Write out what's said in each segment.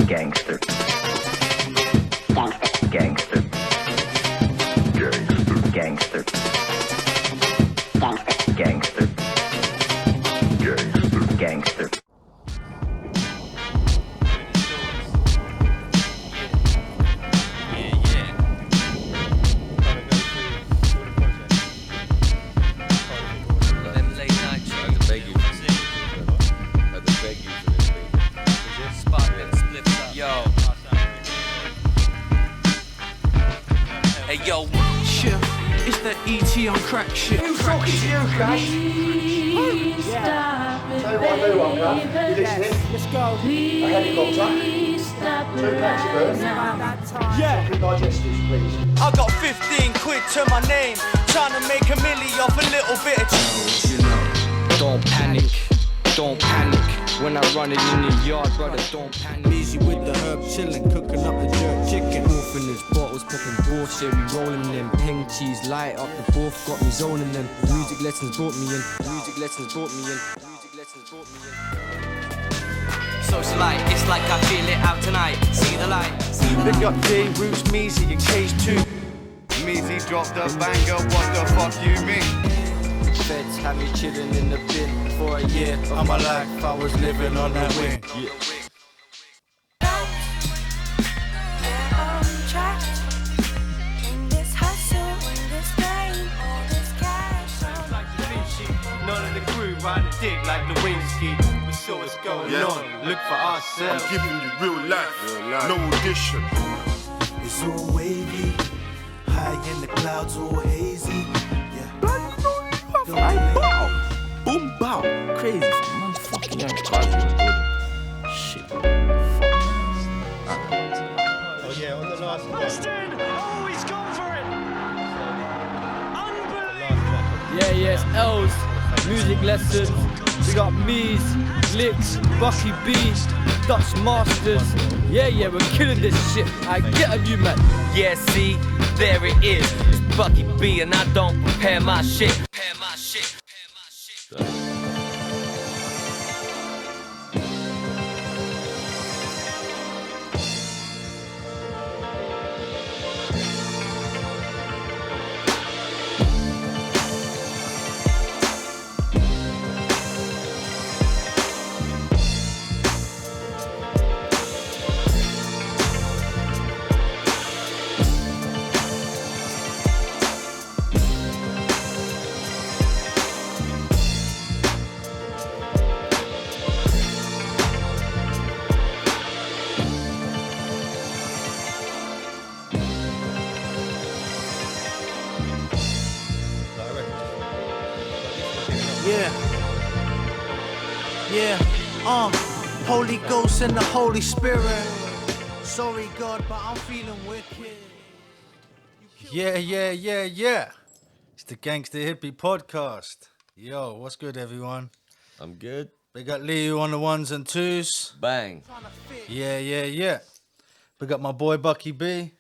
Gangster. Gangster. Gangster. Gangster. Gangster. Gangster. Gangster. Yo, shit, it's the ET on crack shit. Who's talking to you, Crash? Stop it, Tell you what I do, Uncle. You listening? Let's go. A helicopter. Stop 2 packs of birds. Yeah. 2 digestives, please. I got 15 quid to my name, trying to make a milli off a little bit of You know, don't panic, don't panic. When I run it in the yard, brother, don't panic. Meezy with the herb chillin', cooking up the jerk chicken. Orphanage bottles, popping both, yeah, we rolling them. Ping cheese, light up the both, got me zoning them. Music lessons brought me in, music lessons brought me in, music lessons brought me in. socialite. It's like I feel it out tonight. See the light. Big up J, Roots, Meezy, and Cage 2. Meezy dropped the banger, what the fuck you mean? Feds had me chilling in the bin for a year of my life. I was living on that wing. Yeah. None of the crew ride the dick like Lewinsky. We saw what's going on. Look for ourselves. I'm giving you real life, no audition. It's all wavy, high in the clouds, all hazy. Boom, bow. Crazy. Motherfucking young shit. Oh yeah, on the last one. Oh, he's gone for it. Unbelievable. Yeah, yes, L's, music lessons. We got Meez, Licks, Bucky B, Dutch Masters. Yeah, we're killing this shit. I get of you, man. Yeah, see, there it is. It's Bucky B, and I don't prepare my shit. Holy Ghost and the Holy Spirit. Sorry, God, but I'm feeling wicked. Yeah. It's the Gangsta Hippy podcast. Yo, what's good, everyone? I'm good. Big up Leo on the ones and twos. Bang. Yeah. Big up my boy Bucky B.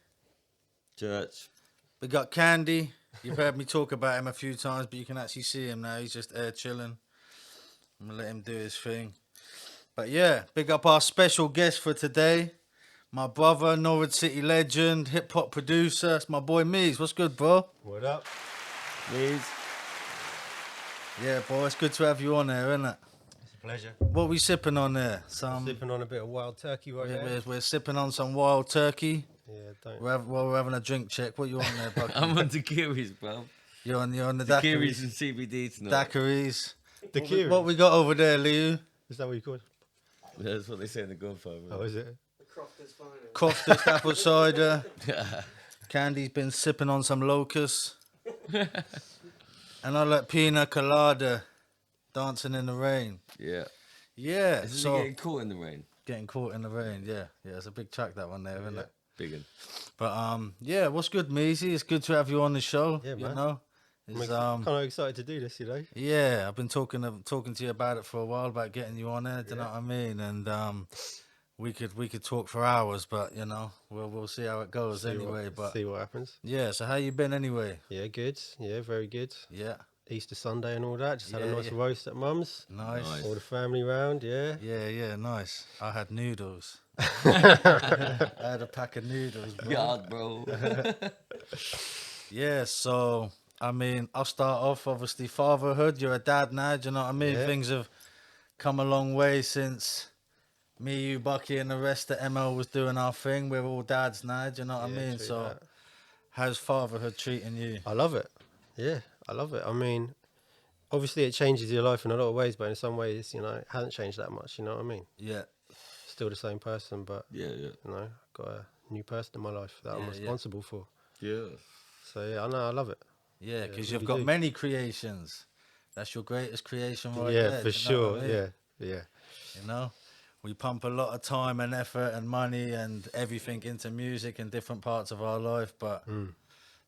Church. Big up Candy. You've heard me talk about him a few times, but you can actually see him now. He's just chilling. I'm gonna let him do his thing. But yeah, big up our special guest for today. My brother, Norwood City legend, hip-hop producer. It's my boy Meez. What's good, bro? What up? Meez. Yeah, boy, it's good to have you on there, isn't it? It's a pleasure. What we sipping on there? Sipping on a bit of wild turkey right there. We're sipping on some wild turkey. Yeah, don't. We're having a drink check. What you on there, Bucky? I'm on daiquiris, bro. You're on the Daiquiris daiquiris. and CBD tonight. Daiquiris. Daiquiris? What we got over there, Leo? Is that what you call it? That's what they say in the Godfather. Oh, is it? Crofter's apple cider. Candy's been sipping on some locusts. And I like pina colada, dancing in the rain. Yeah. Yeah. Isn't So he getting caught in the rain? getting caught in the rain. Yeah. It's a big track, that one there, isn't it? Big one. But yeah. What's good, Meezy? It's good to have you on the show. Yeah, you man. know. I'm It's, kind of excited to do this, you know. Yeah, I've been talking to you about it for a while, about getting you on there. Do you know what I mean? And we could talk for hours, but you know, we'll see how it goes anyway. But see what happens. yeah, so how you been anyway? Yeah, good. Yeah, very good. Yeah, Easter Sunday and all that. Just had a Yeah, nice yeah. roast at Mum's. nice. All the family round. Yeah. Yeah, nice. I had noodles. I had a pack of noodles, bro. God, bro. Yeah, so I mean, I'll start off. Obviously, fatherhood. You're a dad now. Do you know what I mean? Yeah. Things have come a long way since me, you, Bucky, and the rest of ML was doing our thing. We're all dads now. Do you know what I Yeah, mean? true So, that. how's fatherhood treating you? I love it. Yeah, I love it. I mean, obviously it changes your life in a lot of ways, but in some ways, you know, it hasn't changed that much. You know what I mean? Yeah, Still the same person, but Yeah, you know, got a new person in my life that I'm Yeah, yeah. responsible for. yeah. So yeah, I know, I love it. yeah, because really you've got do. many creations. That's your greatest creation right Yeah, there. for do you know what sure. I mean? Yeah, yeah. You know, we pump a lot of time and effort and money and everything into music in different parts of our life, but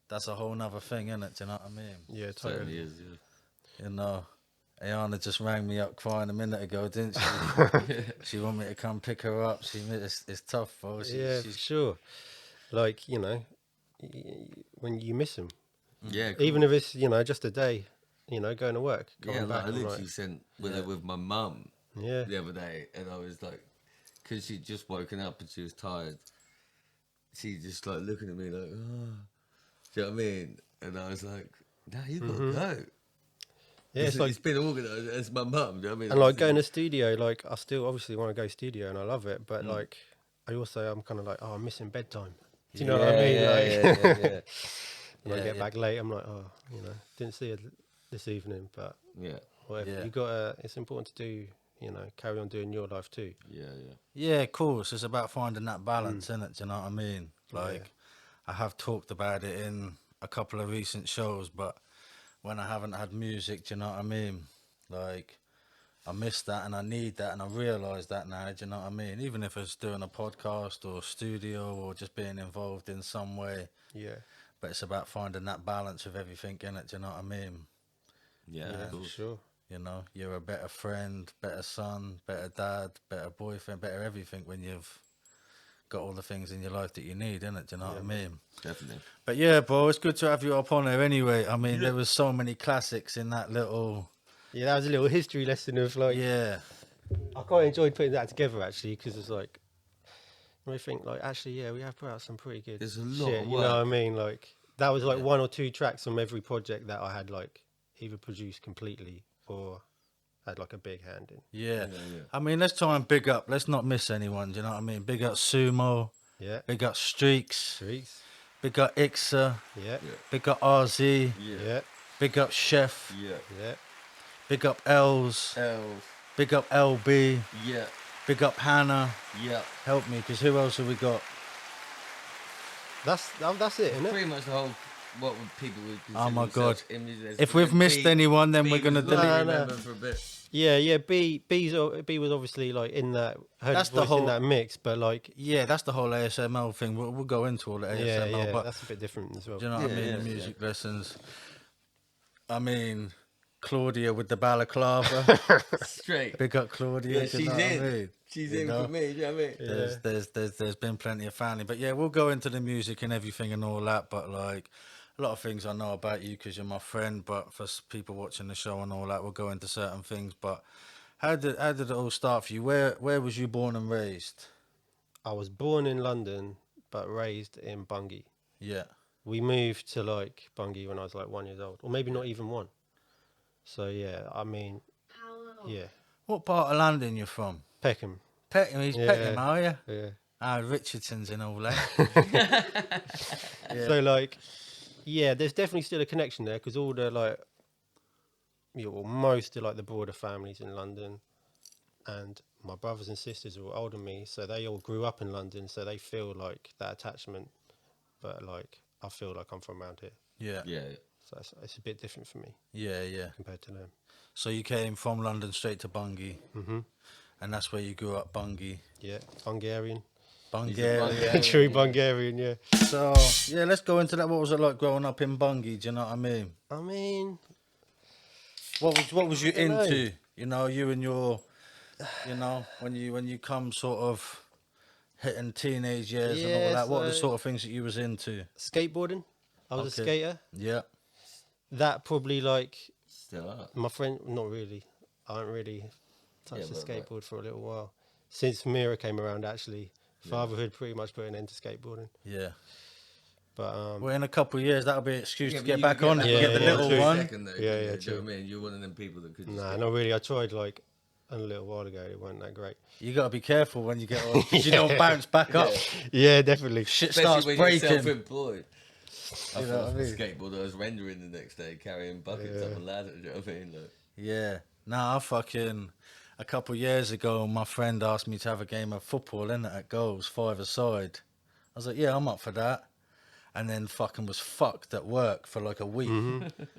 that's a whole nother thing, isn't it? Do you know what I mean? Yeah, Certainly totally. is, yeah. You know, Ayana just rang me up crying a minute ago, didn't she? She wanted me to come pick her up. It's tough, bro. Yeah, for She's sure. Like, you know, when you miss them, Yeah, even cool. if it's, you know, just a day, you know, going to work, coming Yeah, like back, I I'm literally like, sent with my mum yeah, the other day, and I was like, because she'd just woken up and she was tired. She just like looking at me like, oh, do you know what I mean? And I was like, no, you gotta go. yeah, it's like, It's been organised. It's my mum. Do you know what I mean? and like going to studio, like I still obviously want to go studio and I love it, but like I also I'm kind of like, oh, I'm missing bedtime. Do you know what I mean? Like when I get back late, I'm like, oh, you know, didn't see it this evening, but yeah, whatever. Yeah. You got it's important to do, you know, carry on doing your life too. yeah, yeah. yeah, of course. It's about finding that balance, isn't it? Do you know what I mean? Like, Yeah. I have talked about it in a couple of recent shows, but when I haven't had music, do you know what I mean? Like, I miss that and I need that and I realise that now, do you know what I mean? Even if it's doing a podcast or studio or just being involved in some way, Yeah. but it's about finding that balance of everything in it, do you know what I mean? Yeah, Yeah, of for course. sure. You know, you're a better friend, better son, better dad, better boyfriend, better everything when you've got all the things in your life that you need, innit? Do you know what I mean? Definitely. But yeah, bro, it's good to have you up on there anyway. I mean, there was so many classics in that little... Yeah, that was a little history lesson of like, Yeah, I quite enjoyed putting that together actually because it's like, I think like actually yeah we have put out some pretty good There's a lot shit, of you know what I work. mean? Like that was like one or two tracks from every project that I had like either produced completely or had like a big hand in. yeah. yeah. I mean, let's try and big up. Let's not miss anyone, do you know what I mean? Big up Sumo, Yeah, big up Streaks, Streaks. big up Ixa, Yeah, big up RZ, yeah, big up Chef, Yeah. yeah. big up Els, Elf. big up LB, Yeah. big up Hannah. Yeah. Help me, because who else have we got? That's it, isn't it? Pretty much the whole. What would people would consider Oh my themselves God. images. If we've missed anyone, then B we're going to was delete. like, No, no. remember for a bit. Yeah. B was obviously like in that heard That's his the voice whole- in that mix, but like Yeah, that's the whole ASML thing. We'll go into all the ASML, yeah, but that's a bit different as well. do you know what I mean? Yeah, The yeah. music lessons. I mean, Claudia with the balaclava. Straight. Big up Claudia. Yeah, do you she's know what I in. mean? She's You in know? for me. Do you know what I mean? There's been plenty of family, but yeah, we'll go into the music and everything and all that. But like a lot of things I know about you because you're my friend. But for people watching the show and all that, we'll go into certain things. But how did it all start for you? Where was you born and raised? I was born in London but raised in Bungay. Yeah, We moved to like Bungay when I was like 1 year old, or maybe not even one. So yeah, I mean, yeah, what part of London you from? Peckham. Peckham, he's Yeah. Peckham, are you? Yeah. Ah, Richardson's and all that. So like, yeah, there's definitely still a connection there because all the like, well, most of like the broader families in London, and my brothers and sisters are all older than me, so they all grew up in London, so they feel like that attachment. But like, I feel like I'm from around here, Yeah, Yeah. so it's a bit different for me yeah. compared to them. So you came from London straight to Bungay, and that's where you grew up, Bungay. Yeah, Hungarian, Bungaria. true Hungarian. Yeah. So yeah, let's go into that. What was it like growing up in Bungay? Do you know what I mean? I mean, What was you I don't know. into? You know, you and your, you know, when you come sort of hitting teenage years and all Yeah, that. What were the so- sort of things that you was into? skateboarding. I was a Okay. skater. Yeah, That probably like Still up. my friend. Not really. I haven't really touched Yeah, the but, skateboard for a little while. since Mira came around, actually, fatherhood pretty much put an end to skateboarding. Yeah. But Well, in a couple of years, that'll be an excuse Yeah, to but get you back could on it. back Get the on little in a one. second, though, Yeah, couldn't yeah, you? Do you know true. what I mean? You're one of them people that could just nah, get- not really. I tried like a little while ago. It wasn't that great. You got to be careful when you get on. 'Cause you don't bounce back up. Yeah, definitely. Shit Especially starts when you're breaking. self-employed. I You know thought what I a mean? skateboarder was rendering the next day, carrying buckets up a ladder. Do you know what I mean? Like, Yeah. Nah, I fucking... A couple of years ago, my friend asked me to have a game of football, innit, at goals, 5-a-side. I was like, yeah, I'm up for that. And then fucking was fucked at work for like a week.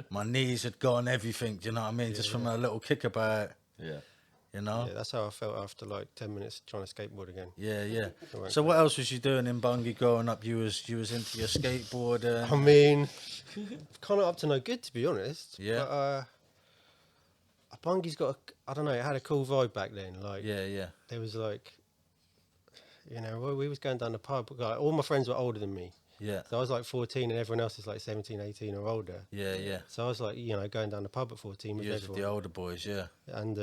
My knees had gone, everything, do you know what I mean? Just from a little kickabout, yeah. you know? Yeah, that's how I felt after like 10 minutes trying to skateboard again. Yeah, yeah. weren't So what else was you doing in Bungie growing up? You was into your skateboarding. I mean, kind of up to no good, to be honest. Yeah. But, Bungie's got, I don't know, it had a cool vibe back then. Like, Yeah, yeah. there was like, you know, we was going down the pub. Like, all my friends were older than me. Yeah, So I was like 14 and everyone else is like 17, 18 or older. yeah, yeah. So I was like, you know, going down the pub at 14 with You was with everyone. the older boys, yeah. And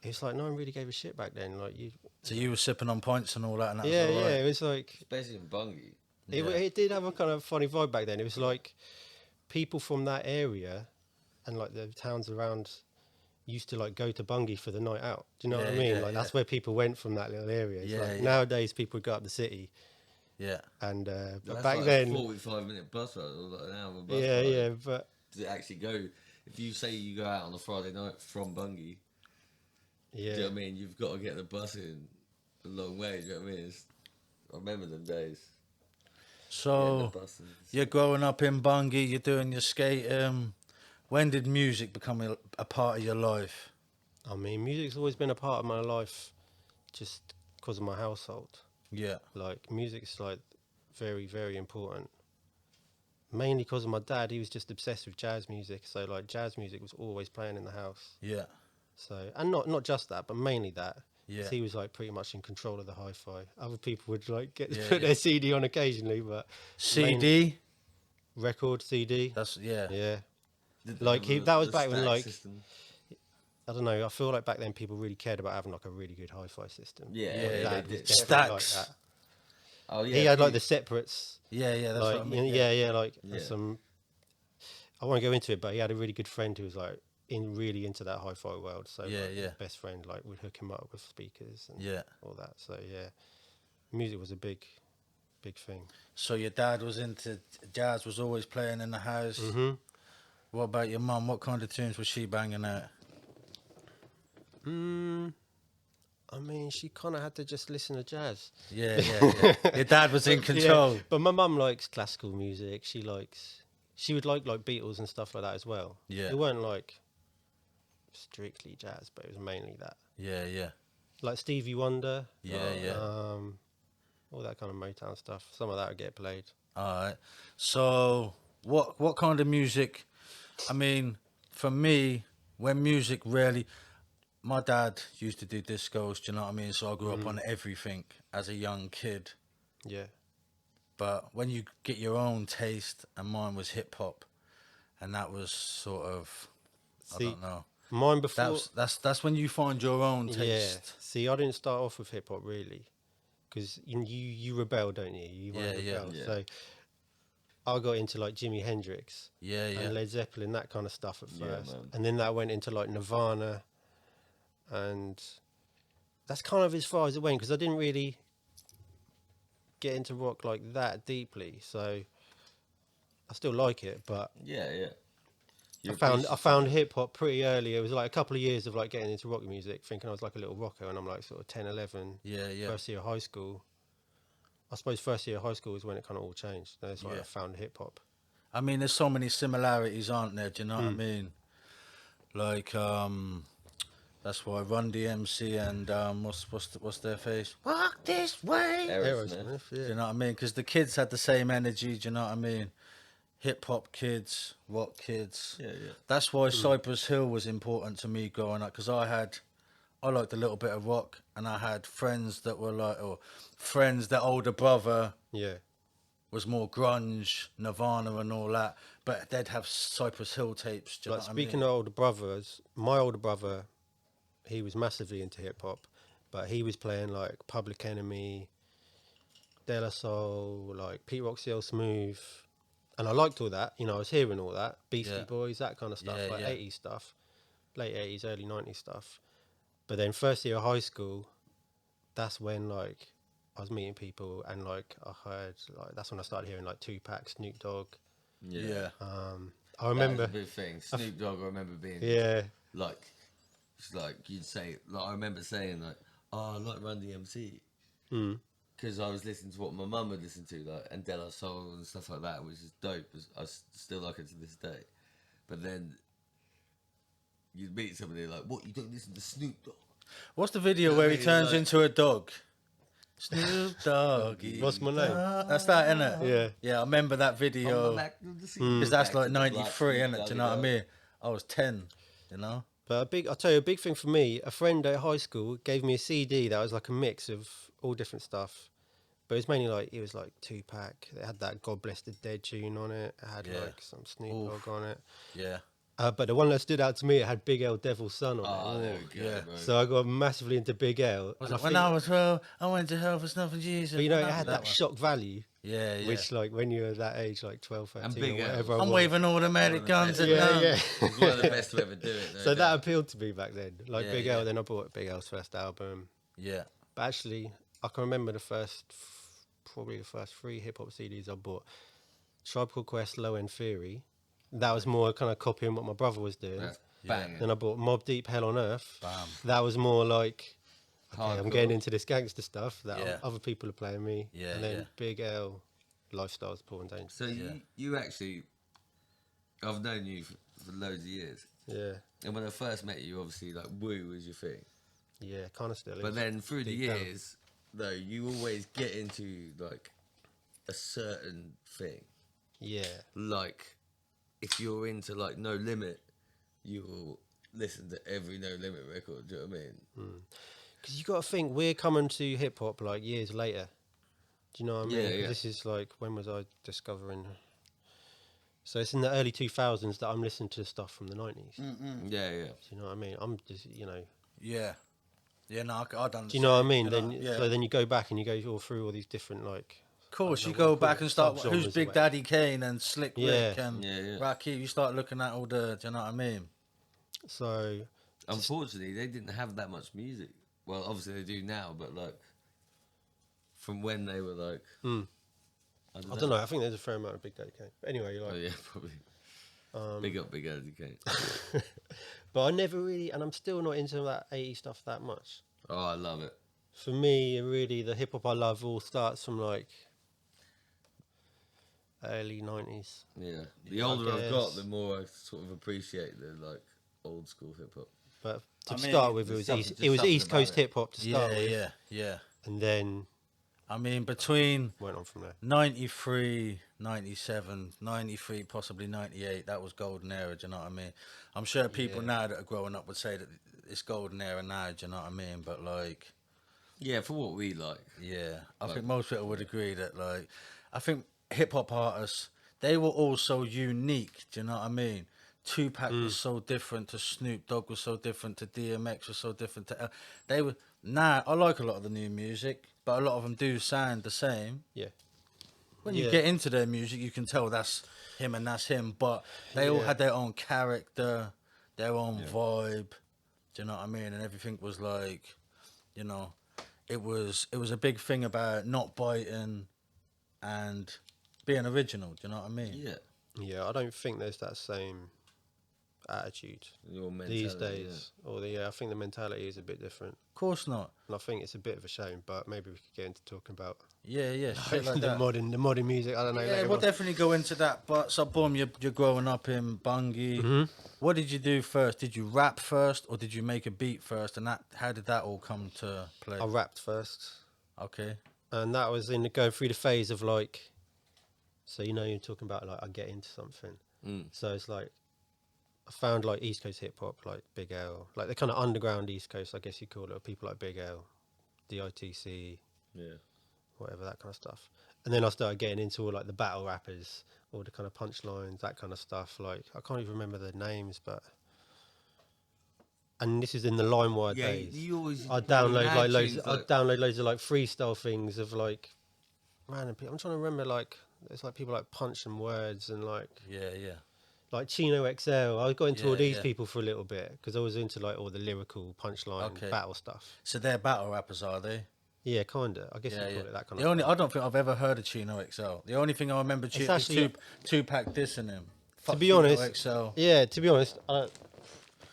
it's like no one really gave a shit back then. Like you, So you were sipping on pints and all that, and that yeah, was all yeah. right. It was like Especially in Bungie. it did have a kind of funny vibe back then. It was like people from that area and like the towns around used to like go to Bungie for the night out. Do you know what I Yeah, mean? yeah, Like yeah. that's where people went from that little area. It's Yeah, like yeah. nowadays people would go up the city Yeah. and but That's back like then, a 45-minute bus ride, or like an hour bus yeah, ride. yeah. But To actually go, if you say you go out on a Friday night from Bungie, yeah, do you know what I mean? You've got to get the bus in a long way. Do you know what I mean? I remember them days. So Getting the bus and- you're growing up in Bungie, you're doing your skating. When did music become a part of your life? I mean, music's always been a part of my life, just because of my household. Yeah. Like music's like very, very important. Mainly because of my dad, he was just obsessed with jazz music. So like jazz music was always playing in the house. Yeah. So and not just that, but mainly that. 'Cause Yeah. he was like pretty much in control of the hi-fi. Other people would like get Yeah, put yeah. their CD on occasionally, but CD? record CD. That's, yeah. Yeah. The- Like the- that was the back when stack like system. I don't know. I feel like back then people really cared about having like a really good hi-fi system. Yeah, Yeah, yeah, they Dad did. was definitely like Stacks. that. Oh yeah, He had like you- the separates. Yeah, yeah, that's Like what I mean. yeah, like Yeah. some. I won't go into it, but he had a really good friend who was like really into that hi-fi world. So Yeah, like, yeah. his best friend like would hook him up with speakers and Yeah. all that. So yeah, music was a big thing. So your dad was into jazz, was always playing in the house. Mm-hmm. What about your mum? What kind of tunes was she banging out? I mean, she kind of had to just listen to jazz. Yeah, yeah, yeah. Your dad was in control. Yeah, but my mum likes classical music. She would like Beatles and stuff like that as well. Yeah. It weren't like strictly jazz, but it was mainly that. Yeah, yeah. Like Stevie Wonder. Yeah, yeah. All that kind of Motown stuff. Some of that would get played. All right. So what kind of music? I mean, for me, when music really... My dad used to do discos, do you know what I mean? So I grew up on everything as a young kid. Yeah. But when you get your own taste, and mine was hip hop, and that was sort of, I See, don't know. Mine before. That's when you find your own Yeah. taste. See, I didn't start off with hip hop really, because you rebel, don't you? You wanna Yeah, yeah. rebel. Yeah. So I got into like Jimi Hendrix Yeah, yeah. and Led Zeppelin, that kind of stuff at Yeah, first, man. and then that went into like Nirvana, and that's kind of as far as it went because I didn't really get into rock like that deeply. So I still like it, but Yeah, yeah. You I found hip hop pretty early. It was like a couple of years of like getting into rock music, thinking I was like a little rocker, and I'm like sort of 10, 11, Yeah, yeah. first year of high school. I suppose first year of high school is when it kind of all changed. That's when Yeah. I found hip hop. I mean, there's so many similarities, aren't there? Do you know what I mean? Like, that's why Run DMC and what's their face? Walk this way. Aerosmith. Do you know what I mean? Because the kids had the same energy. Do you know what I mean? Hip hop kids, rock kids. Yeah, yeah. That's why Cypress Hill was important to me growing up, because I liked a little bit of rock, and I had friends that were like, or friends, their older brother Yeah. was more grunge, Nirvana and all that, but they'd have Cypress Hill tapes. Do you Like know what speaking I mean? of older brothers, my older brother, he was massively into hip hop, but he was playing like Public Enemy, De La Soul, like Pete Rock, CL Smooth, and I liked all that. You know, I was hearing all that, Beastie Yeah. Boys, that kind of stuff, Yeah, like yeah. 80s stuff, late 80s, early 90s stuff. But then first year of high school, that's when like I was meeting people, and like I heard like that's when I started hearing like Tupac, Snoop Dogg. Yeah. I remember. That was a big thing. Snoop Dogg, I remember being Yeah. like, it's like you'd say, like I remember saying like, oh, I like Run DMC. Because I was listening to what my mum would listen to, like, and De La Soul and stuff like that, which is dope. I still like it to this day. But then you'd meet somebody like, what, you don't listen to Snoop Dogg? What's the video where he turns like- into a dog? Snoop Doggy. What's my name? That's that, innit? Yeah. Yeah, I remember that video. Because that's like 93, innit? Do you know what I mean? I was 10, you know? But I'll tell you, a big thing for me, a friend at high school gave me a CD that was like a mix of all different stuff. But it was mainly like, it was like Tupac. It had that God Bless the Dead tune on it. It had Yeah. like some Snoop Dogg on it. Yeah. But the one that stood out to me, it had Big L Devil's Son on Oh, it. there we go, Yeah. bro. So I got massively into Big L. Was and it, when I was 12, I went to hell for snuffing Jesus. But you know, When it I- had that one. shock value, Yeah, yeah. which like when you were that age, like 12, 13 And Big or L. whatever. I I'm was. waving automatic guns at Yeah, them. yeah. He's one of the best to ever do it. So that appealed to me back then. Like Yeah, Big yeah. L, then I bought Big L's first album. Yeah. But actually, I can remember probably the first 3 hip hop CDs I bought. Tribe Called Quest, Low End Theory. That was more kind of copying what my brother was doing. That's banging. Then I bought Mobb Deep, Hell on Earth. Bam. That was more like, okay, I'm Hardcore. getting into this gangster stuff that Yeah. other people are playing me. Yeah, and then yeah. Big L, Lifestyles, Poor and Dangerous. So you actually, I've known you for loads of years. Yeah, And when I first met you, obviously, like, Woo was your thing. yeah, kind of still is. But then through the deep down. years, though, you always get into, like, a certain thing. Yeah, Like, if you're into, like, No Limit, you'll listen to every No Limit record, do you know what I mean? because you got to think, we're coming to hip hop like years later. Do you know what I mean? Yeah, 'Cause yeah. This is like, when was I discovering? So it's in the early 2000s that I'm listening to stuff from the 90s. Yeah, yeah. Do you know what I mean? I'm just, you know. Yeah. Yeah, no, I done. Do you know what I mean? You Then know, yeah. so then you go back and you go all through all these different like. Of course, I you don't know go what to call back it, and start. subgenres Who's or Big whatever. Daddy Kane and Slick Yeah. Rick and Yeah, yeah. Rakim? You start looking at all the. Do you know what I mean? So Unfortunately, they didn't have that much music. Well, obviously they do now, but, like, from when they were, like... I don't know. I think there's a fair amount of Big Daddy Kane. But anyway, Oh, like, yeah, probably. Big up Big Daddy Kane. but I never really, and I'm still not into that 80s stuff that much. Oh, I love it. For me, really, the hip hop I love all starts from like early 90s. Yeah. The older I've got, guess. the more I sort of appreciate the, like, old school hip-hop. But to I mean, start with, it there's was something- East, just it was something East about Coast it. hip hop to start Yeah, with, yeah, yeah. and then I mean, between went on from there. 93, 97, 93, possibly 98, that was golden era, do you know what I mean? I'm sure people now that are growing up would say that it's golden era now, do you know what I mean? But, like, Yeah, for what we like. yeah, I think most people would agree that, like, I think hip-hop artists, they were all so unique, do you know what I mean? Tupac was so different to Snoop Dogg, was so different to DMX, was so different to... They were... Nah, I like a lot of the new music, but a lot of them do sound the same. Yeah, When you Yeah. get into their music, you can tell that's him and that's him, but they all Yeah. had their own character, their own vibe, do you know what I mean? And everything was like, you know, it was a big thing about not biting and being original, do you know what I mean? Yeah. yeah. I don't think there's that same attitude Your these mentality, days. Or I think the mentality is a bit different, Of course not. and I think it's a bit of a shame. But maybe we could get into talking about Yeah, shit like the that. modern music. I don't know. Yeah, later we'll on. definitely go into that. But so, boom, you're growing up in Bungie. What did you do first? Did you rap first, or did you make a beat first? And how did that all come to play? I rapped first. Okay. And that was in going through the phase of like, so you're talking about like I get into something. So it's like I found like East Coast hip hop, like Big L, like the kind of underground East Coast, I guess you call it, or people like Big L, DITC, Yeah. whatever, that kind of stuff. And then I started getting into all like the battle rappers, all the kind of punchlines, that kind of stuff. Like I can't even remember their names, but and this is in the LimeWire Yeah, days. you always. I'd when you download had like loads. tunes I'd download loads of like freestyle things of like random people. I'm trying to remember like there's like people like Punch and Words and like Yeah. like Chino XL. I got into all Yeah, these yeah. people for a little bit because I was into like all the lyrical punchline Okay. battle stuff. So they're battle rappers, are they? Yeah, kinda. I guess you call it that kind The of only stuff. I don't think I've ever heard of Chino XL. The only thing I remember is actually- Tupac dissing him. Fuck To be Chino honest, XL. yeah. To be honest, I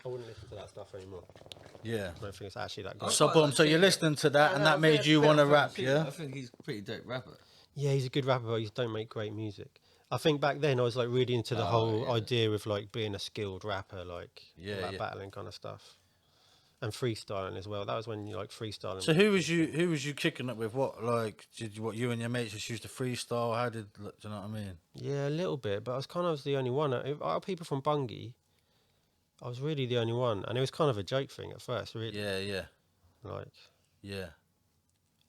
wouldn't listen to that stuff anymore. Yeah. I don't think it's actually that good. So boom. So you're listening to that, and that made you want to rap, yeah? I think he's a pretty dope rapper. Yeah, he's a good rapper, but he just don't make great music. I think back then I was like really into the whole idea of like being a skilled rapper, like all that battling kind of stuff, and freestyling as well. That was when you like freestyling. So who was you kicking it with? What like you and your mates just used to freestyle? How did do you know what I mean? Yeah, a little bit, but I was kind of the only one. Out of people from Bungie, I was really the only one, and it was kind of a joke thing at first, really. Yeah. Like, Yeah.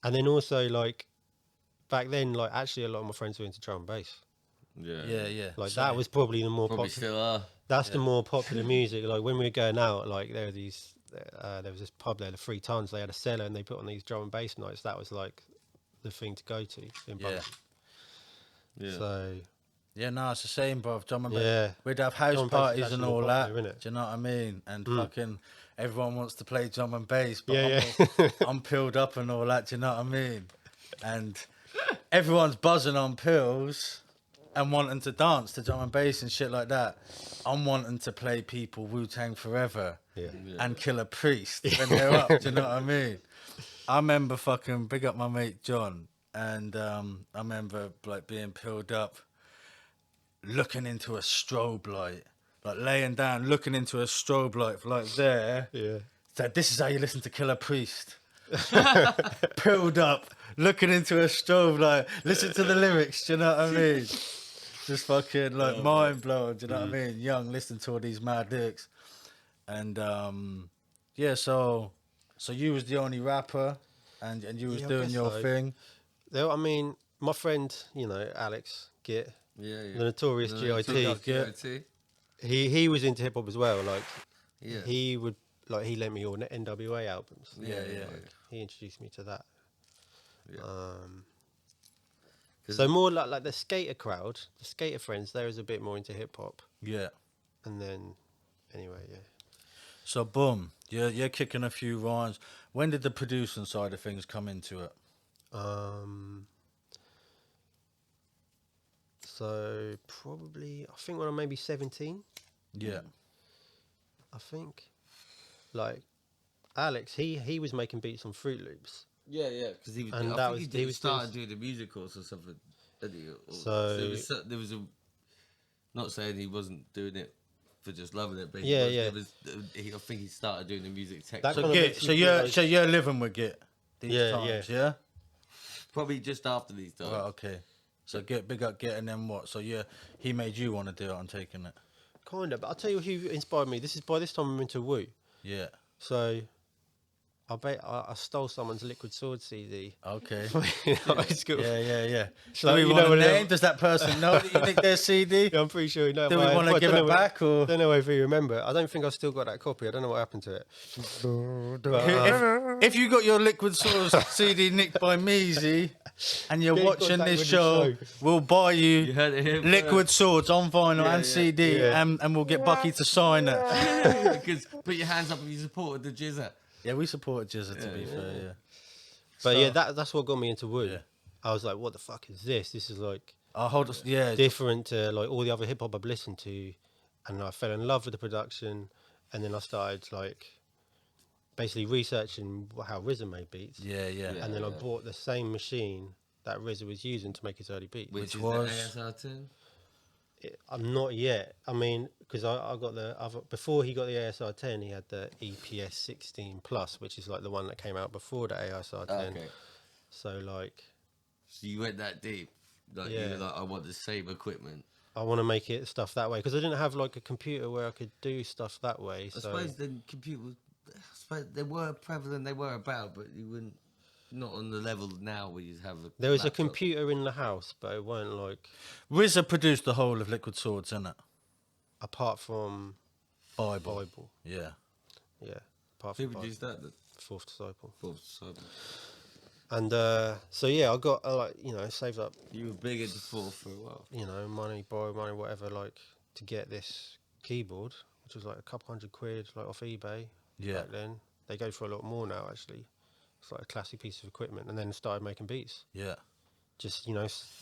and then also like back then, like actually a lot of my friends were into drum and bass. Yeah. Like Same. that was probably the more Probably popular. still are. That's the more popular music. Like when we were going out, like there were these. There was this pub there, the 3 Tons. They had a cellar and they put on these drum and bass nights. That was like the thing to go to in Bungie. Yeah. So Yeah, no, it's the same, bro. Drum and bass. yeah, We'd have Drum house and bass is parties actually and more all that. popular, innit? Do you know what I mean? And fucking everyone wants to play drum and bass, but Yeah, I'm peeled up and all that. Do you know what I mean? And everyone's buzzing on pills and wanting to dance to drum and bass and shit like that. I'm wanting to play people Wu-Tang Forever and Killer Priest when they're up. Do you know what I mean? I remember fucking big up my mate John, and I remember like being peeled up, looking into a strobe light, like laying down, looking into a strobe light, like there. yeah. So this is how you listen to Killer Priest. Peeled up, looking into a strobe light, listen to the lyrics. Do you know what I mean? Just fucking like mind blowing. Do you know what I mean? Young, listen to all these mad lyrics, and yeah. So you was the only rapper, and you was Yeah, I doing guess your so. thing. I mean, my friend, Alex Git, the notorious GIT, GIT. he was into hip hop as well. Like, Yeah. he would he lent me all NWA albums. Yeah. He introduced me to that. Yeah. So more like the skater crowd, the skater friends, there is a bit more into hip hop. Yeah. And then, anyway, yeah. So boom, you're kicking a few rhymes. When did the producing side of things come into it? So probably, I think when I'm maybe 17, Yeah. I think. Like, Alex, he was making beats on Fruit Loops. Yeah, because he was. And I that think was- he he was started doing the music course or something. Didn't he? So- there was a. Not saying he wasn't doing it for just loving it, but Yeah, he yeah. I think he started doing the music tech. That So kind of Git, makes so you feel you're like- living with Git these Yeah, times, yeah? Probably just after these times. Right, okay. So Git, big up Git, and then what? So he made you want to do it. I'm taking it. Kind of, but I'll tell you who inspired me. This is by this time I'm into Woo. Yeah. So I stole someone's Liquid Sword CD. Okay. in high school. Yeah. So, Do we you want know a what it name? is? Does that person know that you nicked their CD? Yeah, I'm pretty sure you know. Do we want to give it back or? I don't know if you remember. I don't think I've still got that copy. I don't know what happened to it. If you got your Liquid Swords CD nicked by Meezy and you're Get in watching contact this with the show, show. we'll buy You you heard it here Liquid Swords on vinyl and CD, yeah. and we'll get Bucky to sign it. Because put your hands up if you supported the Jizza. Yeah, we supported Jizza, to be fair, yeah. But So- yeah, that's what got me into Woo. Yeah. I was like, what the fuck is this? This is like Hold on, yeah. different to like all the other hip hop I've listened to, and I fell in love with the production, and then I started like basically researching how RZA made beats, Yeah. and then I bought the same machine that RZA was using to make his early beats. Which was- is the ASR10. I'm not yet. I mean, because I got the other before he got the ASR 10, he had the EPS 16 Plus, which is like the one that came out before the ASR 10. Okay. So like, So you went that deep. Like you Yeah. were like, I want the same equipment. I want to make it stuff that way because I didn't have like a computer where I could do stuff that way. I So suppose the computers, I suppose they were prevalent, they were about, but you wouldn't, not on the level now where you have a there was a laptop. computer in the house, but it weren't like RZA produced the whole of Liquid Swords, innit? apart from Bible. Bible. Yeah. Yeah, apart Who from produced that? The Fourth Disciple. Fourth Disciple. And so yeah, I got like saved up, You were big into Fourth for a while. money, borrow money, whatever, like to get this keyboard, which was like a couple £100 like off eBay. Yeah. Back then they go for a lot more now. Actually, it's like a classic piece of equipment. And then started making beats. Yeah. Just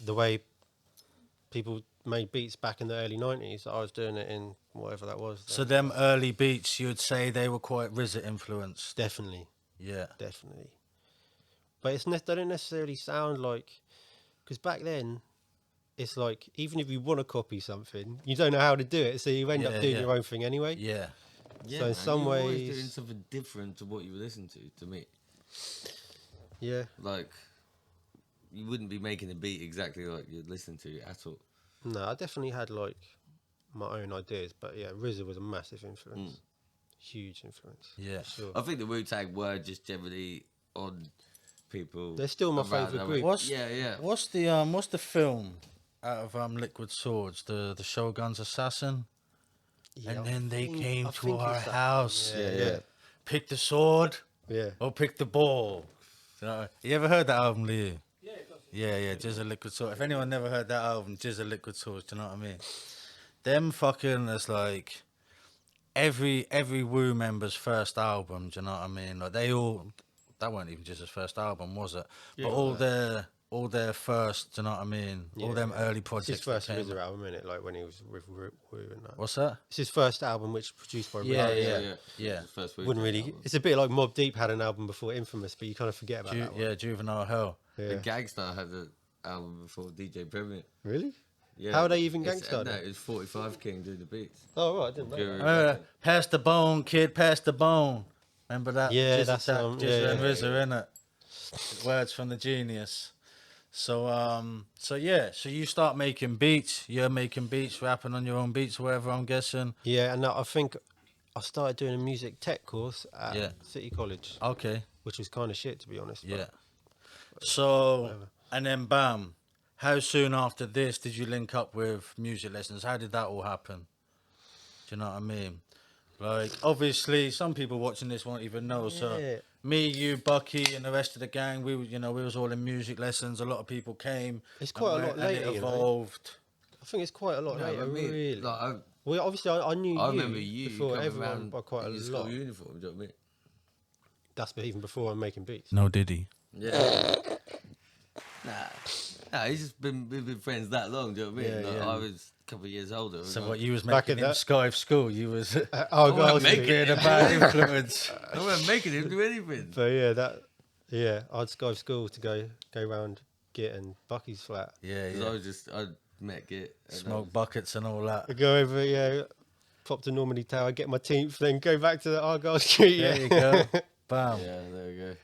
the way people made beats back in the early 90s. I was doing it in whatever that was. So them early beats, you would say they were quite RZA influenced. Definitely. Yeah. Definitely. But they don't necessarily sound like, because back then, it's like, even if you want to copy something, you don't know how to do it, so you end up doing your own thing anyway. Yeah. Yeah, so in man, some you were ways, always doing something different to what you were listening to me. Yeah. Like, you wouldn't be making a beat exactly like you'd listen to at all. No, I definitely had like my own ideas, but yeah, RZA was a massive influence. Huge influence. Yeah. For sure. I think the Wu-Tang were just generally on people. They're still my around favourite that group. way. Yeah. What's the film out of Liquid Swords, the Shogun's Assassin? Yeah, And I then they think- came I to think our it's that house. one. Yeah. Pick the sword Yeah. or pick the ball. You ever heard that album, Leo? Yeah, Jizz Liquid Swords. If anyone never heard that album, Jizz Liquid Swords, do you know what I mean? Them fucking, it's like every Wu member's first album, do you know what I mean? Like they all, that weren't even just his first album, was it? Yeah, but all their first, do you know what I mean? All them early It's projects. his first that came RZA out. album, innit? Like when he was with Wu and that. What's that? It's his first album, which produced by Yeah, RZA. yeah. The first Wouldn't Wu-Tang really. album. It's a bit like Mobb Deep had an album before Infamous, but you kind of forget about that one. Yeah, Juvenile Hell. Yeah. The Gangsta had an album before DJ Premier. Really? Yeah. How are they even It's- Gangsta No, then? it was 45 King doing the beats. Oh right, I didn't know. Guru That. back Pass the bone, kid, pass the bone. Remember that? Yeah, Jizz that's, Attack, yeah, Jizz and yeah, RZA, innit? Words from the genius. So you start making beats. You're making beats, rapping on your own beats, wherever, I'm guessing. Yeah, and I think I started doing a music tech course at Yeah. City College, Okay. which was kind of shit to be honest. but Yeah. So, whatever. and then bam. How soon after this did you link up with music lessons? How did that all happen? Do you know what I mean? Like, obviously, some people watching this won't even know. So, Yeah. me, you, Bucky, and the rest of the gang, we was all in music lessons. A lot of people came. It's quite a and lot and later, it you know. evolved. I think it's quite a lot No, later, I mean, really. like, Well, obviously, I knew I you remember you before coming everyone around by quite a in your school lot. uniform. Do you know what I mean? That's even before I'm making beats. No Diddy. Yeah. Nah, he's just we've been friends that long. Do you know what I mean? Yeah, Like, yeah. I was a couple of years older. So like, what, you was Back making in him that- Skype school? You was Oh, wasn't making being a bad influence. I wasn't making him do anything. So yeah, I'd Skype school to go round Git and Bucky's flat. Yeah, Because I met Git. and Smoke buckets and all that. I'd go over, pop to Normandy Tower, get my teeth, then go back to the Argyle Street. There you go. Yeah, Bam. there we go.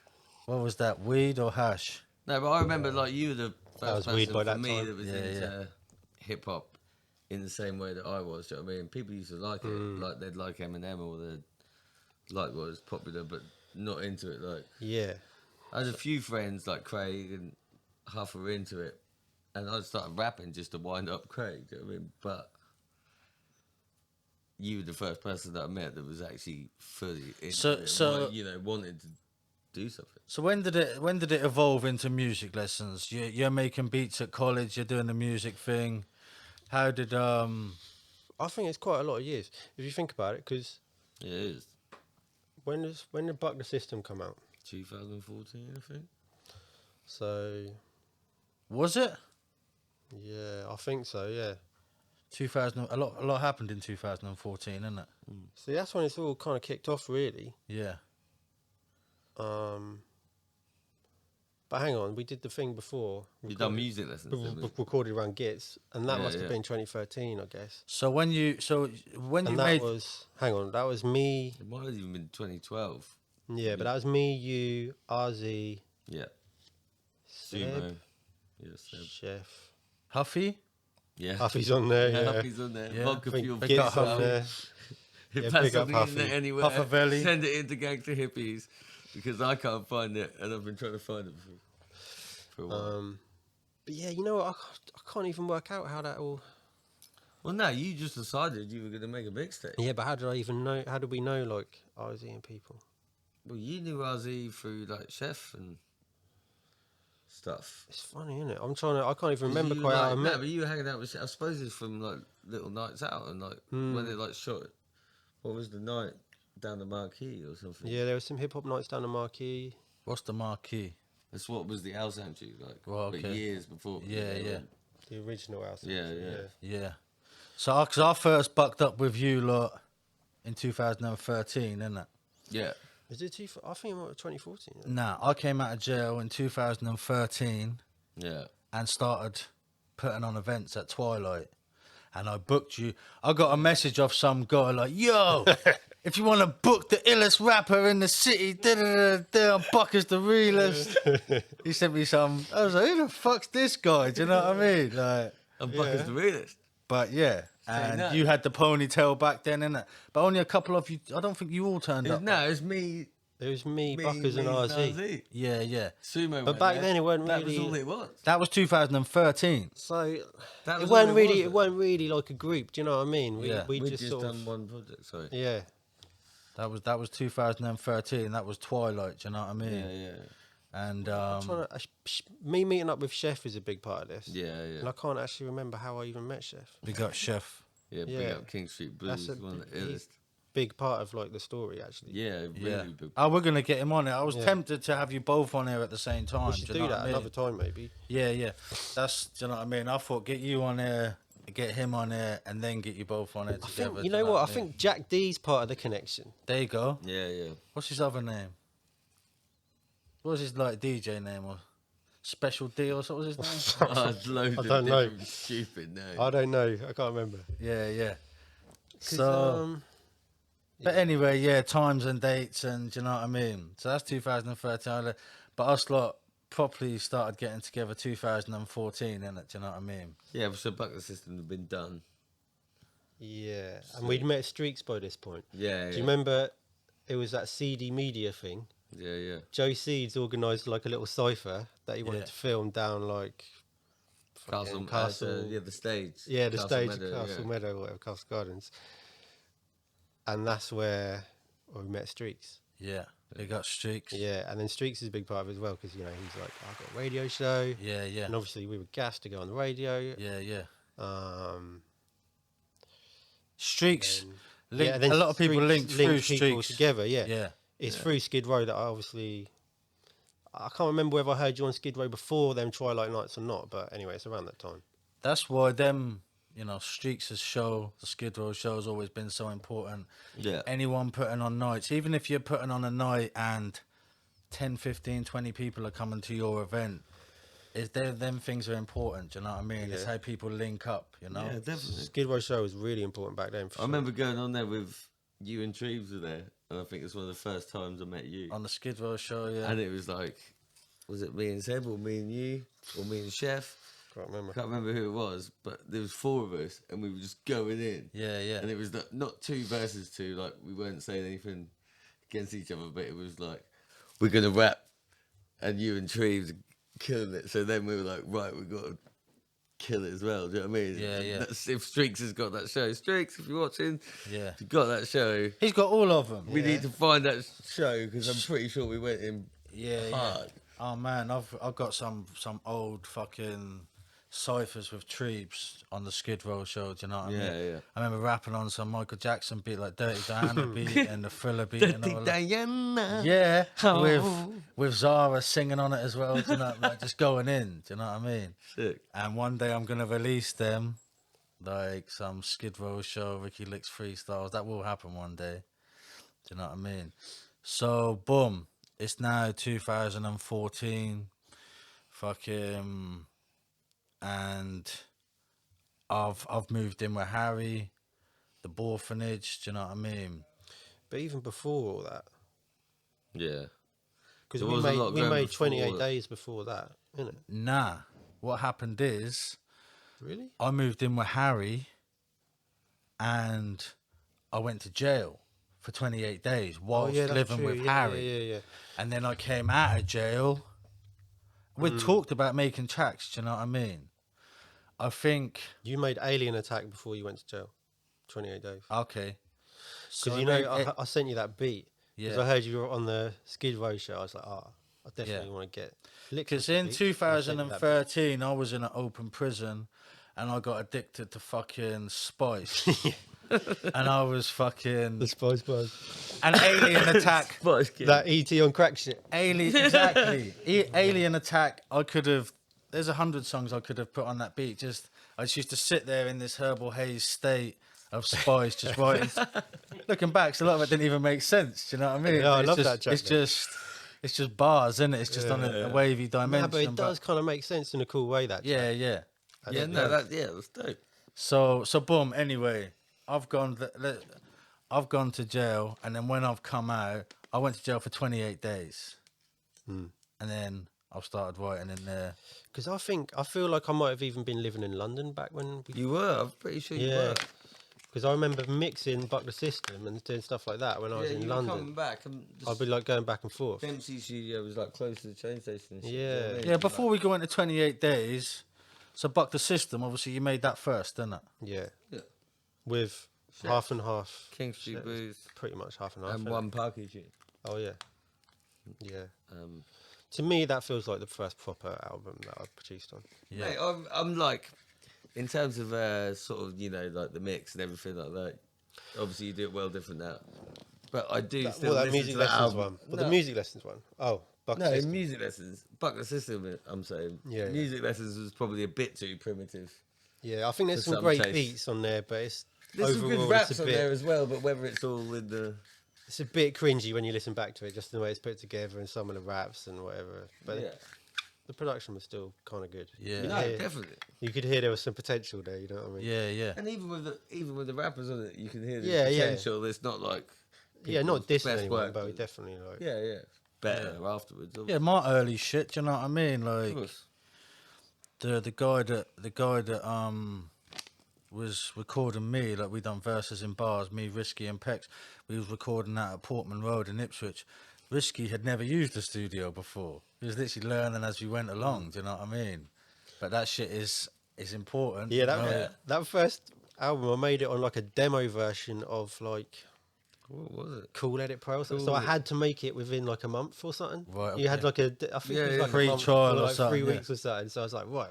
What was that? Weed or hash? No, but I remember like you were the was first weed person by for that me time. that was Yeah, into hip hop in the same way that I was. Do you know what I mean? People used to like it, like they'd like Eminem or they'd like what was popular, but not into it. Like Yeah. I had a few friends like Craig and Huff were into it, and I started rapping just to wind up Craig. Do you know what I mean? But you were the first person that I met that was actually fully into it, So- wanted to do something. So when did it evolve into music lessons? You're making beats at college. You're doing the music thing. How did I think it's quite a lot of years if you think about it, because It is when did Buck the System come out? 2014, I think. So was it? yeah, I think so. Yeah. 2000. A lot happened in 2014, isn't it? So that's when it's all kind of kicked off, really. Yeah. But hang on, we did the thing before. You done music lessons, didn't we? Recorded around Gits, and that Yeah, must have yeah. been 2013, I guess. So when you And that made was, hang on, that was me. It might have even been 2012. Yeah, but that was me, you, RZ, Yeah. Seb, Sumo. Yeah, Seb. Chef. Huffy, Yeah. Huffy's on there. Yeah, Huffy's on there. Yeah. Vodka I think Fuel. Big Gits up Huffy. on there. If Yeah, that's big up something in there Huffy. anywhere, Puffavelli. send it into Gangsta Hippies because I can't find it and I've been trying to find it for a while. But yeah, you know what? I can't even work out how that all. Well, no, you just decided you were going to make a mixtape. Yeah, but how did I even know? How did we know, like, RZ and people? Well, you knew RZ through, like, Chef and stuff. It's funny, isn't it? I can't even remember You, quite how I like, met. No, but you were hanging out with Chef. I suppose it's from, like, little nights out and, like, when they, like, shot it. What was the night? Down the Marquee or something? Yeah, there was some hip-hop nights down the Marquee. What's the Marquee? That's what was the Al Sanctuary, like, Well, but okay. years before. Yeah. The original house. Yeah. So, because I first bucked up with you lot in 2013, isn't it? Yeah. Is it I think it was 2014. Yeah. Nah, I came out of jail in 2013 Yeah. and started putting on events at Twilight. And I booked you. I got a message off some guy like, yo, if you want to book the illest rapper in the city, Buck is the realest. He sent me some. I was like, who the fuck's this guy? Do you know what I mean? Like, And Buck is the realest. but yeah. And no. you had the ponytail back then, innit? But only a couple of you. I don't think you all turned up. No, it was me. It was me, Buckers, and RZ. Yeah. Sumo. But back then it wasn't That really. was all it was. That was 2013. So That it was wasn't all really. was. It wasn't really like a group. Do you know what I mean? We Yeah. we We'd just just sort done of. one project. Sorry. Yeah. That was 2013. That was Twilight. Do you know what I mean? Yeah. And Me meeting up with Chef is a big part of this. Yeah. And I can't actually remember how I even met Chef. we got Chef. Yeah, bring Yeah. up King Street Blues, That's a one of the big- illest. Big part of like the story actually. Yeah, really big. Oh, we're gonna get him on it. I was tempted to have you both on here at the same time. We should do you do know what that I mean? another time maybe. Yeah. That's, do you know what I mean? I thought get you on there, get him on there, and then get you both on it I together. think, do you know what? I mean? think Jack D's part of the connection. There you go. Yeah. What's his other name? What was his like DJ name or Special D or what was his name? Loads I of don't know. different stupid names. I don't know. I can't remember. Yeah. 'Cause, So, but anyway, yeah, times and dates, and do you know what I mean. So that's 2013. But us lot properly started getting together 2014, innit? Do you know what I mean? Yeah, so Bucket System had been done. Yeah, and we'd met Streaks by this point. Yeah. Do you remember? It was that CD Media thing. Yeah. Joe Seeds organised like a little cipher that he wanted Yeah. to film down like Castle. Castle. The stage. Yeah, the Castle stage Meadow, at Castle yeah. Meadow, or whatever, Castle Gardens. And that's where we met Streaks. Yeah, they got Streaks. Yeah, and then Streaks is a big part of it as well because, you know, he's like, I've got a radio show. Yeah. And obviously we were gassed to go on the radio. Yeah. Um, Streaks. and- Link, yeah, then a lot of people link through people Streaks together, yeah. Yeah. It's through Skid Row that I can't remember whether I heard you on Skid Row before them Twilight Nights or not, but anyway, it's around that time. That's why them, you know, Streaks' show, the Skid Row show has always been so important. Yeah. Anyone putting on nights, even if you're putting on a night and 10, 15, 20 people are coming to your event, them things are important, do you know what I mean? It's Yeah. how people link up, you know? Yeah, definitely. Skid Row show was really important back then. For I sure. remember going on there with you and Treves were there, and I think it's one of the first times I met you. On the Skid Row show, yeah. And it was like, was it me and Seb, or me and you, or me and Chef? Can't remember. Can't remember who it was, but there was four of us, and we were just going in. Yeah. And it was not two versus two, like we weren't saying anything against each other, but it was like, we're gonna rap, and you and Treves are killing it. So then we were like, right, we've got to kill it as well. Do you know what I mean? Yeah. That's, if Streaks has got that show, Streaks, if you're watching, Yeah. if you've got that show, He's got all of them. we need to find that show because I'm pretty sure we went in hard. Oh man, I've got some old fucking ciphers with Treebs on the Skid Row show. Do you know what I mean? Yeah. I remember rapping on some Michael Jackson beat, like Dirty Diana beat and the Thriller beat and all that. Diana. Yeah, Oh. with Zara singing on it as well. Do you know, like just going in. Do you know what I mean? Sick. And one day I'm gonna release them, like some Skid Row show, Ricky Licks freestyles. That will happen one day. Do you know what I mean? So boom, it's now 2014. Fucking, and I've moved in with Harry, the orphanage. Do you know what I mean? But even before all that, Yeah. because There we was a lot made going 28 before. days before that, innit? Nah. What happened is, Really? I moved in with Harry, and I went to jail for 28 days whilst that's living true. with Yeah, Harry. Yeah. And then I came out of jail. We talked about making tracks, do you know what I mean? I think. You made Alien Attack before you went to jail. 28 days. Okay. Because you know, I sent you that beat. Because Yeah. I heard you were on the Skid Row show. I was like, I definitely want to get. Because in 2013, I was in an open prison, and I got addicted to fucking Spice. And I was fucking the Spice Buzz. An Alien Attack. That ET on crack shit. Exactly. Alien Attack. I could have. There's 100 songs I could have put on that beat. I just used to sit there in this herbal haze state of Spice, just writing. Looking back, so a lot of it didn't even make sense. Do you know what I mean? Yeah, I love that track. It's just bars, isn't it? It's just on a wavy dimension. No, but it does kind of make sense in a cool way. That track. Yeah. It was dope. So boom. Anyway, I've gone to jail, and then when I've come out, I went to jail for 28 days, and then I've started writing in there. Because I feel like I might have even been living in London back when you were. I'm pretty sure you were. Because I remember mixing Buck the System and doing stuff like that when I was in London. Coming back. I'd be like going back and forth. MC studio was like close to the train station. And shit, Yeah. you know what I mean? Yeah, before we go into 28 days, so Buck the System, obviously you made that first, didn't it? Yeah. With half and half. King Street Blues. Pretty much half and half. And one Parky shit. Oh, yeah. Yeah. To me, that feels like the first proper album that I've produced on. Yeah. Mate, I'm like, in terms of sort of, you know, like the mix and everything like that, obviously you do it well different now. But I do still that listen music to that lessons album. one. Well, the music lessons one. Oh, Buck the System. Music lessons. Buck the System, I'm saying. Yeah. Music lessons was probably a bit too primitive. Yeah, I think there's For some great taste. beats on there, but it's There's some overall, good raps it's a on bit, there as well, but whether it's all in the... It's a bit cringy when you listen back to it, just the way it's put together and some of the raps and whatever. But the production was still kind of good. Yeah. No, definitely. You could hear there was some potential there. You know what I mean? Yeah. And even with the rappers on it, you can hear the Yeah, yeah. potential. It's not like Not dissing best anyone, work, but but- definitely like. yeah, better afterwards. Yeah, my early shit, do you know what I mean? Of Like course. the guy that was recording me, like we done verses in bars, me, Risky and Pex. We was recording that at Portman Road in Ipswich. Risky had never used a studio before. He was literally learning as we went along, do you know what I mean? But that shit is important. Yeah, you know? that first album, I made it on like a demo version of like What was it? Cool Edit Pro or something. So I had to make it within like a month or something. Right, You had like I think it was like free a month trial or like something, 3 weeks or something. So I was like, right,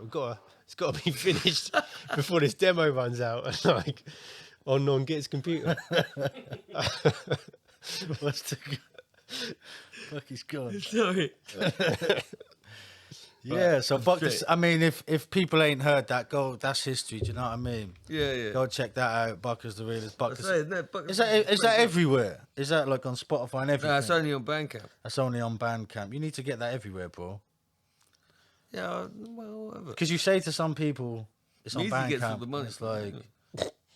it's got to be finished before this demo runs out. Like on Non-Git's computer. What's the... Fuck, he's gone. Sorry. Yeah, so Buck I mean, if people ain't heard that, that's history, do you know what I mean? Yeah. Go check that out. Buck is the realest. Buck is Buck is that everywhere? Is that like on Spotify and everything? No, it's only on Bandcamp. That's only on Bandcamp. You need to get that everywhere, bro. Yeah, well, whatever. Because you say to some people, it's on Meezy gets all Bandcamp, the money. and it's like,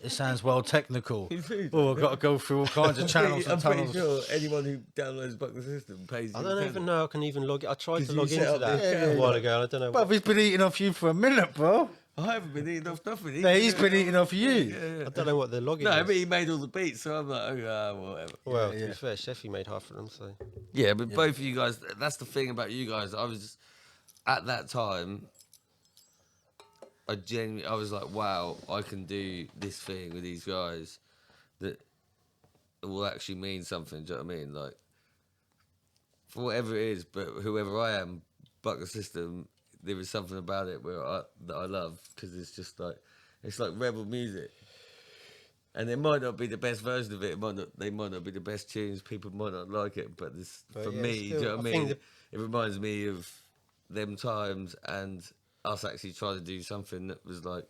it sounds well technical. Oh, I've got to go through all kinds of channels I'm and pretty tunnels. sure anyone who downloads Buck the System pays. I don't even know I can even log it. I tried to 'Cause log you set into up that the a account. while ago. And I don't know. But he's been eating off you for a minute, bro. I haven't been eating off nothing. No, he's been eating off you. Yeah. I don't know what the login No, is. but he made all the beats, so I'm like, whatever. Well, to be fair, Sheffy made half of them, so. Yeah, but both of you guys, that's the thing about you guys. I was, at that time, I was like, wow, I can do this thing with these guys that will actually mean something, do you know what I mean? Like, for whatever it is, but whoever I am, Buck the System, there is something about it that I love, because it's just like, it's like rebel music. And it might not be the best version of it. They might not be the best tunes. People might not like it. But for yeah, me, still, do you know what I I mean? think It reminds me of them times and us actually trying to do something that was like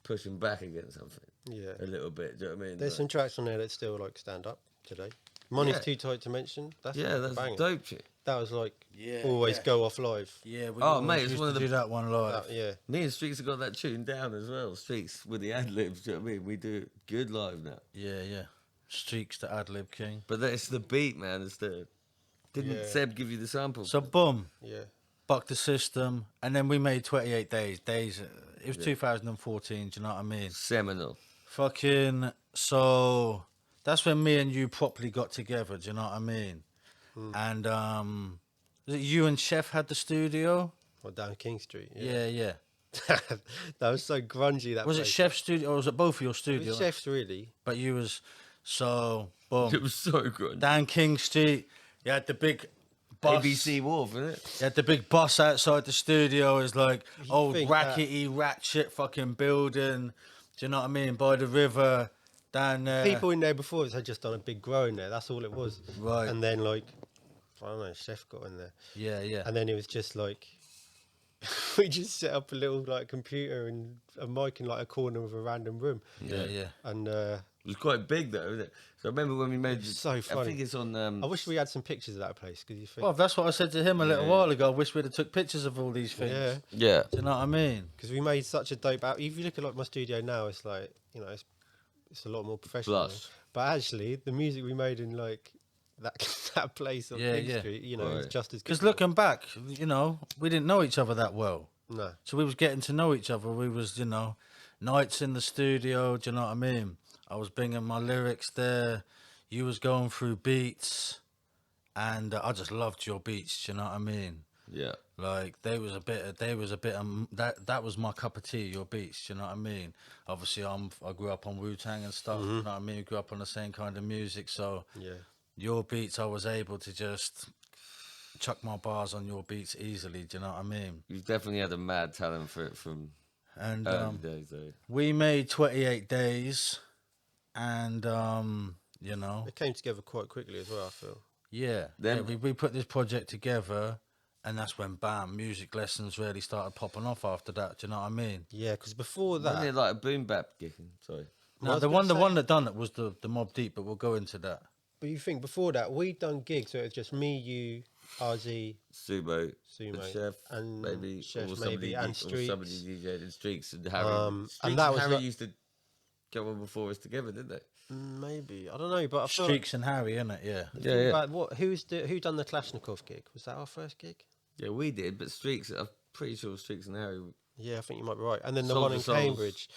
pushing back against something. Yeah. A little bit. Do you know what I mean? There's Like, some tracks on there that still like stand up today. Money's Too Tight to Mention. That's that's banging. dope shit. That was like always go off live. Yeah, we Oh, mate, it's used one of to the- do that one live. Yeah. Me and Streaks have got that tune down as well. Streaks with the ad libs. Do you know what I mean? We do it good live now. Yeah. Streaks the ad-lib king. But it's the beat, man. Didn't Yeah. Seb give you the sample? So, boom. Yeah. Buck the System, and then we made 28 days. It was 2014. Do you know what I mean? Seminal. Fucking. So that's when me and you properly got together. Do you know what I mean? And was it you and Chef had the studio? Or down King Street. Yeah. That was so grungy. That Was it place. Chef Studio or was it both of your It studios? was Chef's really. But you was so boom. It was so good. Down King Street, you had the big bus. ABC Wharf, isn't it? You had the big bus outside the studio. It's like old think rackety, ratchet fucking building. Do you know what I mean? By the river, down there. People in there before us had just done a big grow in there. That's all it was. Right. And then like, I don't know, Chef got in there, Yeah, yeah. and then it was just like, we just set up a little like computer and a mic in like a corner of a random room. Yeah, yeah. And It was quite big though, wasn't it? So I remember when we made so I funny. think it's on. I wish we had some pictures of that place because you think, Well, that's what I said to him a little while ago. I wish we'd have took pictures of all these things. yeah, Yeah. Do you know what I mean? because we made such a dope out. If you look at like my studio now, it's like, you know, it's a lot more professional. Plus. But actually, the music we made in like that that place on Yeah, King yeah. Street, you know, is Right. just as good. Because looking back, you know, we didn't know each other that well. No. So we was getting to know each other. We was, you know, nights in the studio. Do you know what I mean? I was bringing my lyrics there. You was going through beats, and I just loved your beats. Do you know what I mean? Yeah. Like that was my cup of tea. Your beats. Do you know what I mean? Obviously, I grew up on Wu-Tang and stuff. You know what I mean? We grew up on the same kind of music. So Yeah. your beats, I was able to just chuck my bars on your beats easily. Do you know what I mean? You've definitely had a mad talent for it from And early days though. we made 28 Days, and you know, It came together quite quickly as well, I feel. yeah, Then- we put this project together, and that's when bam, music lessons really started popping off after that. Do you know what I mean? Yeah, because before Wasn't that, it like a boom bap kicking? Sorry. No, was the gonna one say- that done it was the Mob Deep, but we'll go into that. but you think before that, we'd done gigs, so it was just me, you, RZ, Sumo, Sumo, the chef, and maybe, Chef or somebody, maybe, and or somebody Streaks. DJed in Streaks and Harry. And Streaks that and was Harry like- used to go on before us together, didn't they? Maybe, I don't know, but I feel Streaks and Harry, innit? Yeah. Yeah, like, who done the Kalashnikov gig? Was that our first gig? Yeah, we did, but Streaks, I'm pretty sure Streaks and Harry. Yeah, I think you might be right. And then the Souls one of in Souls. Cambridge.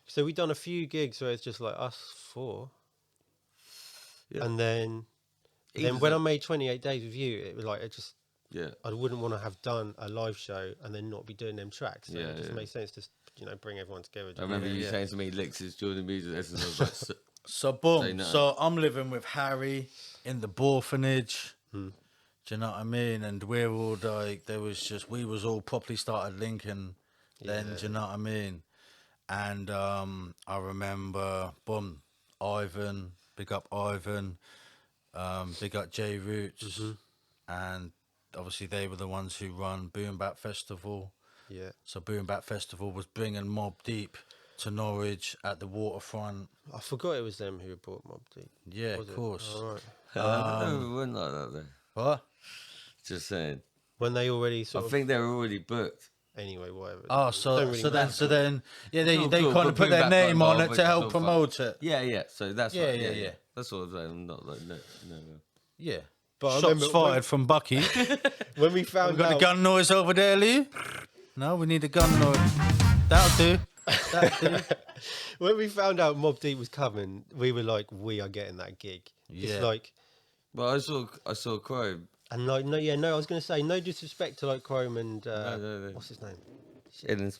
So we've done a few gigs where it's just like us four, Yeah. and then Even when though- I made 28 Days with you, it was like Yeah. I wouldn't want to have done a live show and then not be doing them tracks. So Yeah, it just yeah. makes sense to bring everyone together. I remember you yeah. saying to me, Licks is during the music lessons. I was like, So Say boom. no. So I'm living with Harry in the orphanage. Do you know what I mean? And we're all like, we was all properly started linking. Then, do you know what I mean? And I remember, boom, Ivan, big up Ivan, big up J Roots, and obviously they were the ones who run Boom Bap Festival. Yeah. So Boom Bap Festival was bringing Mob Deep to Norwich at the waterfront. I forgot it was them who brought Mob Deep. Yeah, Was of it? course. All right. no, we weren't like that though. What? Just saying. When they already I sort of think they were already booked. anyway, whatever. Oh, It so don't really so then matter. so then yeah, Cool, they cool, kind but of put Boom their Bap name got on it involved, to which help is all fun. promote it. Yeah. So that's Yeah, right. yeah. That's what I'm saying. I'm not like no. Yeah. But I Shots remember fired from Bucky. when we We found got out the gun noise over there, Lee? No, we need a gun noise. That'll do. That'll do. when we found out Mob Deep was coming, we were like, we are getting that gig. Yeah. It's like, Well, I saw Chrome. and like, no, I was gonna say, no disrespect to like Chrome and No. what's his name?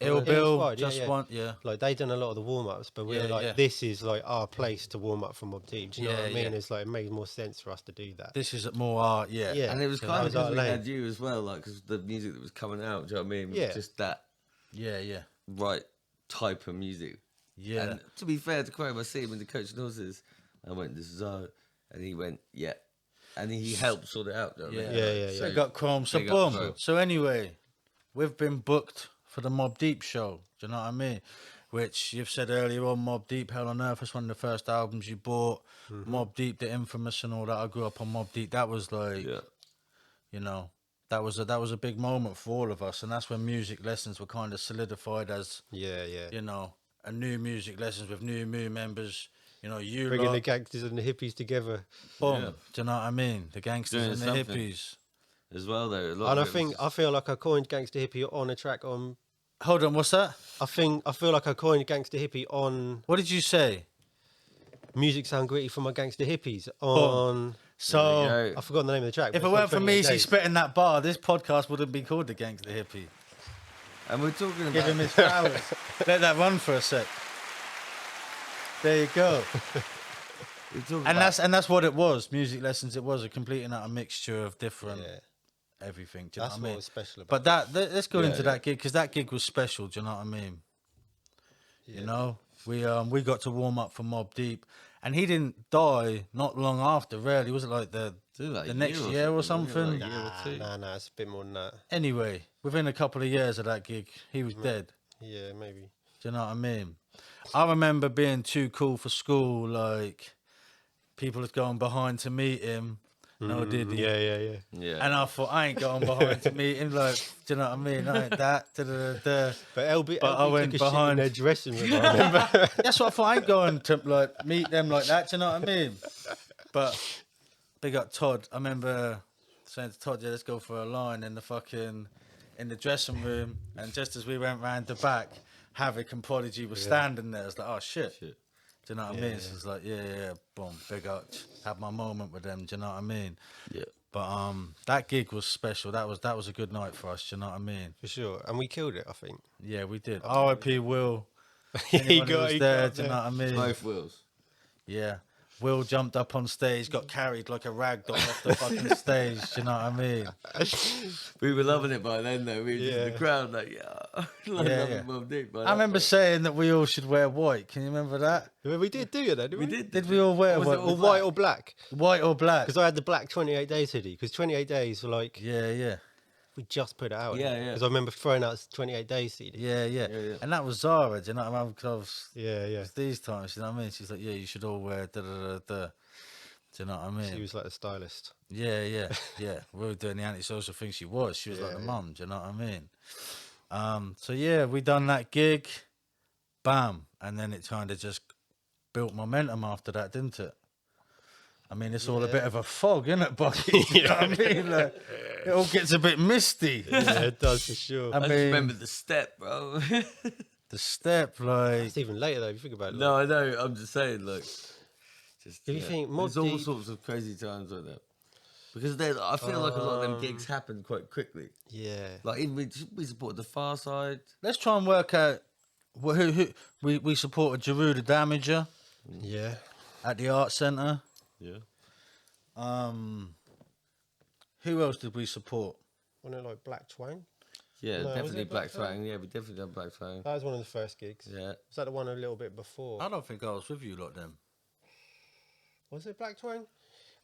Ill Bill, Inspired, just yeah. one, yeah. Like they done a lot of the warm ups, but we were Yeah, like, yeah. this is like our place to warm up for Mob Deep. Do you know what I Yeah, mean? yeah. It's like it made more sense for us to do that. This is more art, yeah. Yeah. And it was So kind that of was our because we lane. had you as well, like because the music that was coming out. Do you know what I mean? Was Yeah. Just that Yeah, yeah. right type of music. Yeah. And to be fair to Chrome, I see him in the Coach Horses. I went, this is art. And he went, yeah. And he helped sort it out. Do you know what I mean? Yeah. So got Chrome. So Big up boom. Chrome. So anyway, we've been booked for the Mob Deep show. Do you know what I mean? Which you've said earlier on, Mob Deep, Hell on Earth was one of the first albums you bought. Mob Deep, The Infamous and all that. I grew up on Mob Deep. That was like, Yeah. you know, that was a big moment for all of us. And that's when music lessons were kind of solidified as, Yeah. you know, a new music lessons with new members. You know, you Bringing lot, the gangsters and the hippies together. boom. Yeah. Do you know what I mean? The gangsters Doing and the something. hippies. As well, though. A lot And of it was I feel like I coined Gangsta Hippy on a track on. Hold on, what's that? I feel like I coined Gangsta Hippy on What did you say? Music Sound Gritty for my Gangsta Hippies on. So, There you I forgot the name of the track. if but it it's weren't called for 28 Meezy Days. spitting that bar, this podcast wouldn't be called the Gangsta Hippie. And we're talking about Give him his flowers. Let that run for a sec. There you go. we're talking And about, that's what it was. Music lessons. It was a complete and utter mixture of different Yeah. everything. Do you That's know what I what mean? was special about But let's go Yeah, into yeah. that gig because that gig was special. Do you know what I mean? You know, we got to warm up for Mobb Deep, and he didn't die not long after. Really, was it like the next year or something? Like a year or two. Nah, it's a bit more than that. Anyway, within a couple of years of that gig, he was dead. Yeah, maybe. Do you know what I mean? I remember being too cool for school. Like people was going behind to meet him. No, did he? Yeah. Yeah. And I thought I ain't going behind to meet him. Like, do you know what I mean? I ain't that. Da. But LB But I took went a shit behind- in their dressing room. I remember. That's what I thought. I ain't going to like meet them like that. Do you know what I mean? But big up Todd. I remember saying to Todd, "Yeah, let's go for a line in the dressing room." And just as we went round the back, Havoc and Prodigy were standing there. I was like, "Oh shit." Do you know what I mean? So it's like, yeah, boom, big up. Had my moment with them. Do you know what I mean? Yeah. But that gig was special. That was a good night for us. Do you know what I mean? For sure. And we killed it, I think. Yeah, we did. R.I.P. Will. he Anyone who was he there. got Do you know what I mean? Both wheels. Yeah. Will jumped up on stage, got carried like a rag doll off the fucking stage. Do you know what I mean? We were loving it by then, though. We were just in Yeah. the crowd, like, yeah. Like, Yeah, loving yeah. Mobb Deep by I that remember point. saying that we all should wear white. Can you remember that? We did do it then, didn't we? We did. Did we all wear Was it white? all Or white or black. White or black? Because I had the black 28 days hoodie. Because 28 days were like, Yeah. we just put it out. Yeah, yeah. Because I remember throwing out 28 days CD. Yeah. And that was Zara, do you know what I mean? Because Yeah. these times, you know what I mean? She's like, yeah, you should all wear da. Do you know what I mean? She was like a stylist. Yeah. We were doing the antisocial thing. She was like the mum. Do you know what I mean? So yeah, we done that gig, bam, and then it kind of just built momentum after that, didn't it? I mean, it's all a bit of a fog, isn't it, Bucky? You know what I mean? Like, it all gets a bit misty. Yeah, it does for sure. I just remember the step, bro. the step, like. It's even later though, if you think about it. No, I know. I'm just saying, look. Just, If you think Mobb there's all Deep- sorts of crazy times like that. Because I feel like a lot of them gigs happened quite quickly. Yeah. Like even we supported the Far Side. Let's try and work out who we supported. Giroud the Damager Yeah. at the Art Centre. Yeah. Who else did we support? Wasn't it like Black Twang? Yeah, No, was definitely it Black Black Twang? Twang. Yeah, we definitely done Black Twang. That was one of the first gigs. Yeah. Was that the one a little bit before? I don't think I was with you lot then. Was it Black Twang?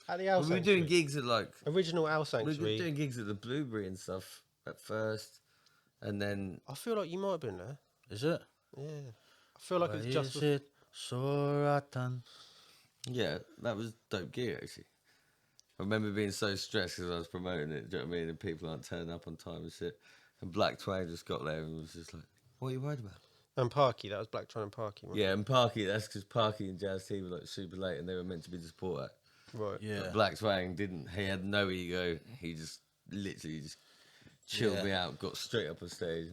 At the Owl We were Sanctuary. doing gigs at like Original Owl we were Sanctuary. doing gigs at the Blueberry and stuff at first, and then I feel like you might have been there. Is it? Yeah. I feel like it was just... Is it Soratan? yeah, that was a dope gig actually. I remember being so stressed because I was promoting it. Do you know what I mean? And people aren't turning up on time and shit. And Black Twang just got there and was just like, "What are you worried about?" And Parky, that was Black Twang and Parky. Wasn't Yeah, and Parky, that's because Parky and Jazz T were like super late and they were meant to be the support act. it? Right. Yeah. But Black Twang didn't, he had no ego. He just literally just chilled Yeah. me out, got straight up on stage.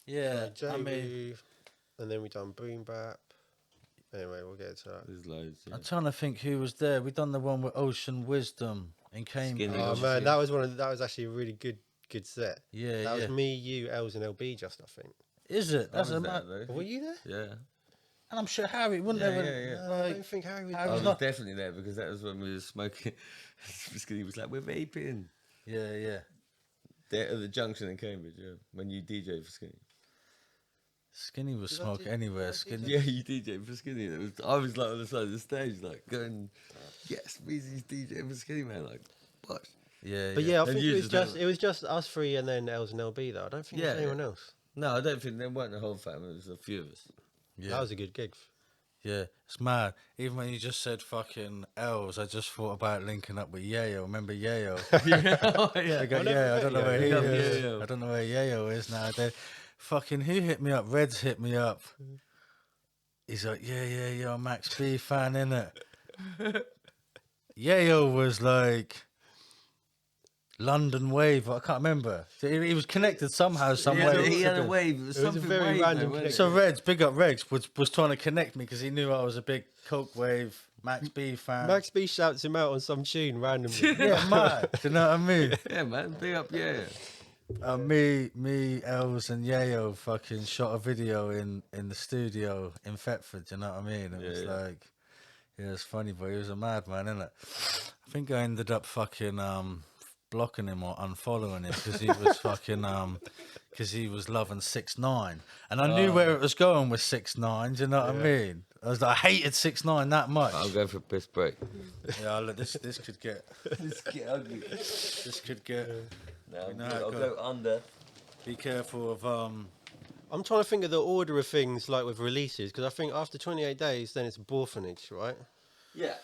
Yeah. I mean, J-Groove, and then we done Boom Bap. Anyway, we'll get to that. There's loads. Yeah. I'm trying to think who was there. We done the one with Ocean Wisdom in Cambridge. Skinny. Oh Yeah. man, that was actually a really good set. Yeah, That yeah. was me, you, Els, and LB just, I think. Is it? I That's was a there, mad. though. Were you there? Yeah. And I'm sure Harry wouldn't Yeah, have. yeah, yeah. No, I Like, don't think Harry was Harry I was not- definitely there because that was when we were smoking. Skinny was like, "We're vaping." yeah. There at the junction in Cambridge, yeah. When you DJ for Skinny. Skinny was smoke anywhere. Skinny. Yeah, you DJ for Skinny. I was like on the side of the stage, like going, "Yes, Meezy's DJ for Skinny, man." Like, what? Yeah. But yeah, I And think you it was just just us three and then Els and LB though. I don't think there was Yeah, anyone yeah. else. No, I don't think there weren't the whole family. It was a few of us. Yeah. That was a good gig. Yeah, it's mad. Even when you just said fucking Els, I just thought about linking up with Yayo. Remember Yayo? Oh, yeah. I got never Yayo. I met don't know where he Big up is. Yayo. I don't know where Yayo is nowadays. Fucking who hit me up? Reds hit me up. He's like, yeah, Max B fan, innit? Yayo was like London Wave. I can't remember. He was connected somehow, some way. He had a wave. It was, It was a something very wave, random though, wasn't it? So Reds, big up Regs, was trying to connect me because he knew I was a big Coke Wave, Max B fan. Max B shouts him out on some tune randomly. Yeah, mad. Do you know what I mean? Yeah, man. Big up, yeah. Me, Els, and Yayo fucking shot a video in the studio in Thetford. You know what I mean? It was like, yeah, it's funny, but he was a madman, innit? I think I ended up fucking blocking him or unfollowing him because he was fucking because he was loving 6ix9ine, and I knew where it was going with 6ix9ine. Do you know what I mean? I hated 6ix9ine that much. I'm going for a piss break. Yeah, look, this could get This get ugly. this could get. No, You know, I'll go under. Be careful of I'm trying to think of the order of things like with releases because I think after 28 days, then it's Borphanage, right? Yeah.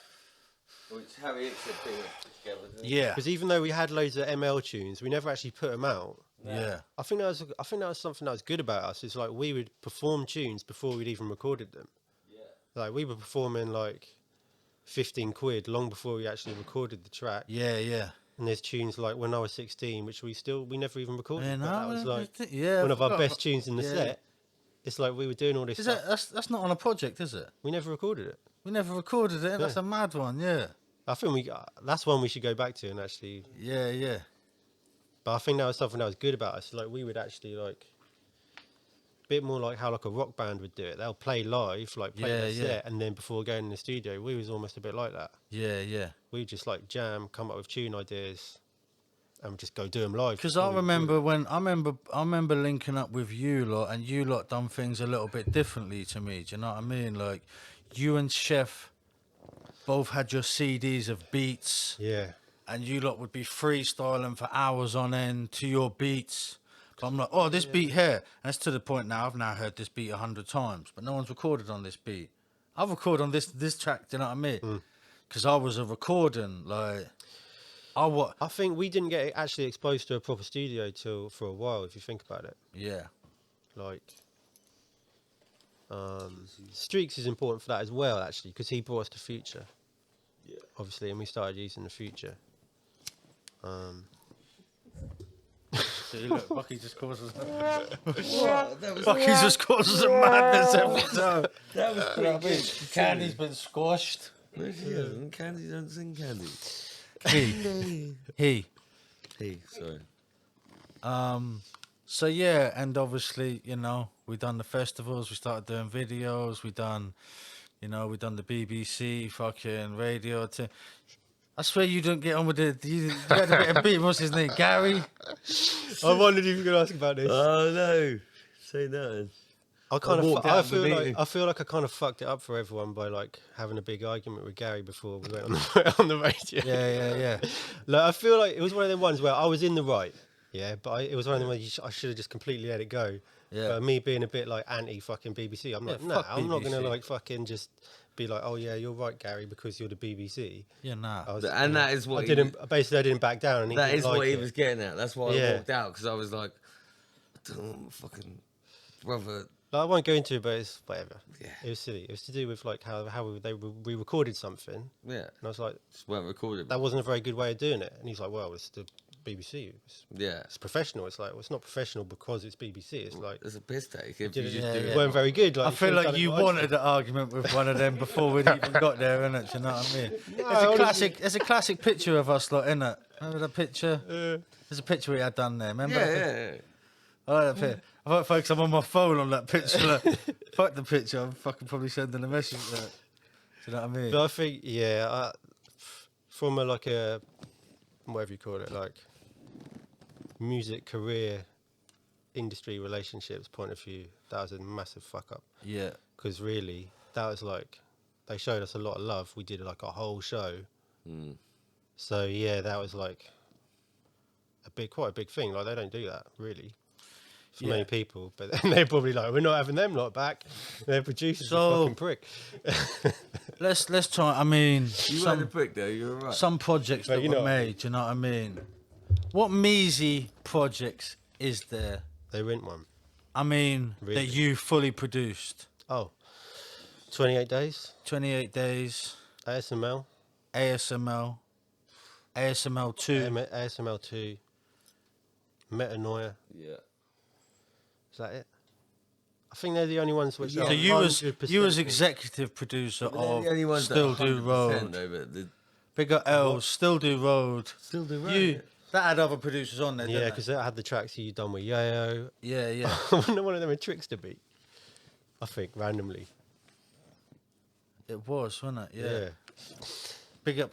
Which Harry Hicks had been together. Didn't he? yeah, Because even though we had loads of ML tunes, we never actually put them out. yeah, I think that was something that was good about us. It's like we would perform tunes before we'd even recorded them. Yeah. Like we were performing like 15 quid long before we actually recorded the track. yeah. And there's tunes like When I Was 16, which we never even recorded. Yeah, but that was like I one of our forgot best about- tunes in the yeah. set. It's like we were doing all this stuff. That's not on a project, is it? We never recorded it. We never recorded it. That's a mad one. Yeah, I think that's one we should go back to and actually. yeah. But I think that was something that was good about us. Like we would actually like a bit more like how like a rock band would do it. They'll play live, like play their set, and then before going in the studio, we was almost a bit like that. Yeah. We would just like jam, come up with tune ideas, and just go do them live. Because I remember linking up with you lot, and you lot done things a little bit differently to me. Do you know what I mean? Like, you and Chef both had your CDs of beats. Yeah. And you lot would be freestyling for hours on end to your beats. But I'm like, oh, this beat here. And it's to the point now, I've now heard this beat 100 times, but no one's recorded on this beat. I've recorded on this track, do you know what I mean? Because I was a recording, like, I think we didn't get actually exposed to a proper studio for a while, if you think about it. Yeah. Like, Streaks is important for that as well, actually, because he brought us to Future. Yeah. Obviously, and we started using the Future. See, look, Bucky just causes Bucky just causes a madness every time. That was pretty good. Candy's been squashed. No, she hasn't. Candy don't sing Candy. He. Sorry. So yeah, and obviously, you know, we done the festivals, we started doing videos, we done the BBC fucking radio. I swear you didn't get on with it. You had a bit of beat. What's his name? Gary? I wondered if you were going to ask about this. Oh no, say nothing. I feel like I kind of fucked it up for everyone by like having a big argument with Gary before we went on the radio. Yeah. Like I feel like it was one of them ones where I was in the right. Yeah, but it was one of them where I should have just completely let it go. Yeah. But me being a bit like anti fucking BBC, I'm like, nah, I'm not gonna like fucking just be like, oh yeah, you're right, Gary, because you're the BBC. Yeah, nah. That is what I didn't back down. And that is like what he was getting at. That's why I walked out, because I was like, I don't know, fucking brother. Like, I won't go into it, but it's whatever. Yeah. It was silly. It was to do with like how we recorded something. Yeah. And I was like, just weren't recorded. That wasn't a very good way of doing it. And he's like, well, it's the BBC. It's professional. It's like, well, it's not professional because it's BBC. It's like it's a piss take. It weren't very good. Like, I feel like you wanted an argument with one of them before we'd even got there, innit? Do you know what I mean? It's a classic picture of us, lot, innit? Remember the picture? There's a picture we had done there. Remember? Yeah. I like that picture. I thought, folks, I'm on my phone on that picture. Like, fuck the picture. I'm fucking probably sending a message. Like, do you know what I mean? But I think, from a whatever you call it, like music career industry relationships point of view, that was a massive fuck up. Yeah. Because really, that was like, they showed us a lot of love. We did like a whole show. So yeah, that was like quite a big thing. Like they don't do that really for many people, but then they're probably like, we're not having them lot back. Their producers are fucking prick. let's try. I mean, you weren't a prick though. You were right. Some projects that were made. Do you know what I mean? What Meezy projects is there? They rent one. I mean, really? That you fully produced. Oh, 28 days. 28 days. ASML 2. ASML 2. Metanoia. Yeah. Is that it? I think they're the only ones which. So you was executive producer of Still Do Road. Big up Els, Still Do Road. Still Do Road. That had other producers on there, Yeah, didn't because that had the tracks you done with Yayo. Yeah, yeah. Wasn't one of them a Trickster beat? I think randomly. It was, wasn't it? Yeah. Yeah. Big up.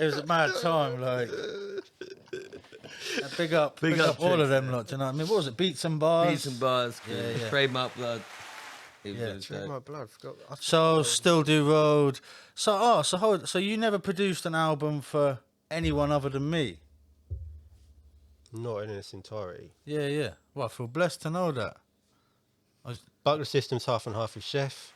It was a mad time, like. Big up all of them, lot. Do you know what I mean? What was it? Beats and Bars. Beats and Bars. Yeah, yeah. Trade My Blood. My blood. So Still Do Road. So you never produced an album for anyone other than me? Not in its entirety. Yeah, yeah. Well, I feel blessed to know that. Butler System's half and half with Chef.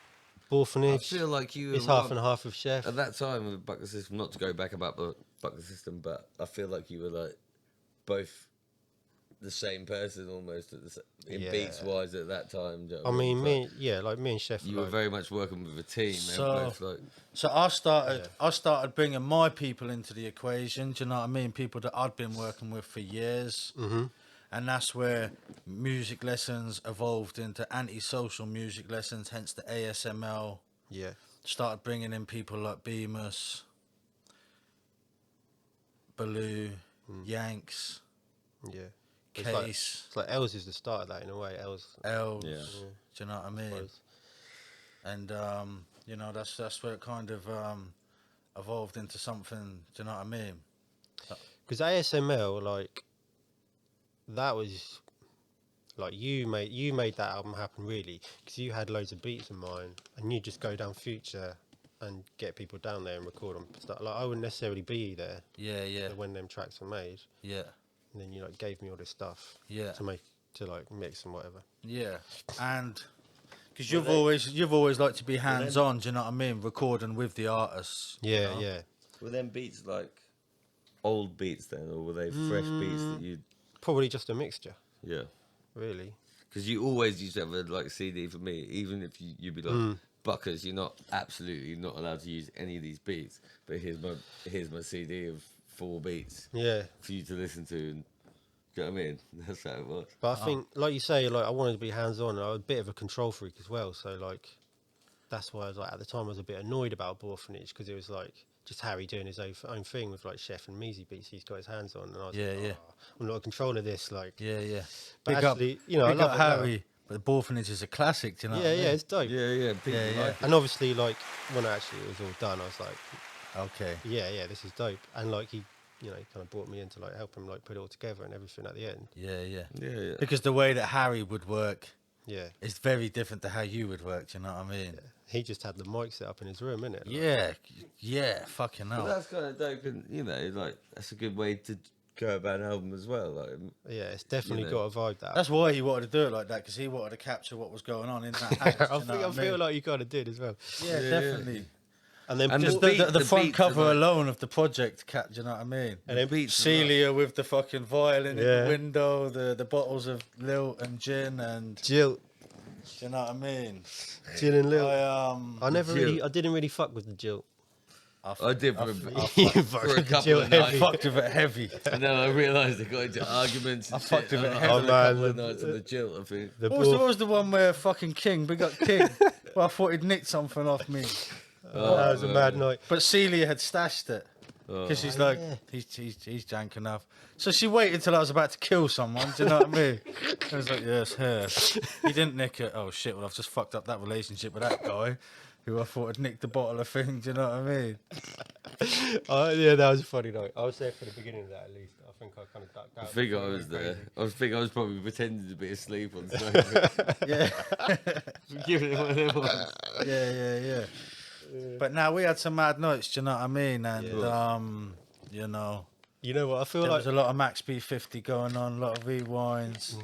Orphanage. I feel like you It's were half one- and half with Chef. At that time with Bucket System, not to go back about the Bucket System, but I feel like you were like both the same person almost in Yeah. beats wise at that time. Do you know I what mean, Like, me and Chef. you were very much working with a team. They were both like, So I started bringing my people into the equation. Do you know what I mean? People that I'd been working with for years, and that's where music lessons evolved into antisocial music lessons. Hence the ASML. Yeah. Started bringing in people like Bemis, Baloo, Yanks, Yeah. Case. It's like Els is the start of that in a way. Els. Els. Yeah. Do you know what I mean? suppose. And you know, that's where it kind of evolved into something. Do you know what I mean? Because ASML, like, that was like you made that album happen really, because you had loads of beats in mind, and you just go down Future and get people down there and record them. Like, I wouldn't necessarily be there. Yeah, yeah, when them tracks were made. yeah, And then you like gave me all this stuff. Yeah. To like mix and whatever. yeah. And because you've always liked to be hands on. Do you know what I mean? Recording with the artists. you Yeah, know? yeah. were them beats like old beats then, or were they fresh beats that you? Probably just a mixture, Yeah. really. Because you always used to have a like CD for me, even if you'd be like, Buckers, you're not absolutely not allowed to use any of these beats, but here's my CD of 4 beats Yeah. for you to listen to. And, do you know what I mean? That's how it was. But I think, like you say, like I wanted to be hands-on. I was a bit of a control freak as well. So like, that's why I was like, at the time I was a bit annoyed about Orphanage, because it was like just Harry doing his own thing with like Chef and Meezy beats he's got his hands on, and I was Yeah, like, yeah. I'm not in control of this. Like, Yeah, yeah. But Big actually, up, you know, I big love up it now. Harry. But the Orphanage is a classic. Do you know? yeah, what I mean? yeah, it's dope. Yeah. People Yeah, yeah. like it. And obviously, like when actually it was all done, I was like, Okay. yeah, this is dope. And like he, you know, he kind of brought me in to like help him like put it all together and everything at the end. Yeah, yeah. Yeah. Because the way that Harry would work Yeah, is very different to how you would work. Do you know what I mean? he just had the mic set up in his room, innit? Like, Yeah, yeah. Fucking But hell. that's kind of dope, and you know, like that's a good way to go about an album as well. Like, yeah, it's definitely You know. got a vibe. That That's why he wanted to do it like that, because he wanted to capture what was going on in that house. I do you know think I what feel mean? like you kind of did as well. Yeah, definitely. And then And Just the the beat- front beats are cover like- alone of the project, do you know what I mean? And then beats are Celia with the fucking violin in Yeah. the window, the bottles of Lilt and gin, and Jill, do you know what I mean? Jill and Lil. I I didn't really fuck with the Jill. I did for, You for fucked a with the couple Jill of heavy. nights, fucked with it heavy. and then I realised they got into arguments. And I fucked shit, with it and heavy. I Oh, had a couple man, of nights on the chill. I think. The What was the one where fucking King, big up King? Well, I thought he'd nicked something off me, that was a mad night. but Celia had stashed it. Because she's like, he's jank enough. So she waited till I was about to kill someone, do you know what I mean? I was like, yes, her. He didn't nick it. Oh shit, well I've just fucked up that relationship with that guy who I thought had nicked the bottle of thing, do you know what I mean? Yeah, that was a funny night. I was there for the beginning of that at least. I think I kind of ducked out. I think I was there. I was probably pretending to be asleep on stage. Yeah. Giving it one of them ones. Yeah. But now we had some mad nights, do you know what I mean? And, you know, You know what? I feel there like was a lot of Max B50 going on, a lot of rewinds.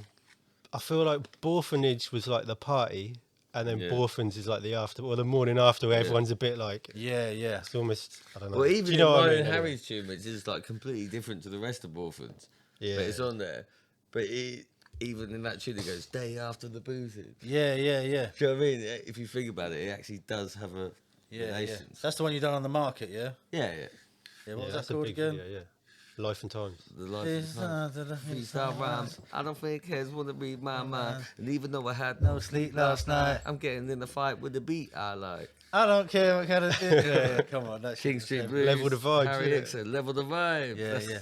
I feel like Borphanage was like the party, and then Yeah. Borphans is like the after or the morning after, where everyone's a bit like Yeah. it's almost I don't know. Well, Do even you know in what I mine mean? and Anyway. Harry's tune, which is like completely different to the rest of Orphans. Yeah. But it's on there. But even in that tune, it goes day after the boozing. Yeah. Do you know what I mean? If you think about it, it actually does have a relation. That's the one you done on the market, yeah? Yeah. Yeah, what was that's that a called big again? video, yeah. Life and Times. The life is freestyle rhymes. I don't think kids wanna read my mind. And even though I had No sleep last night. I'm getting in a fight with the beat I like. I don't care what kind of shit. Yeah, come on, that's King Street Blues. Level the vibes, Harry innit? Nixon, level the vibe. Yeah, That's yeah.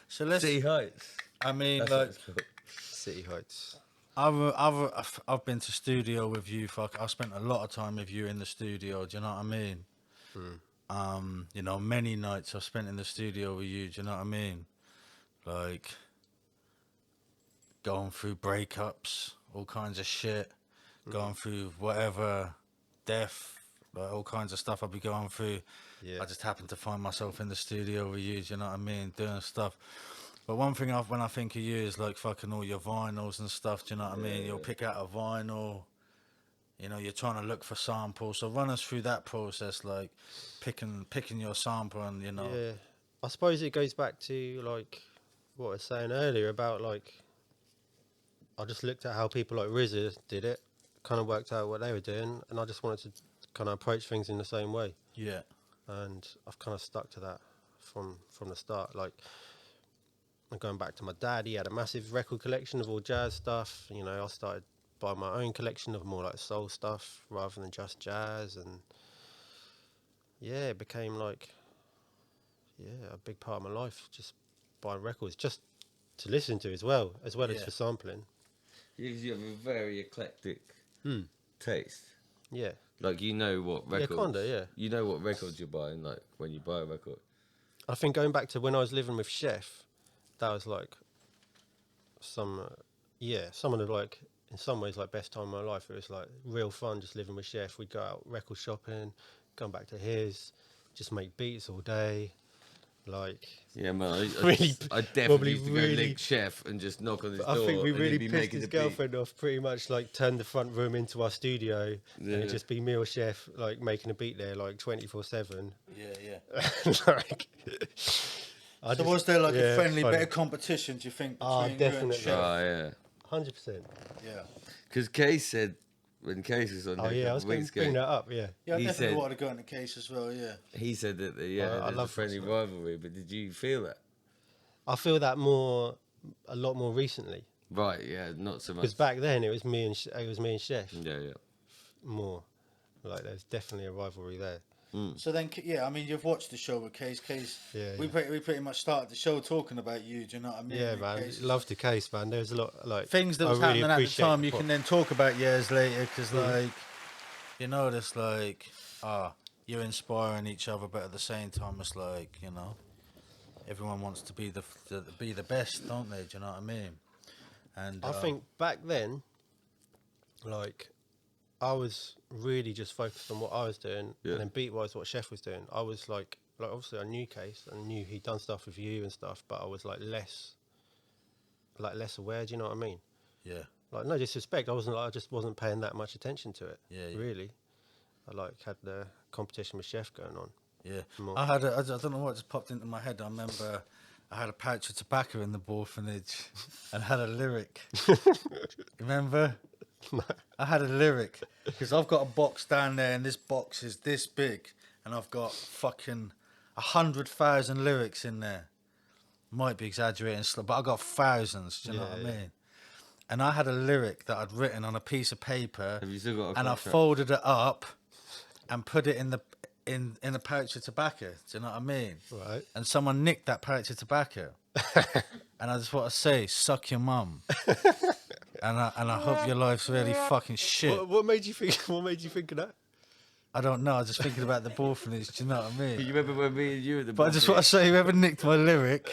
So let's. City Heights. I mean, That's what like, it's called. City Heights. I've been to studio with you. Fuck, I spent a lot of time with you in the studio. Do you know what I mean? You know, many nights I've spent in the studio with you. Do you know what I mean? Like going through breakups, all kinds of shit, going through whatever, death, like all kinds of stuff I'll be going through. Yeah. I just happen to find myself in the studio with you. Do you know what I mean? Doing stuff. But one thing when I think of you is like fucking all your vinyls and stuff. Do you know what I mean? You'll pick out a vinyl. You know, you're trying to look for samples. So run us through that process, like picking your sample, and you know. Yeah, I suppose it goes back to like what I was saying earlier about like I just looked at how people like RZA did it, kind of worked out what they were doing, and I just wanted to kind of approach things in the same way. Yeah. And I've kind of stuck to that from the start. Like, and going back to my dad, he had a massive record collection of all jazz stuff. You know, I started buying my own collection of more like soul stuff rather than just jazz, and yeah, it became like a big part of my life, just buying records just to listen to as well as for sampling. Yeah, 'cause you have a very eclectic taste. Yeah. Like, you know what records. Yeah, kinda, yeah. You know what records you're buying, like, when you buy a record. I think going back to when I was living with Chef, that was like some of the like, in some ways, like best time of my life. It was like real fun just living with Chef. We'd go out record shopping, come back to his, just make beats all day. Like, yeah, man, I definitely probably used to go link Chef and just knock on his door. I think we and really he'd be pissed making his the beat. girlfriend off, pretty much like turned the front room into our studio, and it'd just be me or Chef like making a beat there like 24/7. Yeah. Like, So was there like a friendly bit of competition, do you think, between you and Chef? Oh, yeah. 100%. Yeah. Because Case said, when Case was on there I was going to bring that up, yeah. Yeah, I He definitely said- wanted to go in the case as well, yeah. He said that, I there's a love friendly that. rivalry, but did you feel that? I feel that a lot more recently. Right, yeah, not so much. Because back then it was me and Chef. Yeah. More. Like, there's definitely a rivalry there. So then, I mean, you've watched the show with Case. Yeah. We pretty much started the show talking about you, do you know what I mean? Yeah, man. Case. Loved the Case, man. There's a lot, like... Things that I was really happening at the appreciate time, the you pop. can then talk about years later, because, like, you know, it's like, you're inspiring each other, but at the same time, it's like, you know, everyone wants to be the best, don't they? Do you know what I mean? And I think back then, like, I was really just focused on what I was doing, and then beat-wise what Chef was doing. I was like obviously I knew Case and knew he'd done stuff with you and stuff, but I was like less aware. Do you know what I mean? Yeah. Like, no disrespect, I just wasn't paying that much attention to it. Yeah. Really. I like had the competition with Chef going on. Yeah. More. I don't know what just popped into my head. I remember I had a pouch of tobacco in the orphanage and had a lyric. Remember? I had a lyric because I've got a box down there, and this box is this big, and I've got fucking 100,000 lyrics in there. Might be exaggerating, but I got thousands. Do you know what I mean? And I had a lyric that I'd written on a piece of paper, Have you still got a and contract? I folded it up and put it in a pouch of tobacco. Do you know what I mean? Right. And someone nicked that pouch of tobacco, and I just want to say, suck your mum. And I hope your life's really fucking shit. What made you think? What made you think of that? I don't know. I was just thinking about the orphanage. Do you know what I mean? You remember when me and you at the But I just want to say, whoever nicked my lyric,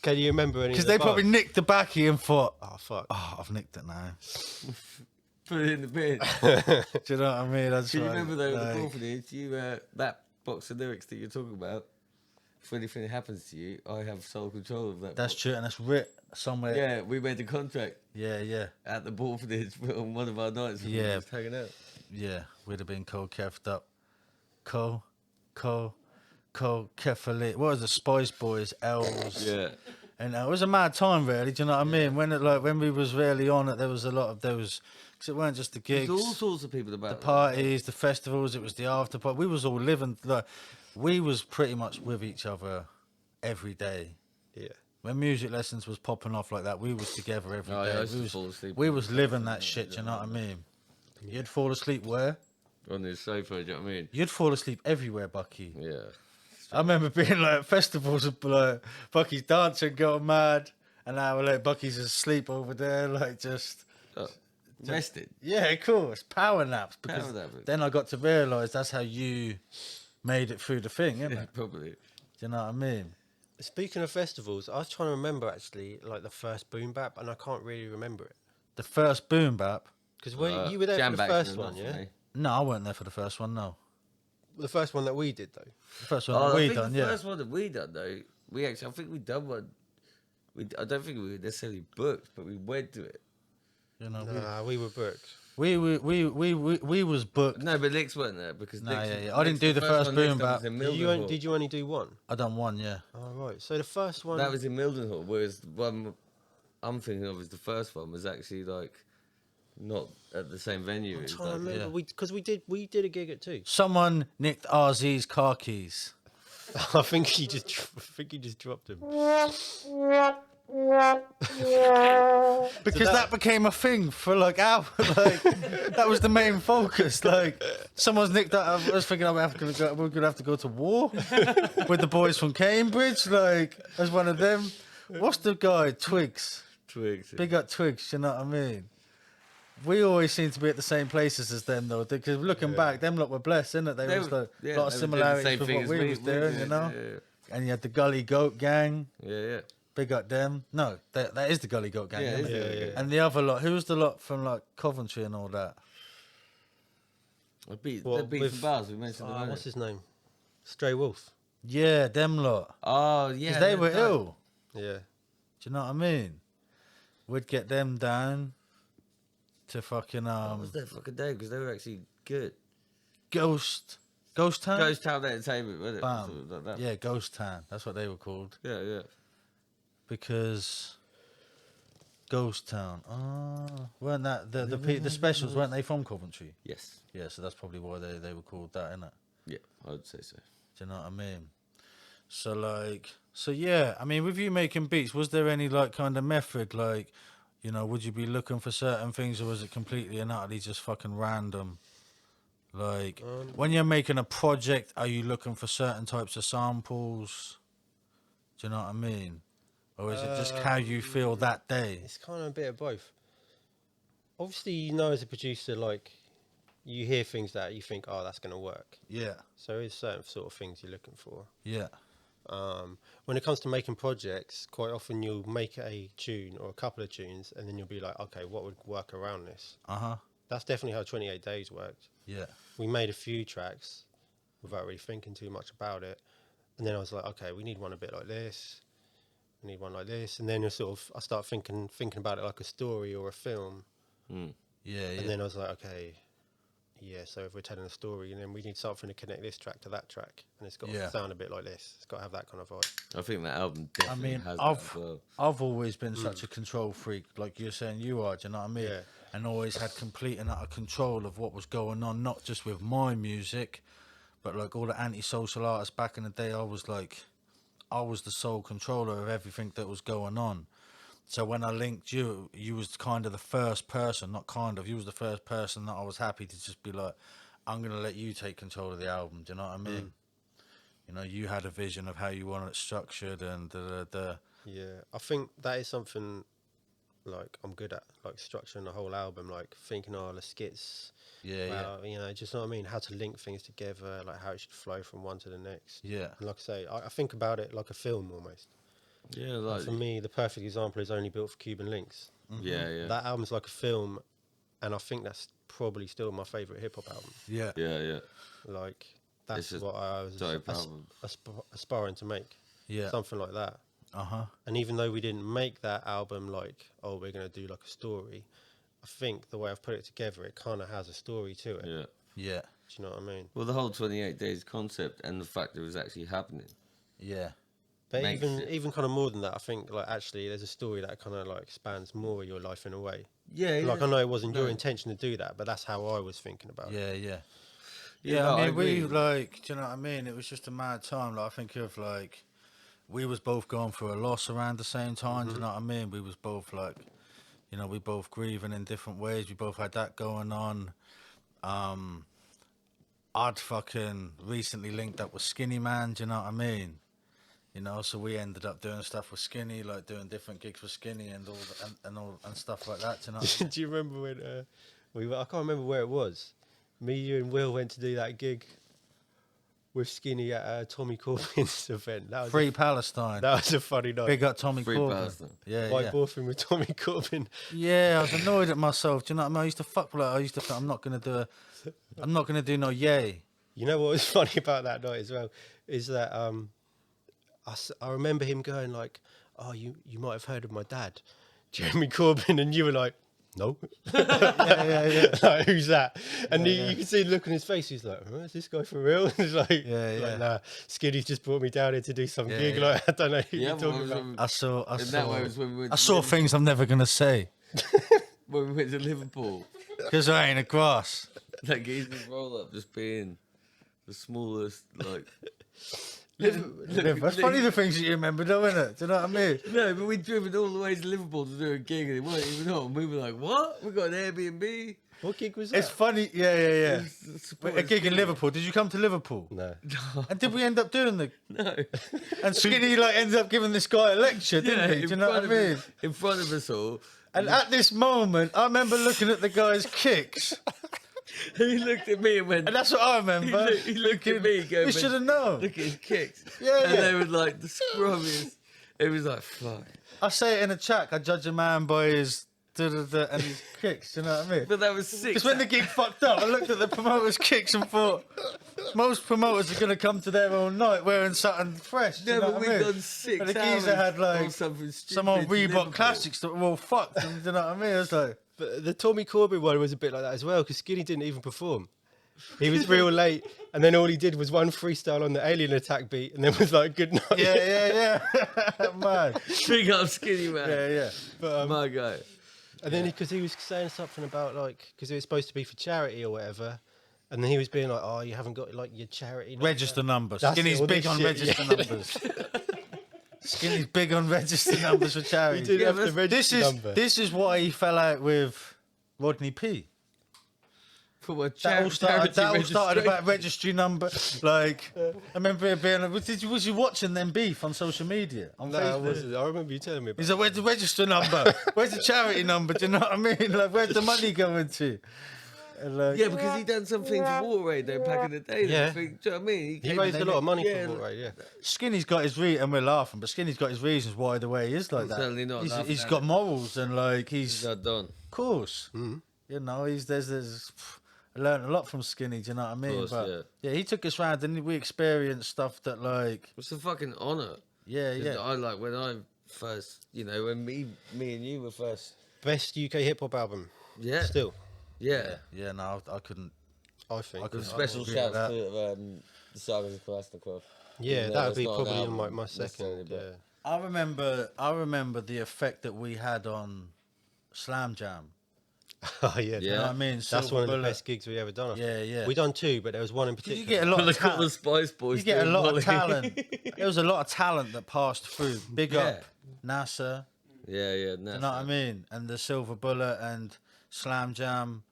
Can you remember any? because they probably nicked the backy and thought, Oh fuck! "Oh, I've nicked it now." Put it in the bin. Do you know what I mean? I just Do you wanna, remember though, like, the orphanage, that box of lyrics that you're talking about, if anything happens to you, I have sole control of that. That's box. true, and that's writ somewhere. Yeah, we made the contract Yeah. at the orphanage on one of our nights when we were just hanging out. Yeah, we'd have been cold keffed up. Cold keffally. What was the Spice Boys, L's? Yeah. And it was a mad time, really. Do you know what I mean? When we was really on it, there was a lot of those. Because it weren't just the gigs, There's all sorts of people about the parties, the festivals. It was the after party. We was all living. Like, we was pretty much with each other every day. Yeah. When music lessons was popping off like that, we was together every day. I used we to was, fall asleep. we was living that shit. Do you know what I mean? You'd fall asleep where? on his sofa. Do you know what I mean? You'd fall asleep everywhere, Bucky. Yeah. I remember being like at festivals, like Bucky's dancing, going mad, and now like Bucky's asleep over there, like just Rested. yeah, of course, power naps. Because Power napping. then I got to realise that's how you made it through the thing, isn't it? Probably. Do you know what I mean? Speaking of festivals, I was trying to remember actually like the first boom bap, and I can't really remember it The first boom bap. because you were there for the Jam first Back's one, enough yeah. for me. No, I weren't there for the first one. No, The first one that we did though. the first one Oh, that I we think done. the Yeah, first one that we done though, I think we done one. I don't think we were necessarily booked, but we went to it. you know, Nah, we were booked. we was booked. No, but Licks weren't there because Nah, Licks, yeah, yeah. I didn't do the first one boom Licks done bap. was in Did you only do one? I done one. Yeah, Oh right. So the first one. That was in Mildenhall, whereas the one I'm thinking of is the first one was actually like not at the same venue. I'm It was trying to like- remember because we did a gig at two. someone nicked RZ's car keys. I think he just dropped him. Because that became a thing for like hours. Like that was the main focus. Like someone's nicked that. I was thinking we're gonna have to go to war with the boys from Cambridge. Like as one of them. What's the guy? Twigs. Twigs. Big up Twigs. You know what I mean? We always seem to be at the same places as them though. Because looking back, them lot were blessed, innit? They was like a lot of they were doing the similarities same with thing what as we was doing. did, You know. Yeah, And you had the Gully Goat Gang. yeah. Big up them. No, that is the Gully Goat Gang. Yeah, isn't it's it? the Gully Goat. And the other lot, who was the lot from like Coventry and all that? I beat What, the beat with- from bars. We mentioned the What's his name? Stray Wolf. Yeah, them lot. Oh yeah, Because they were died. ill. Yeah. Do you know what I mean? We'd get them down to fucking What was their fucking name? Because they were actually good. Ghost Town. Ghost Town Entertainment, wasn't it? Bam. Something like that. Yeah, Ghost Town. That's what they were called. Yeah. Because Ghost Town. Oh, weren't that the specials? Weren't they from Coventry? Yes. Yeah, so that's probably why they were called that, innit? Yeah, I would say so. Do you know what I mean? So yeah, I mean, with you making beats, was there any like kind of method, like, you know, would you be looking for certain things, or was it completely and utterly just fucking random? Like, when you're making a project, are you looking for certain types of samples? Do you know what I mean? Or is it just how you feel that day? It's kind of a bit of both. Obviously, you know, as a producer, like, you hear things that you think, oh, that's going to work. Yeah, So there's certain sort of things you're looking for. yeah, When it comes to making projects, quite often you'll make a tune or a couple of tunes, and then you'll be like, okay, what would work around this? That's definitely how 28 Days worked. yeah, We made a few tracks without really thinking too much about it. And then I was like, okay, we need one a bit like this. We need one like this. And then I start thinking about it like a story or a film. yeah, And then I was like, okay, yeah, so if we're telling a story, and then we need something to connect this track to that track. And it's got Yeah. to sound a bit like this. It's got to have that kind of vibe. I think that album I definitely mean, has that as well. I've always been such a control freak, like you're saying you are. Do you know what I mean? Yeah. And always had complete and utter control of what was going on, not just with my music, but like all the antisocial artists back in the day. I was the sole controller of everything that was going on. So when I linked you, you was kind of the first person, you was the first person that I was happy to just be like, I'm gonna let you take control of the album. Do you know what I mean? You know, you had a vision of how you wanted it structured and the. Yeah, I think that is something like I'm good at, like structuring the whole album, like thinking, the skits. Yeah, You know, just know what I mean, how to link things together, like how it should flow from one to the next. Yeah. And like I say, I think about it like a film almost. Yeah, And like for me, the perfect example is Only Built for Cuban Links. yeah. That album's like a film, and I think that's probably still my favourite hip hop album. Yeah. Like, that's It's just what I was dope album. aspiring to make. Yeah. Something like that. And even though we didn't make that album like, oh, we're going to do like a story, I think the way I've put it together, it kind of has a story to it. Yeah. Yeah. Do you know what I mean? Well, the whole 28 Days concept and the fact that it was actually happening. Yeah. But Makes it. even kind of more than that, I think like actually there's a story that kind of like spans more of your life in a way. Yeah, Like I know it wasn't your intention to do that, but that's how I was thinking about it. Yeah. Yeah, Yeah, no, I I mean, we agree. like, do you know what I mean? It was just a mad time. Like, I think of like, we was both going through a loss around the same time. Do you know what I mean? We was both like, you know, we both grieving in different ways. We both had that going on. I'd fucking recently linked up with Skinny Man. Do you know what I mean? You know, so we ended up doing stuff with Skinny, like doing different gigs with Skinny and all stuff like that. Do you know? What I mean? Do you remember when I can't remember where it was. Me, you, and Will went to do that gig with Skinny at Tommy Corbin's event. That was Free Palestine. That was a funny night. Big up Tommy Free Corbin. Palestine. Yeah, White yeah. Boyfriend with Tommy Corbin. Yeah, I was annoyed at myself. Do you know what I mean? I used to fuck with it. I used to think I'm not gonna do no yay. You know what was funny about that night as well is that I remember him going like, "Oh, you might have heard of my dad, Jeremy Corbyn," and you were like, "No." yeah. Like, who's that? And you can see the look on his face. He's like, "Oh, is this guy for real?" He's like, Yeah. Nah, Skinny's just brought me down here to do some gig. yeah. Like, I don't know who Yeah, you're talking about. I I saw things I'm never gonna say when we went to Liverpool. because I ain't a grass. That geezer's roll up just being the smallest, like. That's funny the things that you remember, though, isn't it? Do you know what I mean? No, but we'd driven all the way to Liverpool to do a gig and it weren't even on. We were like, what? We got an Airbnb? What gig was that? It's funny, yeah. Support A gig in Skinny. Liverpool. Did you come to Liverpool? No. And did we end up doing the? No. And Skinny like ended up giving this guy a lecture, didn't he? Do you know what I mean? In front of us all. And at this moment, I remember looking at the guy's kicks, He looked at me and went, and that's what I remember. He looked at me going, We should have known. look at his kicks. Yeah, And yeah. they were like the scrubbiest. It was like, fuck. I say it in a chat. I judge a man by his da-da-da and his kicks. Do you know what I mean? But that was sick. Because when the gig fucked up, I looked at the promoter's kicks and thought, most promoters are going to come to their own night wearing something fresh. Do you No, know but what I we'd mean? done 6 And the hours geezer had on like something stupid some old to Liverpool. Reebok classics that were all fucked. And, do you know what I mean? I was like, But the Tommy Corbyn one was a bit like that as well because Skinny didn't even perform. He was real late, and then all he did was one freestyle on the Alien Attack beat, and then was like, "Good night." yeah. Man. Big up Skinny Man. Yeah. But, My guy. and then because he was saying something about like because it was supposed to be for charity or whatever, and then he was being like, "Oh, you haven't got like your charity number." Register numbers. That's Skinny's it, all big this on shit, register yeah. numbers. Skinny's big on register numbers for He charity. didn't have the This register is number. this is why he fell out with Rodney P. For what That all started about registry number. Like, I remember it being. Was you watching them beef on social media on No, I Facebook? wasn't. I remember you telling me about He's like, where's the register number? Where's the charity number? Do you know what I mean? Like, where's the money going to? And like, Yeah, because he done something for Water Aid though back in the day. Yeah. Do you know what I mean? He raised a lot of money yeah, for Water Aid, yeah. Skinny's got his and we're laughing, but Skinny's got his reasons why the way he is like I'm that. certainly not laughing He's at got it. morals and like He's not done. Of course. You know, I learned a lot from Skinny, do you know what I mean? Course, but he took us round and we experienced stuff that like It's a fucking honour. yeah. I like when I first, you know, when me and you were first. best UK hip hop album. Yeah. Still, Yeah. Yeah, no, I couldn't. I think. could- Special agree with shouts that. to the Sagas of Kalashnikov. Yeah, Even though that would it's be not an probably album my necessarily, second. but- Yeah. I remember the effect that we had on Slam Jam. Oh yeah, Yeah. You know what I mean? that's Silver one of the Bullet. best gigs we ever done. I think. Yeah. We done 2, but there was one in Did particular. you get a lot of Look at all the talent? Spice Boys. You get a doing lot Molly. of talent. There was a lot of talent that passed through. Big up NASA. Yeah. You know what I mean? And the Silver Bullet and Slam Jam.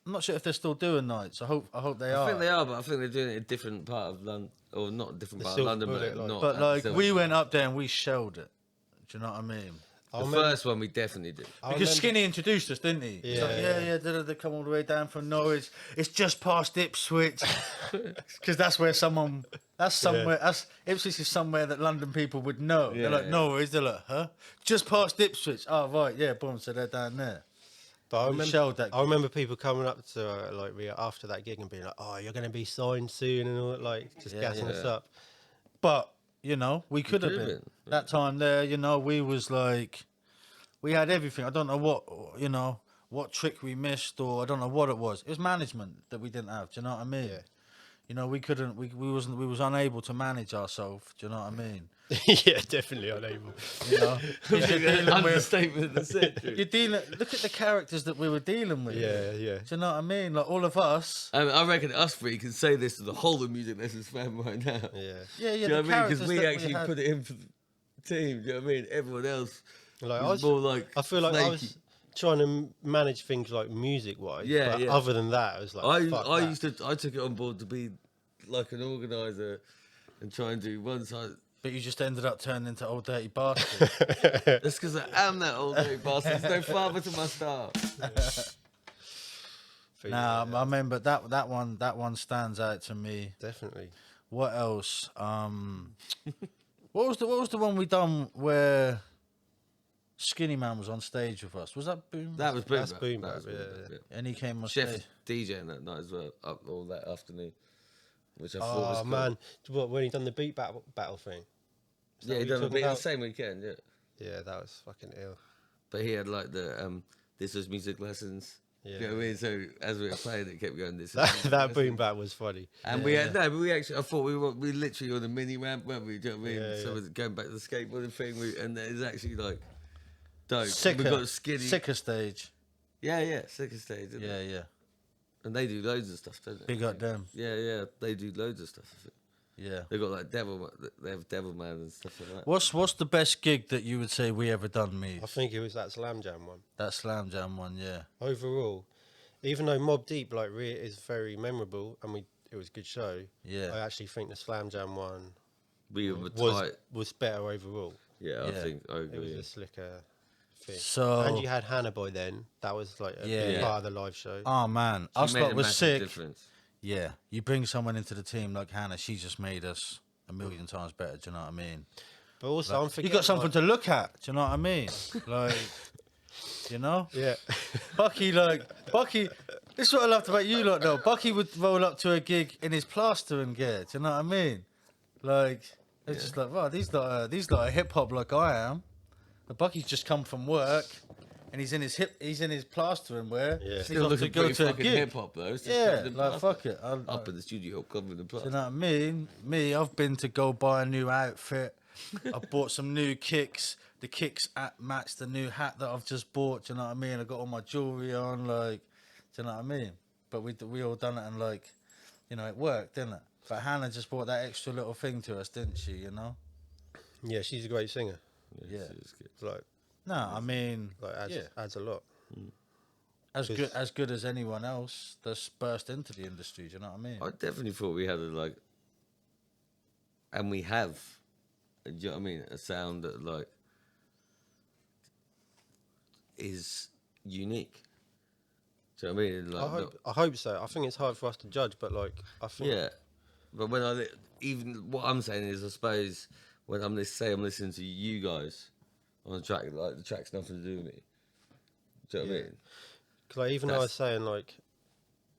I'm not sure if they're still doing nights. I hope they are. I think they are, but I think they're doing it in a different part of London, or not a different The part of Silver London, Bullet, but like- not. But at the like Silver we Bullet. went up there and we shelled it. Do you know what I mean? I The remember- first one we definitely did. I Because remember- Skinny introduced us, didn't he? He's like, Yeah. they come all the way down from Norwich. It's just past Ipswich. Because that's where that's Ipswich is somewhere that London people would know. Yeah, They're like, yeah. Norwich. They're like, huh? Just past Ipswich. Oh, right, yeah, boom, so they're down there. But We shelled that I remember people coming up to like me after that gig and being like, "Oh, you're going to be signed soon," and all that, like just gassing us up. But, you know, we could have could've been. been. That time there, you know, we was like, we had everything. I don't know what trick we missed or I don't know what it was. It was management that we didn't have. Do you know what I mean? Yeah. You know, we was unable to manage ourselves. Do you know what I mean? Yeah, definitely unable. You know, 'Cause you're dealing with, Understatement of the century. you're dealing. Look at the characters that we were dealing with. Yeah. Do you know what I mean? Like all of us. I reckon us three can say this to the whole of Music Lessons fam right now. Yeah. Yeah. Do you the know what I mean? Because characters we that actually had. put it in for the team. Do you know what I mean? Everyone else Like was more like. I feel like flaky. trying to manage things like music wise. Yeah, but yeah. Other than that, it was like I took it on board to be like an organizer and try and do one side. But you just ended up turning into old dirty bastard. That's because I am that old dirty bastard. There's no father to my star. Nah, I remember that one stands out to me. Definitely. What else? What was the one we done where Skinny Man was on stage with us? Was that Boom? That was Boom. That's Boom Bap, yeah. And he came on Chef stage. DJing that night as well, up all that afternoon, which I thought was Oh cool. man, what, when he done the beat battle thing? Is that Yeah, what he you're done a talking beat the about? same weekend. Yeah, Yeah, that was fucking ill. but he had like the this was music lessons. Yeah. You know what I mean? So as we were playing, it kept going. This is That, music that lessons. Boom Bap was funny. And we had no, but we actually. I thought we literally on a mini ramp, weren't we? Do you know what I mean? Yeah, So yeah. it was going back to the skateboarding thing, and it's actually like dope. Sicker, We got skinny. sicker stage. Yeah, sicker stage. isn't Yeah, it? yeah. And they do loads of stuff, don't they? Big up them. Yeah, they do loads of stuff. I think. Yeah. They got like they have Devil Man and stuff like that. What's the best gig that you would say we ever done, me? I think it was that Slam Jam one. That Slam Jam one, yeah. Overall, even though Mob Deep like is very memorable and it was a good show. Yeah. I actually think the Slam Jam one We were was tight. was better overall. Yeah, I Yeah. think I It was agree. a slicker thing. So And you had Hannah Boy then. That was like a Yeah. big Yeah. part of the live show. oh man, She us made lot a was massive sick. difference. Yeah, you bring someone into the team like Hannah, she just made us a million times better. Do you know what I mean? But also, Like, I'm you forgetting. got something like, to look at. Do you know what I mean? Like, you know, Yeah. Bucky. This is what I loved about you lot, though. Bucky would roll up to a gig in his plastering gear. Do you know what I mean? Like, it's just like, wow, these lot are hip hop like I am. But Bucky's just come from work, and he's in his plastering wear. Yeah. He's Still off to looking go pretty to a fucking gig. hip hop though. It's just Yeah, covered in like plaster. fuck it. Up in the studio, covered in Do you plaster. know what I mean? Me, I've been to go buy a new outfit. I bought some new kicks. The kicks match the new hat that I've just bought. Do you know what I mean? I got all my jewelry on. Like, do you know what I mean? But we all done it and like, you know, it worked, didn't it? But Hannah just brought that extra little thing to us, didn't she? You know? Yeah, she's a great singer. Yeah. It's good. It's like No, I mean, adds a lot. as good as anyone else that's burst into the industry. Do you know what I mean? I definitely thought we had and we have, do you know what I mean? A sound that like is unique. Do you know what I mean? Like, I hope so. I think it's hard for us to judge, but like I think yeah, but when even what I'm saying is, I suppose when I'm listening to you guys on a track, like the track's nothing to do with me. Do you know what I mean? Cause like, even though I was saying like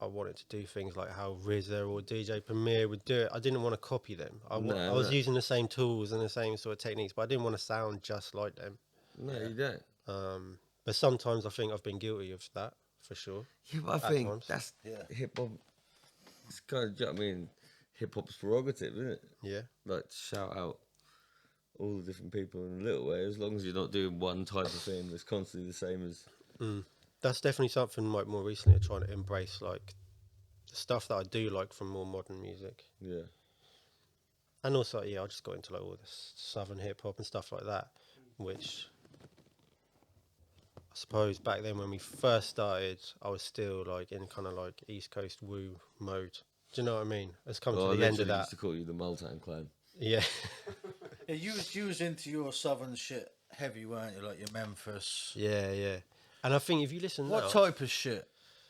I wanted to do things like how RZA or DJ Premier would do it, I didn't want to copy them. I was using the same tools and the same sort of techniques, but I didn't want to sound just like them. No, you don't. But sometimes I think I've been guilty of that for sure. Yeah, but I At think times. that's hip hop. It's kind of, do you know what I mean? Hip hop's prerogative, isn't it? Yeah. Like shout out all the different people in a little way, as long as you're not doing one type of thing that's constantly the same as. That's definitely something like more recently I'm trying to embrace, like the stuff that I do like from more modern music. Yeah. And also, yeah, I just got into like all this southern hip hop and stuff like that, which I suppose back then when we first started, I was still like in kind of like East Coast woo mode. Do you know what I mean? It's come Well, to the I end of literally that. used to call you the Motown Clan. Yeah. Yeah, you was into your southern shit heavy, weren't you? Like your Memphis. Yeah. And I think if you listen What now, type of shit?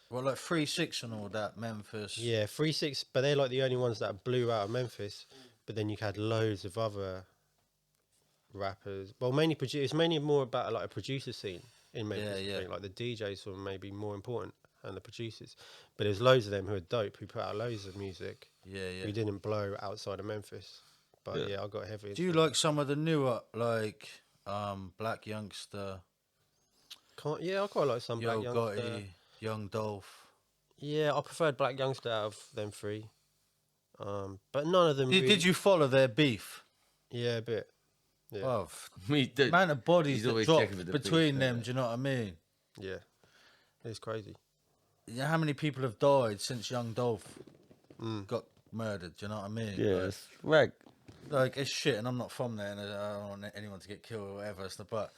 Well, like 3-6 and all that, Memphis. yeah, 3-6, but they're like the only ones that blew out of Memphis. But then you had loads of other rappers. Well, mainly it's mainly more about like a producer scene in Memphis. Yeah, I think. Like the DJs were maybe more important and the producers. But there's loads of them who are dope, who put out loads of music. Yeah. Who didn't blow outside of Memphis. But yeah, I got heavy. Do you like some of the newer, like Black Youngster, Yeah, I quite like some Yo Black Gotti, Youngster. Young Dolph? Yeah, I preferred Black Youngster out of them three. But none of them. Did you follow their beef? Yeah, a bit. Yeah. Well, Me, dude, amount of bodies he's that always dropped checking for the between beef, them. yeah. Do you know what I mean? Yeah, it's crazy. You know how many people have died since Young Dolph got murdered? Do you know what I mean? Yeah, it's rag. Like it's shit, and I'm not from there, and I don't want anyone to get killed or whatever. But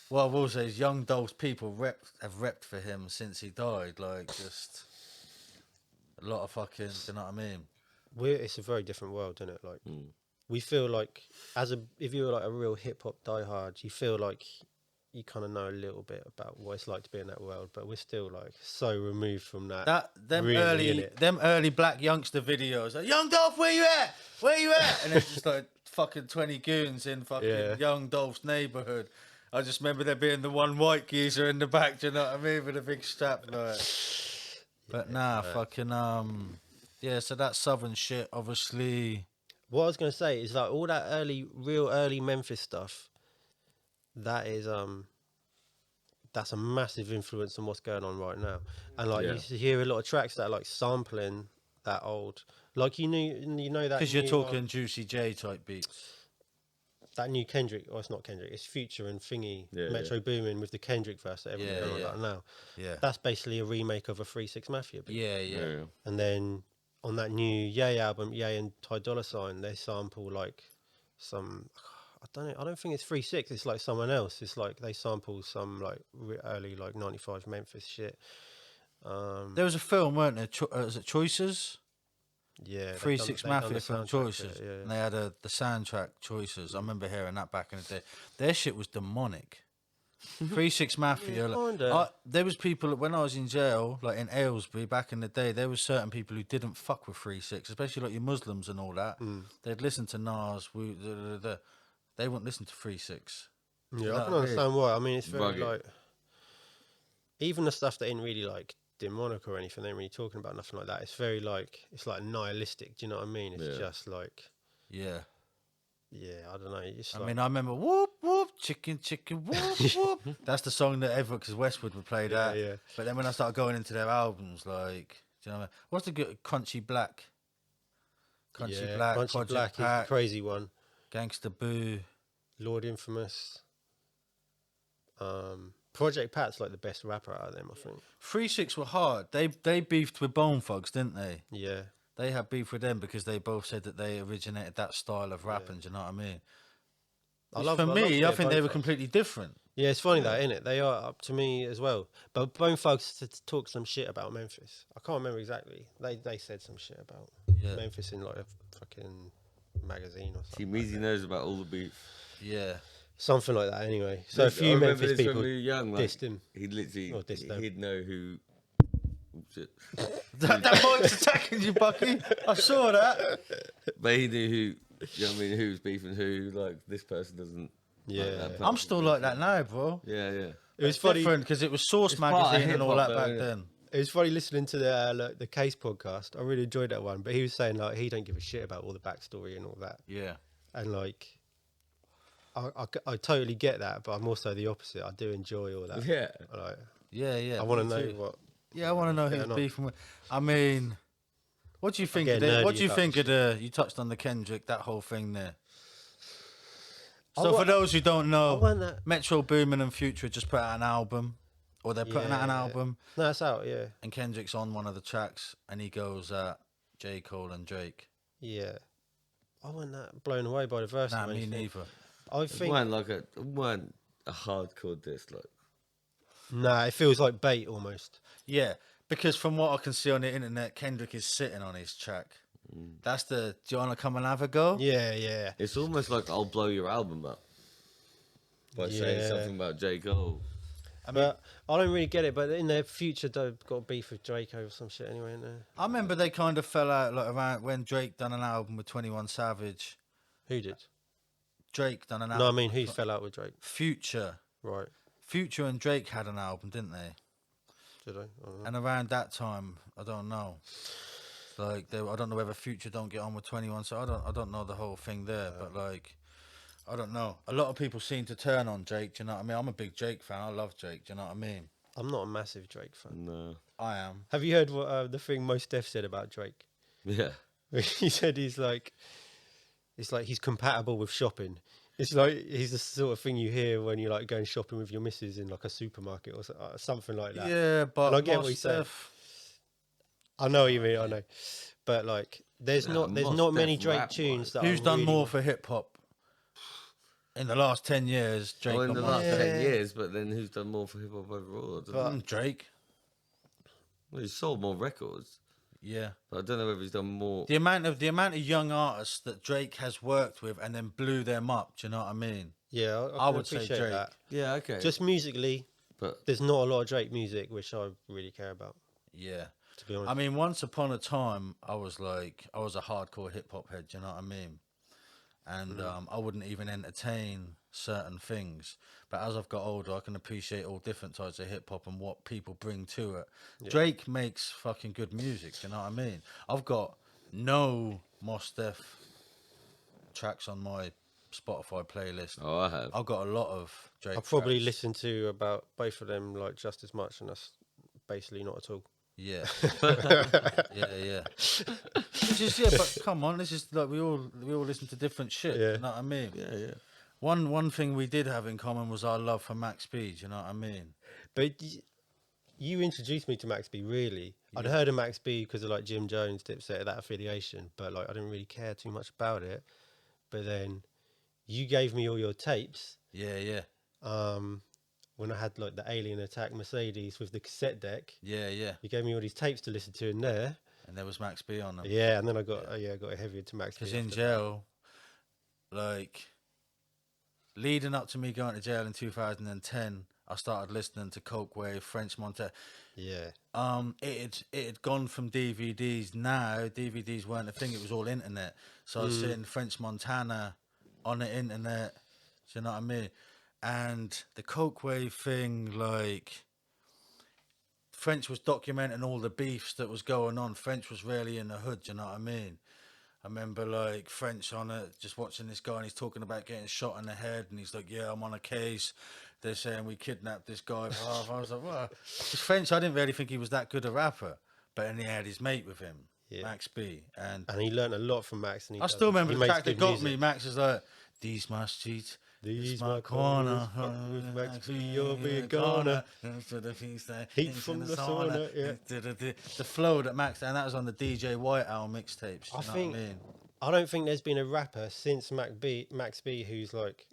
What I will say is Young Dolph's people have repped for him since he died. Like, just a lot of fucking, do you know what I mean? It's a very different world, isn't it? Like, we feel like, if you're like a real hip hop diehard, you feel like you kind of know a little bit about what it's like to be in that world, but we're still like so removed from that. Them really, early black youngster videos, like, Young Dolph, where you at? Where you at? And it's just like fucking 20 goons in fucking Young Dolph's neighborhood. I just remember there being the one white geezer in the back, do you know what I mean, with a big strap, like. But fucking yeah. So that southern shit, obviously. What I was gonna say is like all that real early Memphis stuff. That is that's a massive influence on what's going on right now. And like you hear a lot of tracks that are like sampling that old, like you know that because you're talking Juicy J type beats. That new Kendrick, or it's not Kendrick, it's Future and Thingy, Metro Boomin with the Kendrick verse that everyone's going on about now. Yeah, that's basically a remake of a 3-6 Mafia beat. Yeah. And then on that new Ye album, Ye and Ty Dolla $ign, they sample like some, I don't think it's 3-6, it's like someone else. It's like they sample some like early like 95 Memphis shit. There was a film, weren't there? Was it Choices? Yeah, 3-6 Mafia from Choices. And they had the soundtrack Choices. I remember hearing that back in the day. Their shit was demonic. 3-6 Mafia. There was people, when I was in jail, like in Aylesbury back in the day, there was certain people who didn't fuck with 3-6, especially like your Muslims and all that. They'd listen to Nas. They wouldn't listen to 3-6. Yeah, I can understand why. I mean, it's very like, even the stuff that ain't really like demonic or anything, they ain't really talking about nothing like that. It's very like, it's like nihilistic. Do you know what I mean? It's just like, I don't know. I mean, I remember whoop whoop chicken whoop whoop. That's the song that because Westwood would play that. Yeah. But then when I started going into their albums, like, do you know what I mean? What's the good Crunchy Black? Crunchy Black is the crazy one. Gangsta Boo, Lord Infamous. Project Pat's like the best rapper out of them, I think. 3-6 were hard. They beefed with Bone Thugs, didn't they? Yeah. They had beef with them because they both said that they originated that style of rapping. Do you know what I mean? I think they were completely different. Yeah, it's funny that, isn't it? They are up to me as well. But Bone Thugs talk some shit about Memphis. I can't remember exactly. They said some shit about Memphis in like a fucking magazine or something. See, Meezy knows about all the beef. Yeah. Something like that, anyway. So a few Memphis people when we were young, like, dissed him. He'd literally, he'd know who. that boy's attacking you, Bucky. I saw that. But he knew who. You know what I mean? Who's beefing who? Like, this person doesn't. Yeah. Like that person. I'm still like that now, bro. Yeah. It was funny because it was Source magazine and all that back then. It was funny listening to the Case podcast. I really enjoyed that one. But he was saying like he don't give a shit about all the backstory and all that. Yeah. And like. I totally get that, but I'm also the opposite. I do enjoy all that. Yeah. Like, yeah. I want to know what. Yeah, I want to know who's beefing with. I mean, what do you think of it? What do you think of you touched on the Kendrick, that whole thing there. So for those who don't know, Metro Boomin and Future just put out an album, or they're putting out an album. No, it's out, yeah. And Kendrick's on one of the tracks, and he goes at J. Cole and Drake. Yeah. I wasn't that blown away by the verse. Nah, me neither. I think it weren't a hardcore diss, like. Nah, it feels like bait almost. Yeah, because from what I can see on the internet, Kendrick is sitting on his track. That's the, do you want to come and have a go? Yeah. It's almost like I'll blow your album up by saying something about J. Cole. But I don't really get it. But in their Future, they've got beef with Drake over some shit anyway. In there. I remember they kind of fell out like around when Drake done an album with 21 Savage. Who did? Drake done an album. No, I mean who fell out with Drake? Future. Right. Future and Drake had an album, didn't they? Did they? I don't know. And around that time, I don't know. Like, I don't know whether Future don't get on with 21, so I don't know the whole thing there. But like, I don't know. A lot of people seem to turn on Drake. Do you know what I mean? I'm a big Drake fan. I love Drake. Do you know what I mean? I'm not a massive Drake fan. No, I am. Have you heard what the thing Mos Def said about Drake? Yeah. He said it's like he's compatible with shopping. It's like he's the sort of thing you hear when you're like going shopping with your missus in like a supermarket or something like that. Yeah, but and I get what he said. I know what you mean. I know, but like there's not many Drake tunes that. Who's done more for hip hop In the last 10 years, Drake. Oh, in the got last more. 10 years, but then who's done more for hip hop overall? I don't know. Drake. Well, he's sold more records. Yeah. But I don't know whether he's done more. The amount of young artists that Drake has worked with and then blew them up. Do you know what I mean? Yeah, I can would say appreciate Drake. that. Yeah, okay. Just musically, but there's not a lot of Drake music which I really care about. Yeah. To be honest. I mean, once upon a time, I was a hardcore hip hop head. Do you know what I mean? And I wouldn't even entertain certain things. But as I've got older, I can appreciate all different types of hip hop and what people bring to it. Yeah. Drake makes fucking good music. Do you know what I mean? I've got no Mos Def tracks on my Spotify playlist. Oh, I have. I've got a lot of Drake. I probably tracks. listen to about both of them like just as much, and that's basically not at all. Yeah. yeah. But come on, this is like we all listen to different shit. Yeah. You know what I mean? Yeah. One thing we did have in common was our love for Max B. Do you know what I mean? But you introduced me to Max B. Really, I'd heard of Max B because of like Jim Jones, Dipset, that affiliation, but like I didn't really care too much about it. But then you gave me all your tapes. Yeah. When I had like the Alien Attack Mercedes with the cassette deck. Yeah. You gave me all these tapes to listen to in there. And there was Max B on them. Yeah, and then I got heavy into Max B. Because in jail, like, leading up to me going to jail in 2010, I started listening to Coke Wave, French Montana. Yeah. It had gone from DVDs. Now DVDs weren't a thing; it was all internet. So I was seeing French Montana on the internet. Do you know what I mean? And the Coke Wave thing, like, French was documenting all the beefs that was going on. French was really in the hood. Do you know what I mean? I remember like French on it, just watching this guy, and he's talking about getting shot in the head, and he's like, "Yeah, I'm on a case. They're saying we kidnapped this guy." I was like, "What?" Because French, I didn't really think he was that good a rapper, but then he had his mate with him, Max B, and he learned a lot from Max. And I still remember the track that got music. me. Max is like, "These my streets." These my corner, Max B, you'll be gonna heat from the sauna. Yeah. The flow that Max, and that was on the DJ White Owl mixtapes. I don't think there's been a rapper since Max B who's like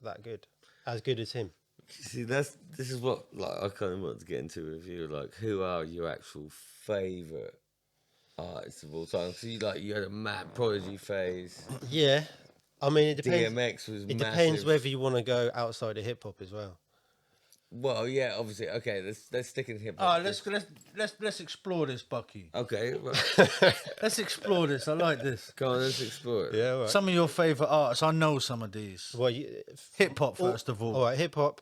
that good, as good as him. See, this is what like I kind of want to get into with you. Like, who are your actual favourite artists of all time? So you had a mad Prodigy phase. Yeah. I mean, it depends. DMX was massive. Depends whether you want to go outside of hip hop as well. Well, yeah, obviously. Okay, let's stick in hip hop. Let's explore this, Bucky. Okay, well, let's explore this. I like this. Go on, let's explore it. Yeah, right. Some of your favourite artists. I know some of these. Well, hip hop first of all. All right, hip hop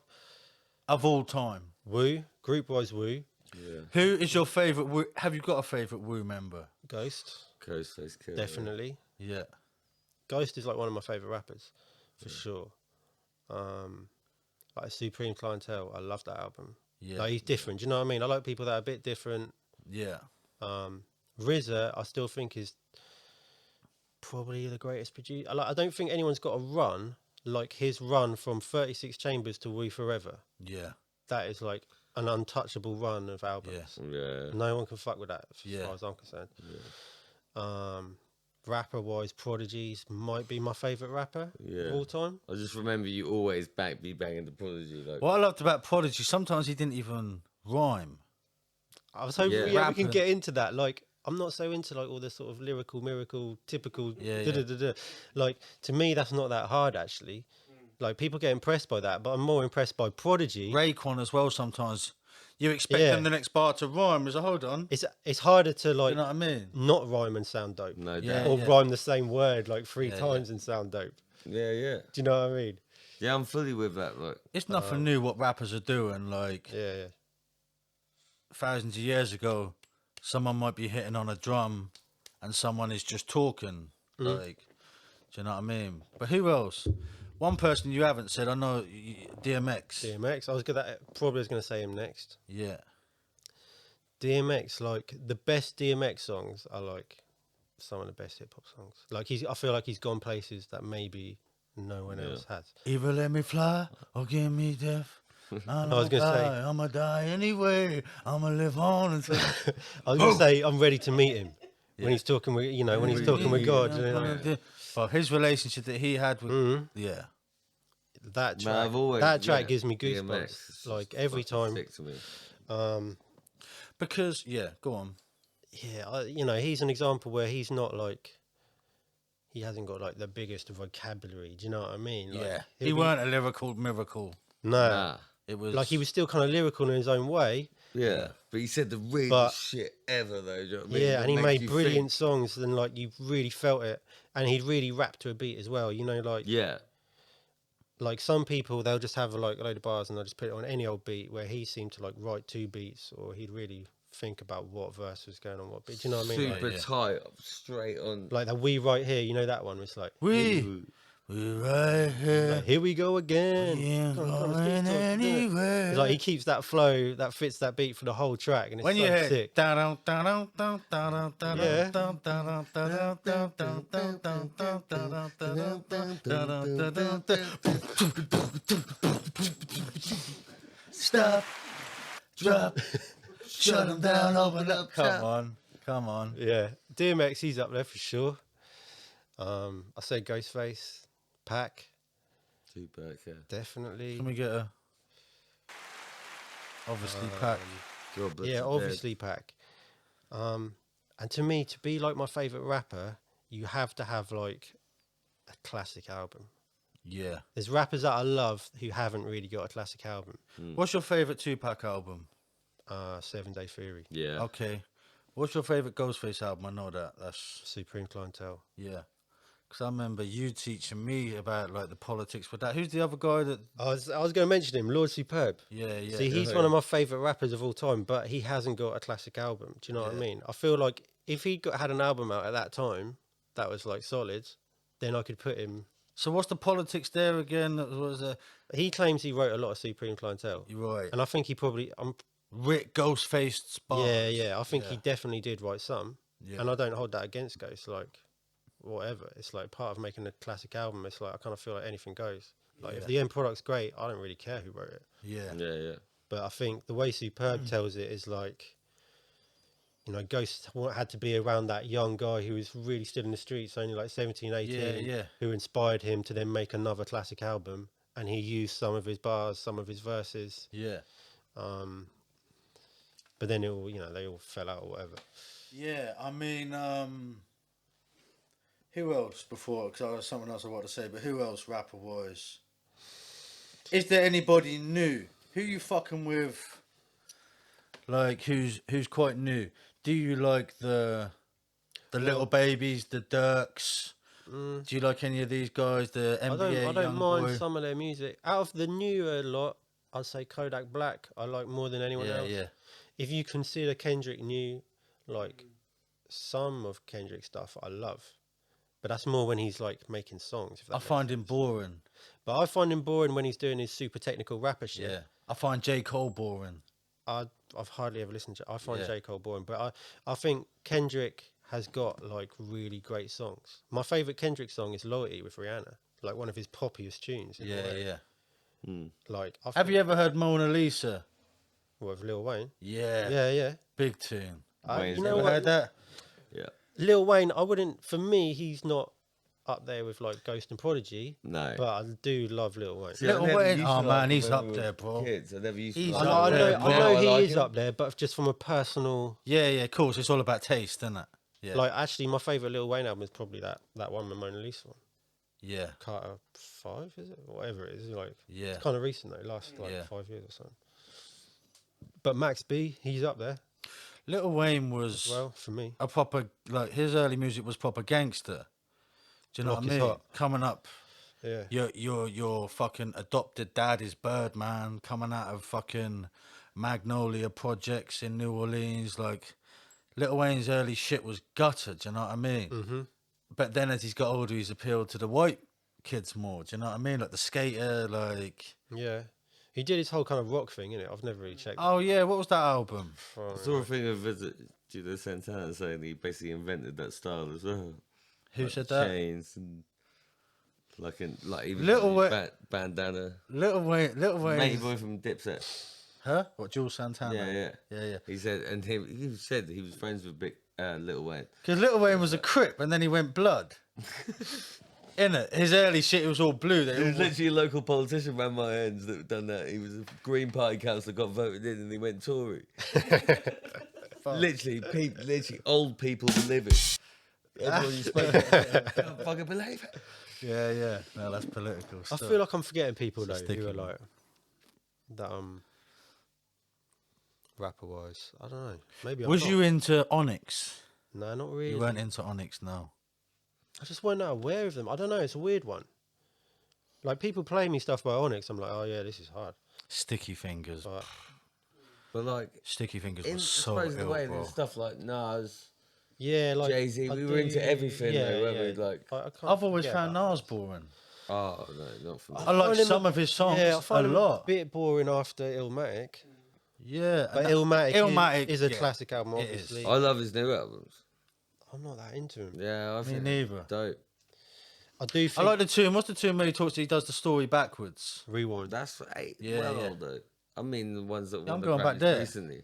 of all time. Wu, group wise Wu. Yeah. Who is your favourite Wu? Have you got a favourite Wu member? Ghost. Ghostface Killer. Definitely. Yeah. Ghost is like one of my favourite rappers, for sure. Like Supreme Clientele, I love that album. Yeah. Like, he's different, do you know what I mean? I like people that are a bit different. Yeah. RZA, I still think is probably the greatest producer. I don't think anyone's got a run like his run from 36 Chambers to We Forever. Yeah. That is like an untouchable run of albums. Yeah. No one can fuck with that as far as I'm concerned. Yeah. Rapper wise, Prodigy's might be my favourite rapper of all time. I just remember you always be banging the Prodigy. Like, what I loved about Prodigy, sometimes he didn't even rhyme. I was hoping we can get into that. Like, I'm not so into like all the sort of lyrical, miracle, typical. Like, to me, that's not that hard actually. Like, people get impressed by that, but I'm more impressed by Prodigy. Raekwon as well. Sometimes you expect them the next bar to rhyme. Is hold on. It's harder to like, you know what I mean? Not rhyme and sound dope. No doubt. Or rhyme the same word like three times and sound dope. Yeah. Do you know what I mean? Yeah, I'm fully with that. Like, it's nothing new what rappers are doing. Like, thousands of years ago, someone might be hitting on a drum, and someone is just talking. Like, do you know what I mean? But who else? One person you haven't said, I know, DMX. DMX, I was probably going to say him next. Yeah. DMX, like, the best DMX songs are like some of the best hip hop songs. Like, I feel like he's gone places that maybe no one else has. Either let me fly or give me death. I was going to say, I'ma die anyway. I'ma live on until. I was going to say, I'm ready to meet him when he's talking with, when he's talking with God. Well, his relationship that he had with, that Man, track, I've always, that track yeah, gives me DMX goosebumps. is Like just every fucking time. sick to me. Because go on. Yeah, you know, he's an example where he's not like, he hasn't got like the biggest vocabulary. Do you know what I mean? Like, Yeah, he'll he be- weren't a lyrical miracle. No, Nah. It was like he was still kind of lyrical in his own way. Yeah, but he said the realest But- shit ever, though. Do you know what I mean? Yeah, That and he makes made you brilliant think. songs, and like you really felt it, and he'd really rap to a beat as well. You know, Yeah, like some people they'll just have like a load of bars and they'll just put it on any old beat. Where he seemed to like write 2 beats, or he'd really think about what verse was going on what beat. Do you know what I mean? super Like, tight, straight on. like that "We Right Here," you know that one? It's like we right here. like, here we go again. We ain't Kind of going street talk, isn't it? anywhere. It's like he keeps that flow that fits that beat for the whole track, and it's When so you hear sick. yeah. Stop, drop, shut them down, open up. Come on. Yeah, DMX, he's up there for sure. I say Ghostface, Pac, Tupac, yeah. definitely. Can we get a obviously Pac? God bless Yeah, the obviously Pac. And to me, to be like my favorite rapper, you have to have like a classic album. Yeah. There's rappers that I love who haven't really got a classic album. What's your favorite Tupac album? 7 Day Theory, Dead. Yeah. Okay. What's your favorite Ghostface album? I know that. That's Supreme Clientele. yeah. Because I remember you teaching me about like the politics with that. Who's the other guy that? I was going to mention him, Lord Superb. Yeah. See, he's one of my favorite rappers of all time, but he hasn't got a classic album. Do you know what I mean? I feel like if he had an album out at that time that was like solid, then I could put him. So what's the politics there again? That was a He claims he wrote a lot of Supreme Clientele, you're right. and I think he probably. Rick Ghostface bars. Yeah. I think he definitely did write some, Yeah. and I don't hold that against Ghost. Like, whatever. It's like part of making a classic album. It's like I kind of feel like anything goes. Like if the end product's great, I don't really care who wrote it. Yeah. Yeah. But I think the way Superb tells it is like, you know, Ghost had to be around that young guy who was really still in the streets, only like 17, 18, Yeah. who inspired him to then make another classic album. And he used some of his bars, some of his verses. Yeah. But then it all, you know, they all fell out or whatever. Yeah. I mean, who else before? Because I was something else I wanted to say, but who else rapper wise? Is there anybody new? Who you fucking with? Like who's quite new? Do you like the Little Babies, the Dirks? Do you like any of these guys? The NBA I don't mind Youngboy? some of their music. Out of the newer lot, I'd say Kodak Black I like more than anyone else. Yeah. If you consider Kendrick new, like some of Kendrick's stuff I love. But that's more when he's like making songs. If that I makes find sense. him boring. But I find him boring when he's doing his super technical rapper shit. Yeah. I find J. Cole boring. I've hardly ever listened to. I find Yeah. J. Cole boring, but I think Kendrick has got like really great songs. My favorite Kendrick song is "Loyalty" with Rihanna, like one of his poppiest tunes. in a way. Yeah. Like, Have you ever heard Mona Lisa? with Lil Wayne? Yeah. Yeah. Big tune. Wayne's You know Ever what? heard that? Yeah. Lil Wayne, I wouldn't. For me, he's not up there with like Ghost and Prodigy. No. But I do love Lil Wayne. See, I Little never Wayne? used Oh, to man, like he's him up when we there, were bro. Kids. I never used He's to. up Like I him. know, there, I bro. know he like is him. up there, but just from a personal. Yeah, of course. It's all about taste, isn't it? Yeah. Like, actually, my favorite Lil Wayne album is probably that one, the Mona Lisa one. yeah. Carter 5, is it? Whatever it is. Like, Yeah. it's kind of recent though, last like Yeah. 5 years or something. But Max B, he's up there Little Wayne was as well for me. a proper, like, his early music was proper gangster. Do you know Rock what I is mean? hot. Coming up, Yeah. your fucking adopted dad is Birdman, coming out of fucking Magnolia Projects in New Orleans. Like, Little Wayne's early shit was gutted, do you know what I mean? Mm-hmm. But then as he's got older, he's appealed to the white kids more, do you know what I mean? Like the skater, like... Yeah. He did his whole kind of rock thing, innit? I've never really checked. Oh yeah, what was that album? I saw a thing of Visit Judo Santana saying he basically invented that style as well. Who Like said that? Chains and like even Little his Wayne- bandana. Little Wayne, Matey boy from Dipset. huh? What, Jules Santana? Yeah. He said, and he said he was friends with Big Little Wayne. Because Little Wayne was a Crip, and then he went Blood. innit? His early shit, it was all blue. There was literally a local politician ran my ends that done that. He was a Green Party councillor, got voted in, and he went Tory. literally old people living. Everyone you spoke to, can't fucking believe it. Yeah. No, that's political I stuff. feel like I'm forgetting people though sticky who are one. like that. Rapper wise, I don't know. Maybe I'm Was not. you into Onyx? No, not really. You weren't into Onyx, no. I just weren't aware of them. I don't know. It's a weird one. Like people play me stuff by Onyx. I'm like, oh yeah, this is hard. Sticky Fingers. But like, Sticky Fingers in, was I so suppose the ill, way bro. there's stuff like Nas, Yeah, like Jay-Z, I we were into everything though, weren't we? Like, I can't I've always forget found that. Nas boring. oh no, not for me. I like find him some of his songs Yeah, I find a him lot. a bit boring after Illmatic. Yeah. But and Illmatic is a yeah, classic album, it is. obviously. I love his new albums. I'm not that into him. Yeah, I Me think neither. dope. I do I think like the tune. What's the tune where he does the story backwards? Rewind. That's Yeah, well yeah. old though. I mean the ones that Yeah, I'm won the going back Grammys there. recently.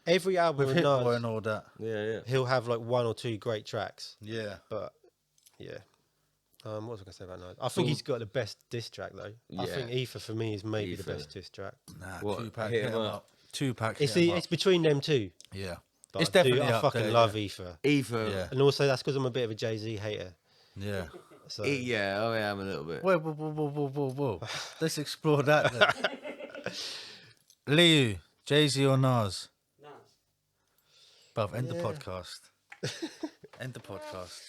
Every album With with Hit Boy Nas, and all that. Yeah. he'll have like one or two great tracks. Yeah. But yeah. What was I gonna say about Nas? I think he's got the best diss track though. I Yeah. think Ether for me is maybe Ether. the best diss track. Nah, What, Tupac Hit hit 'em him up? up. Tupac It's hit him it's up. between them two. Yeah. But It's I definitely I up fucking there, love yeah. Ether. Ether. Yeah. And also that's because I'm a bit of a Jay-Z hater. Yeah. So Yeah, I am a little bit. Whoa. Let's explore that then. Liu, Jay-Z or Nas? Nas. Bruv, end the podcast. End the podcast.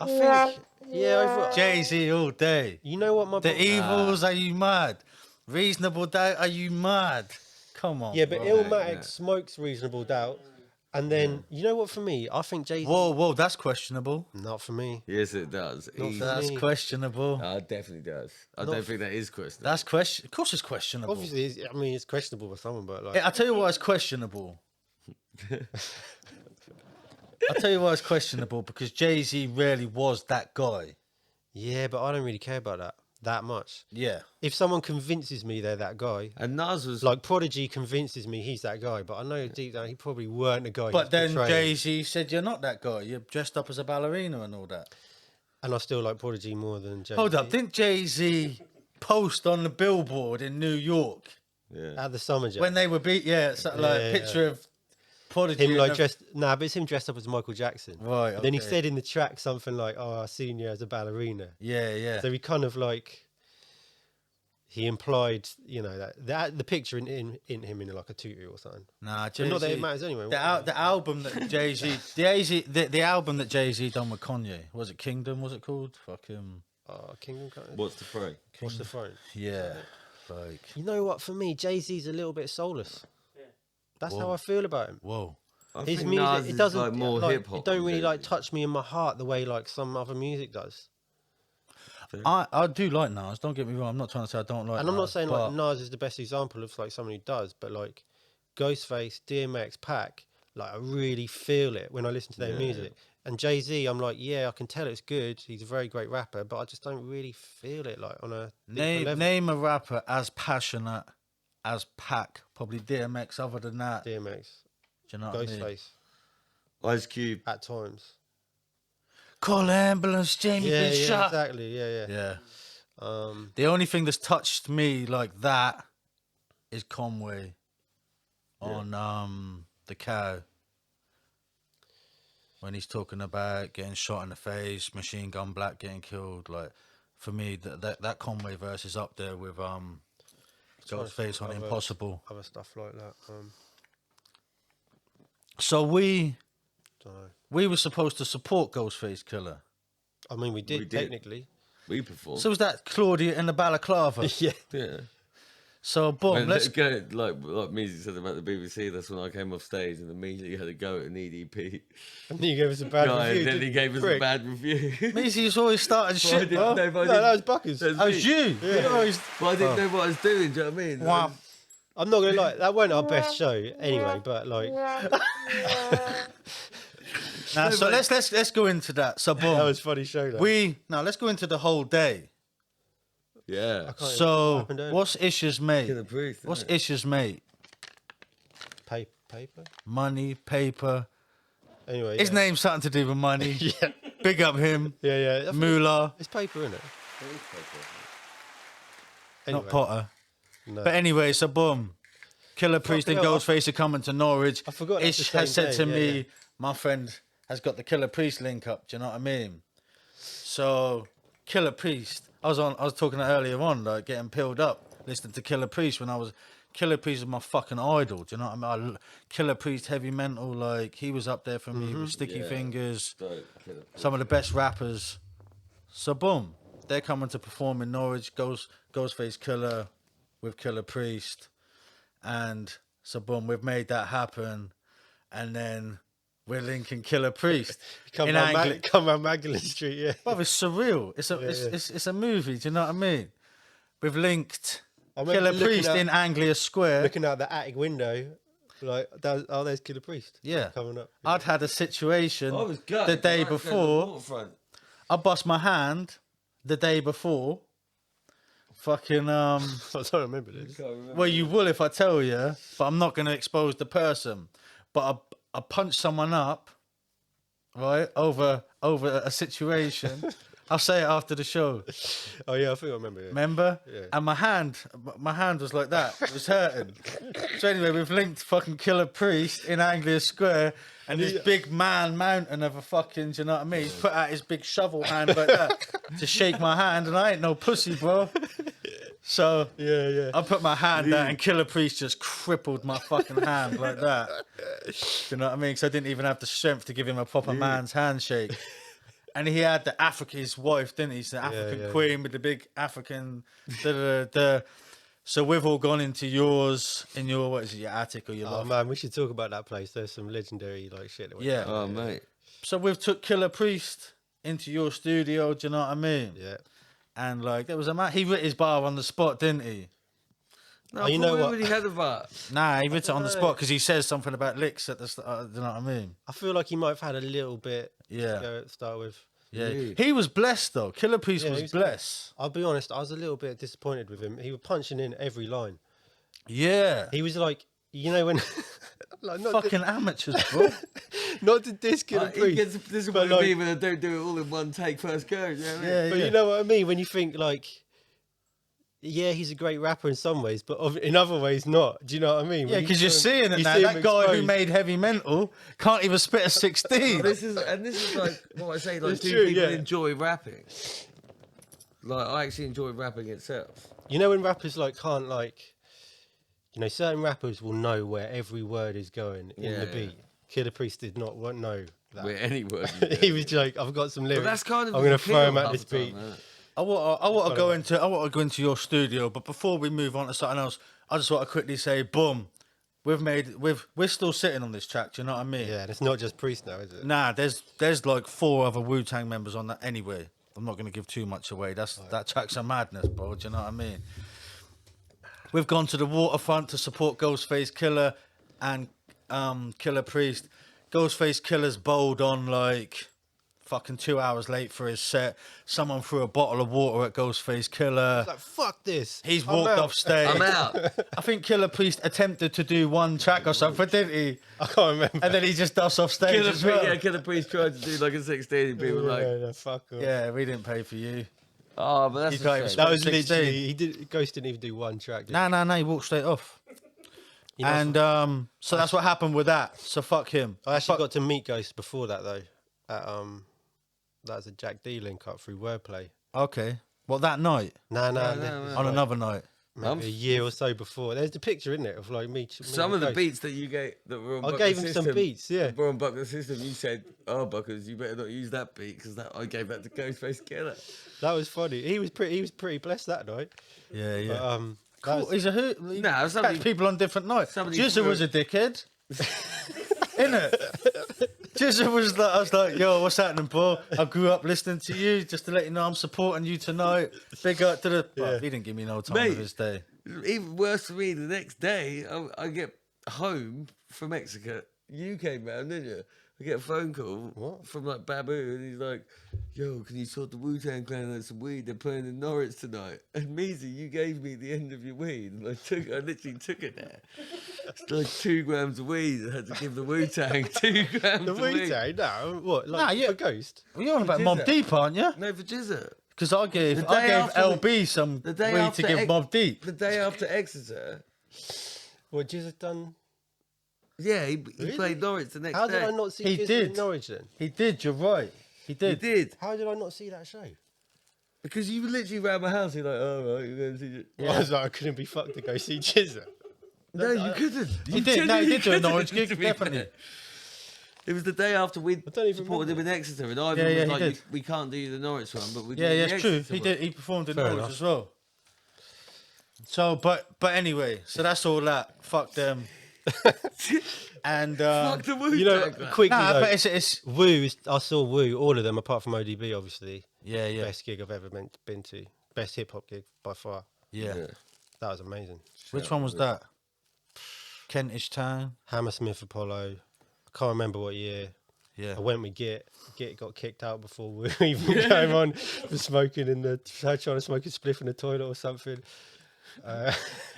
I think overall, Jay-Z all day. you know what my The brother- Evils, are you mad? Reasonable Doubt, are you mad? Come on. Yeah, but bro. Illmatic yeah. smokes Reasonable Doubt. And then, you know what, for me, I think Jay-Z... Whoa, that's questionable. Not for me. Yes, it does. Not Easy. for That's me. questionable. It definitely does. I Not don't think that is questionable. That's question. Of course, it's questionable. Obviously, it's questionable for someone, but like... I'll tell you why it's questionable. I'll tell you why it's questionable, because Jay-Z really was that guy. Yeah, but I don't really care about that much. Yeah. If someone convinces me they're that guy, And Nas was like Prodigy convinces me he's that guy, but I know deep down he probably weren't the guy. But he's then portraying. Jay-Z said, you're not that guy. You're dressed up as a ballerina and all that. And I still like Prodigy more than Jay-Z. Hold up. Didn't Jay-Z post on the billboard in New York At the Summer Jam. when they were beat? Yeah, so, like Yeah, picture of Prodigy. Him and like a- dressed... Nah, but it's him dressed up as Michael Jackson. Right, Then he okay. said in the track something like, oh, I seen you as a ballerina. Yeah. So he kind of like... He implied, you know, that the picture in him in like a tutu or something. Nah, But Jay-Z. not that it matters anyway. The album that Jay-Z, the album that Jay-Z done with Kanye, was it Kingdom? Was it called? Fucking Kingdom Come. What's the throne? What's the throne? yeah, like You know what? For me, Jay-Z's a little bit soulless. That's how Whoa. I feel about him. whoa. I His think music, Nas it is, doesn't like more like, hip hop. it don't really like touch me in my heart the way like some other music does. I do like Nas. Don't get me wrong. I'm not trying to say I don't like. And I'm not Nas, saying but like Nas is the best example of like someone who does, but like Ghostface, DMX, Pac, like I really feel it when I listen to their music. And Jay-Z, I'm like, yeah, I can tell it's good. He's a very great rapper, but I just don't really feel it like on a deeper level. name a rapper as passionate as Pac. Probably DMX. Other than that, DMX, do you know what I mean? Ghostface, Ice Cube. at times. Call ambulance, Jamie Yeah, been yeah, shot. exactly. Yeah. Yeah. Um, The only thing that's touched me like that is Conway on The Cow. When he's talking about getting shot in the face, Machine Gun Black getting killed, like for me that Conway verse is up there with Ghostface on Impossible. other stuff like that. So we Don't know. were supposed to support Ghostface Killer. I mean, we did. Technically. We performed. So was that Claudia in the balaclava? Yeah. Yeah. So boom, When let's go like Meezy said about the BBC. That's when I came off stage and immediately had to go at an EDP And then you gave us a bad guy, review. and then he didn't gave us prick? a bad review. Meezy's always starting Well, I shit, didn't bro. know if I No, didn't- that was Buckers. That's That was me. you. You always- Well, I didn't know what I was doing. Do you know what I mean? Wow. I'm not gonna lie, that weren't our best show anyway. But like, Now, so let's go into that. So boom, that was a funny show. Though. let's go into the whole day. Yeah. Can't even- what So happened earlier? what's Ish's mate? Killer Priest, What's isn't it? Ish's mate? Paper. Money, paper. Anyway, His yeah. name's something to do with money. Yeah. Big up him. Yeah. Moolah. It's paper, isn't it? Not Potter. No. But anyway, so boom. Killer Priest and hell, Ghostface are coming to Norwich. I forgot that's Ish the has same said to day, me, yeah. my friend has got the Killer Priest link up. Do you know what I mean? So Killer Priest, I was talking earlier on, like getting pilled up, listening to Killer Priest when I was. Killer Priest was my fucking idol. Do you know what I mean? Killer Priest, Heavy Mental, like he was up there for me with Sticky Fingers, some of the best rappers. So boom, they're coming to perform in Norwich. Ghostface Killer with Killer Priest, and so boom, we've made that happen, and then we're linking Killer Priest Come around Magdalen Street, yeah. Well, it's surreal. It's a movie. Do you know what I mean? We've linked Killer Priest in Anglia Square. Looking out the attic window, like, there's Killer Priest. Yeah. Coming up. I'd had a situation I was the gutted. day I had to go to the before. waterfront. I bust my hand the day before. Fucking I don't remember this. Well, you will if I tell you, but I'm not going to expose the person. But I punched someone up, right, over a situation. I'll say it after the show. Oh yeah, I think I remember. Yeah. Remember? Yeah. And my hand was like that. It was hurting. So anyway, we've linked fucking Killer Priest in Anglia Square, and this big mountain of a fucking, do you know what I mean? He's put out his big shovel hand like that to shake my hand, and I ain't no pussy, bro. So yeah, I put my hand out, and Killer Priest just crippled my fucking hand like that. Do you know what I mean? Because I didn't even have the strength to give him a proper man's handshake. And he had his wife, didn't he? He's the African queen with the big African. So we've all gone into yours, in your, what is it, your attic or your loft? Oh man, we should talk about that place. There's some legendary like shit. That went down Oh, there. mate. So we've took Killer Priest into your studio, do you know what I mean? Yeah. And like, there was a man, he writ his bar on the spot, didn't he? No, you know we what? already had a bar. Nah, he writ it on the spot because he says something about licks at the start, do you know what I mean? I feel like he might have had a little bit. Yeah. To go at the start with. Yeah. He was blessed though. Killer Priest Yeah, was he was blessed. I'll be honest, I was a little bit disappointed with him. He was punching in every line. Yeah. He was like, you know when. Like, Fucking amateurs, bro. Not to diss Killer He Priest. gets disappointed but, with me like, when I don't do it all in one take first go. You know what I mean? Yeah, But you know what I mean? When you think like, yeah, he's a great rapper in some ways, but in other ways not. Do you know what I mean? Yeah, When because you you're seeing it you now. see That him guy who exposed. made Heavy Mental can't even spit a 16. This is like what I say. Like, It's do true, people yeah. enjoy rapping? Like, I actually enjoy rapping itself. You know when rappers like can't like, you know, certain rappers will know where every word is going in Yeah, the yeah. beat. Killer Priest won't know that. Where any word. He was like, I've got some lyrics. But that's kind of I'm his gonna throw him appeal at this half the time, beat. isn't it? I want to go into your studio, but before we move on to something else, I just want to quickly say, boom, we're still sitting on this track. Do you know what I mean? Yeah, and it's not just Priest now, is it? Nah, there's like 4 other Wu-Tang members on that anyway. I'm not going to give too much away. That track's a madness, bro. Do you know what I mean? We've gone to the waterfront to support Ghostface Killer and Killer Priest. Ghostface Killer's bowled on like fucking 2 hours late for his set. Someone threw a bottle of water at Ghostface Killer. Like, fuck this. He's I'm walked out. off stage. I'm out. I think Killer Priest attempted to do one track or something, didn't he? I can't remember. And then he just dusted off stage Killer as Priest, well. yeah, Killer Priest tried to do like a 16 and people were like, no, fuck off. Yeah, we didn't pay for you. oh, but that's You can't a even shame. That was 16. literally Ghost didn't even do one track. Did Nah, he walked straight off. You know, And so that's what happened with that. So fuck him. I actually got to meet Ghost before that though. At that was a Jack D link up through Wordplay. Okay. Well, that night? Nah, On another night? maybe a year or so before. There's the picture in it of like me. Some and of the Ghost. beats that you gave that were on I Bucker's gave him system, some beats, yeah. were on Bucker's system. You said, "Oh, Buckers, you better not use that beat because I gave that to Ghostface Killer." That was funny. He was pretty blessed that night. Yeah, yeah. But, that cool. was- He's a hoot. He Nah, somebody- catch people on different nights. somebody Jizza threw- was a dickhead. Innit? Jizza was like, I was like, yo, what's happening, bro? I grew up listening to you just to let you know I'm supporting you tonight. Big up to the... Yeah. He didn't give me no time Mate. of his day. Even worse for me, the next day I get home from Mexico. You came round, didn't you? I get a phone call from like Babu, and he's like, "Yo, can you sort the Wu-Tang Clan out some weed? They're playing in Norwich tonight." And Meezy, you gave me the end of your weed, and I literally took it there. It's like 2 grams of weed. I had to give the Wu-Tang 2 grams. The of weed. Wu-Tang? No, what? Like for Ghost? Well, you're on about Jizza. Mob Deep, aren't you? No, for Jizza. Because I gave The day after LB some The day weed after to give Mob Deep. The day after Exeter. What Jizza done? Yeah, he Really? played Norwich the next How day. did I not see He Jizza did. in Norwich then? He did, you're right. He He did. did. How did I not see that show? Because you were literally round my house. You're like, "Oh, right, you're going to see it." I was like, I couldn't be fucked to go see Jizza. No, you couldn't. He did. No, he did do a couldn't, Norwich to gig, be definitely. fair. It was the day after we don't even supported him in Exeter, and Ivan Yeah, was he like, did. "We can't do the Norwich one, but we Yeah, do yeah, the it's true. Exeter He one." did. He performed in Fair Norwich enough. as well. So, but anyway, so that's all that. Fuck them. And Fuck the Wu-Tang. You know, Clan. quickly nah, though, but it's Woo. I saw Woo. All of them, apart from ODB, obviously. yeah, yeah, Best gig I've ever been to. Best hip hop gig by far. yeah. That was amazing. Which one was that? Kentish Town. Hammersmith Apollo. I can't remember what year. Yeah. I went with Git. Git got kicked out before we even came on for smoking trying to smoke a spliff in the toilet or something.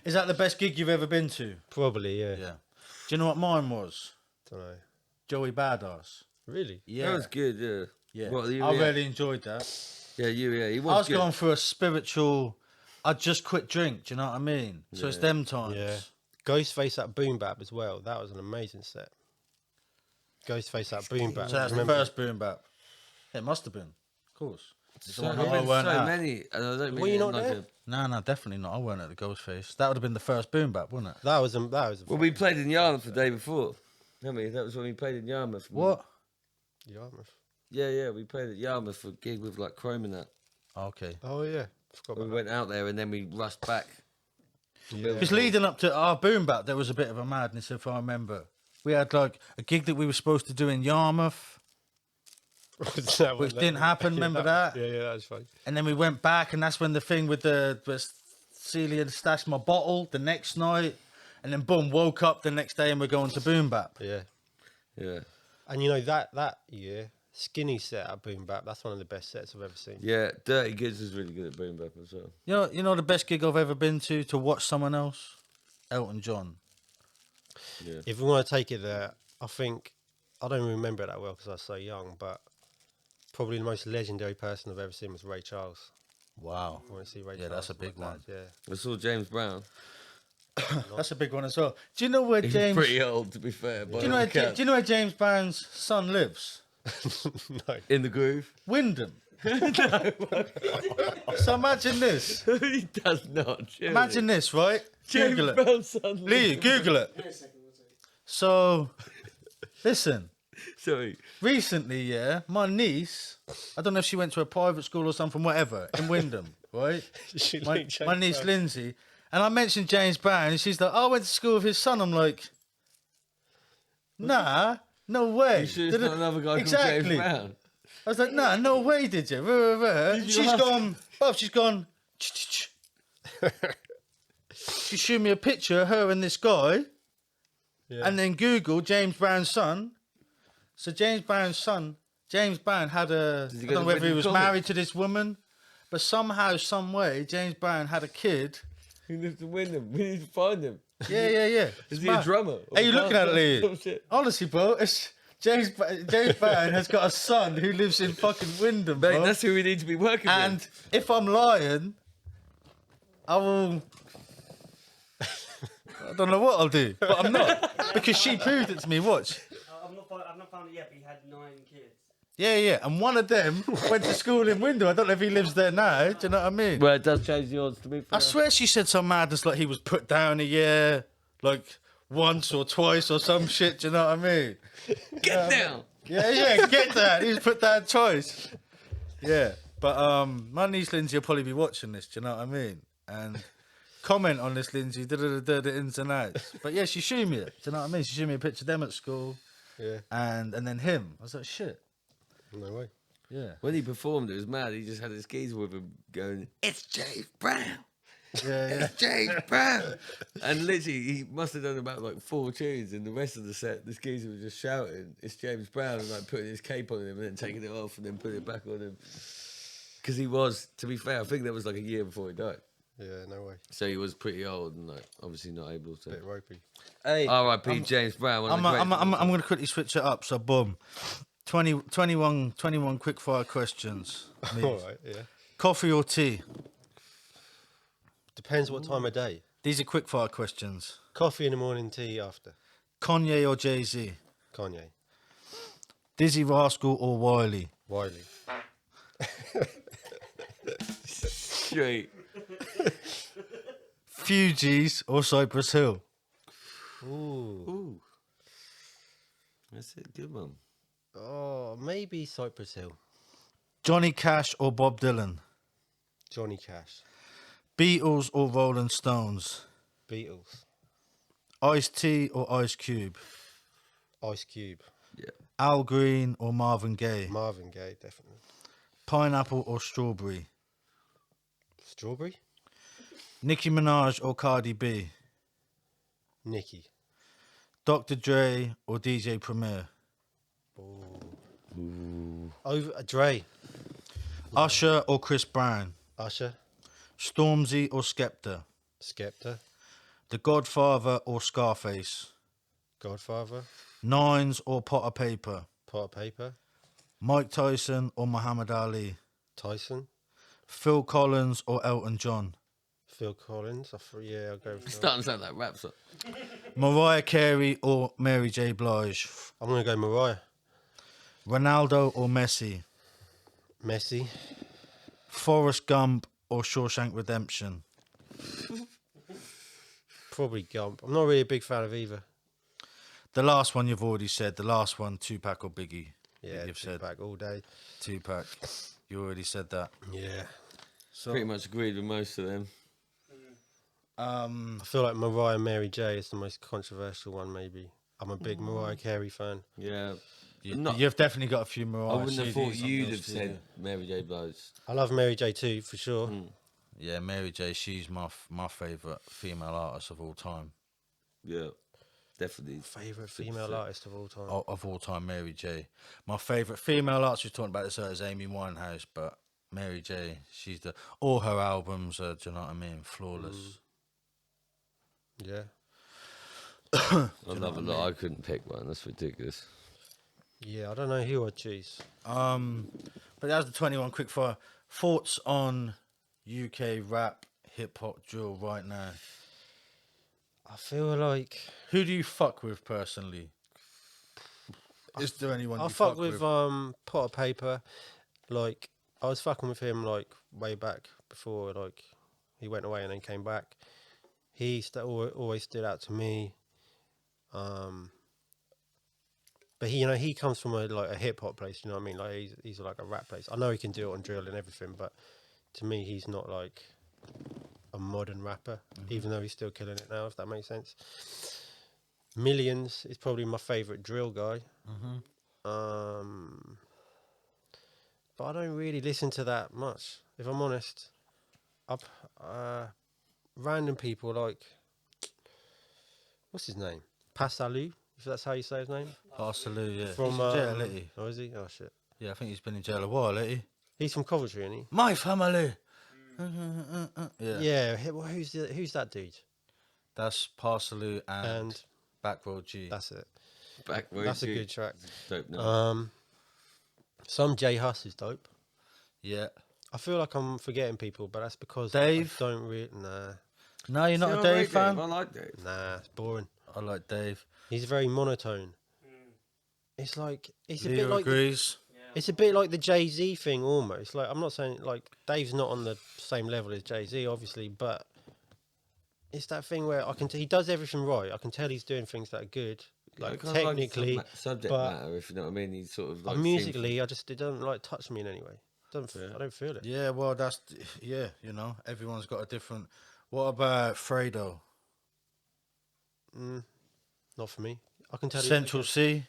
Is that the best gig you've ever been to? Probably, yeah. Yeah. Do you know what mine was? Don't know. Joey Badass. Really? Yeah. That was good. Yeah. Yeah. What, you, I yeah. really enjoyed that. Yeah, he was. I was good. going through a spiritual. I just quit drink. Do you know what I mean? So it's them times. Yeah. Ghostface at Boom Bap as well. That was an amazing set. Ghostface at Boom Bap. So that's the Remember? first boom bap. It must have been, of course. It's the So, one there's that I been weren't so at. many, and I don't Were mean you it not like there? No, definitely not. I weren't at the Ghostface. That would have been the first boom bap, wouldn't it? That was a Well, we played in Yarmouth the day before. Haven't we? That was when we played in Yarmouth. What? Yarmouth. Yeah, we played at Yarmouth for a gig with like Chrome and that. Okay. Oh yeah. Forgot We about went out there and then we rushed back. Because leading up to our boom bap, there was a bit of a madness, if I remember. We had like a gig that we were supposed to do in Yarmouth, that. which didn't happen. Remember that? Yeah, that was fun. And then we went back, and that's when the thing with Celia had stashed my bottle the next night, and then boom, woke up the next day and we're going to boom bap. Yeah. Yeah. And you know that year, Skinny set at Boom Bap. That's one of the best sets I've ever seen. Yeah, Dirty Goods is really good at Boom Bap as well. You know the best gig I've ever been to watch someone else? Elton John. Yeah. If we want to take it there, I think I don't remember it that well because I was so young, but probably the most legendary person I've ever seen was Ray Charles. Wow. I want to see Ray Yeah, Charles. that's a big like one. that, Yeah. I saw James Brown. That's a big one as well. Do you know where He's James? pretty old, to be fair. Do you know where James Brown's son lives? No. In the groove? Wyndham. So imagine this. He does not. Surely. Imagine this, right? James Google it. Brown's son. Lee, Google it. So, listen. Sorry. Recently, yeah, my niece, I don't know if she went to a private school or something, whatever, in Wyndham, right? She My linked James niece Brown. Lindsay, and I mentioned James Brown, and she's like, "Oh, I went to school with his son." I'm like, "Nah, no way." You sure it's not another guy exactly. called James Brown? I was like, "Nah, no way, did you?" you She's ask? gone, Bob. She's gone. She showed me a picture of her and this guy, and then Google James Brown's son. So James Brown's son, James Brown had a. Did I he don't go know to whether he Wyndham was College? married to this woman, but somehow, some way, James Brown had a kid. He lives in Wyndham. We need to find him. Yeah. Is It's he a mad. drummer? Are you looking at it, Oh, Lee? shit. Honestly, bro, it's James Brown has got a son who lives in fucking Wyndham, Mate, bro. that's who we need to be working And with. if I'm lying, I will. I don't know what I'll do, but I'm not because she proved it to me. Watch. I've not found it yet, but he had 9 kids. Yeah, and one of them went to school in Wyndham. I don't know if he lives there now. Do you know what I mean? Well, it does change the odds to be fair. I swear she said some madness like he was put down a year, like once or twice or some shit. Do you know what I mean? Get down. Yeah, get that. He was put down twice. Yeah, but my niece Lindsay will probably be watching this. Do you know what I mean? And comment on this, Lindsay. The ins and outs. But yeah, she showed me it. Do you know what I mean? She showed me a picture of them at school. Yeah. And then him. I was like, shit. No way. Yeah. When he performed, it was mad. He just had his keys with him going, "It's James Brown." Yeah. James Brown. And literally, he must have done about like 4 tunes, and the rest of the set, this geezer was just shouting, "It's James Brown," and like putting his cape on him, and then taking it off, and then putting it back on him. Because he was, to be fair, I think that was like a year before he died. Yeah, no way. So he was pretty old and like obviously not able to. Bit ropey. Hey, R.I.P. James Brown. I'm going to quickly switch it up. So, boom. 21 quick fire questions. All right, yeah. Coffee or tea? Depends what time of day. These are quick fire questions. Coffee in the morning, tea after. Kanye or Jay-Z? Kanye. Dizzy Rascal or Wiley? Wiley. Straight. Fugees or Cypress Hill? Ooh. That's a good one. Oh, maybe Cypress Hill. Johnny Cash or Bob Dylan? Johnny Cash. Beatles or Rolling Stones? Beatles. Ice-T or Ice Cube? Ice Cube. Yeah. Al Green or Marvin Gaye? Marvin Gaye, definitely. Pineapple or strawberry? Strawberry. Nicki Minaj or Cardi B? Nicki. Dr. Dre or DJ Premier? Over Dre. Usher or Chris Brown? Usher. Stormzy or Skepta? Skepta. The Godfather or Scarface? Godfather. Nines or Potter Paper? Pot of paper. Mike Tyson or Muhammad Ali? Tyson. Phil Collins or Elton John? Phil Collins. Yeah, I'll go with Phil. Starting to sound like rap song. Mariah Carey or Mary J. Blige? I'm going to go Mariah. Ronaldo or Messi? Messi. Forrest Gump or Shawshank Redemption? Probably Gump. I'm not really a big fan of either. The last one you've already said. The last one, Tupac or Biggie? Yeah, you've said back all day. Tupac. You already said that. Yeah. So, Pretty much agreed with most of them. I feel like Mariah Mary J is the most controversial one, maybe. I'm a big Mariah Carey fan. Yeah. You've definitely got a few Mariah. I wouldn't have thought CDs you'd on have yours, said yeah. Mary J. Blige. I love Mary J too, for sure. Yeah, Mary J. She's my favourite female artist of all time. Yeah, definitely. Favourite female artist of all time? Of all time, Mary J. My favourite female artist we're talking about this is Amy Winehouse, but Mary J. She's all her albums are, do you know what I mean? Flawless. Yeah. I love a lot. I couldn't pick one. That's ridiculous. Yeah, I don't know who I'd choose. But that was the 21 quickfire. Thoughts on UK rap, hip hop, drill right now? I feel like Who do you fuck with personally? Is there anyone I you fuck with Pot of Paper. Like I was fucking with him like way back before like he went away and then came back. He always stood out to me. But he comes from a hip hop place, you know what I mean? Like he's like a rap place. I know he can do it on drill and everything, but to me he's not like a modern rapper, even though he's still killing it now, if that makes sense. Millions is probably my favourite drill guy. But I don't really listen to that much, if I'm honest. Random people like, what's his name? Passalu, if that's how you say his name. Passalu, yeah. From He's in jail, isn't he? Oh, is he? Oh shit. Yeah, I think he's been in jail a while, ain't he? He's from Coventry, isn't he? My family. Yeah. Yeah. Well, who's that dude? That's Passalu and Backroad G. That's it. Backroad That's G. a good track. Dope now. Some J Huss is dope. Yeah. I feel like I'm forgetting people, but that's because Dave? I don't really. Nah. No, you're not a Dave fan? I like Dave. Nah, it's boring. I like Dave. He's very monotone. It's like it's a Leo bit like agrees. it's a bit like the Jay-Z thing almost. Like I'm not saying like Dave's not on the same level as Jay-Z, obviously, but it's that thing where he does everything right. I can tell he's doing things that are good, like I kinda technically, like subject but matter, if you know what I mean. He's sort of like musically, it doesn't like touch me in any way. I don't feel it. Yeah, well, everyone's got a different. What about Fredo? Not for me. I can tell you. Central C?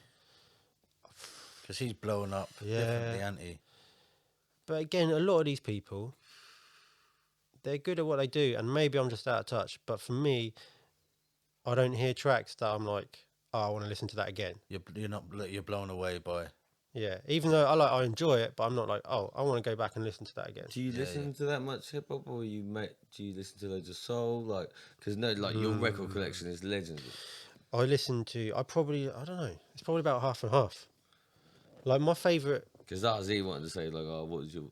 Because he's blowing up. Yeah. Definitely anti. But again, a lot of these people, they're good at what they do, and maybe I'm just out of touch. But for me, I don't hear tracks that I'm like, oh, I want to listen to that again. You're blown away by. Yeah, even though I enjoy it, but I'm not like, oh, I want to go back and listen to that again. Do you listen to that much hip hop, or do you listen to loads of soul? Like, because your record collection is legendary. I listen to, I don't know, it's probably about half and half. Like my favourite. Because RZ wanted to say, like, oh, what was your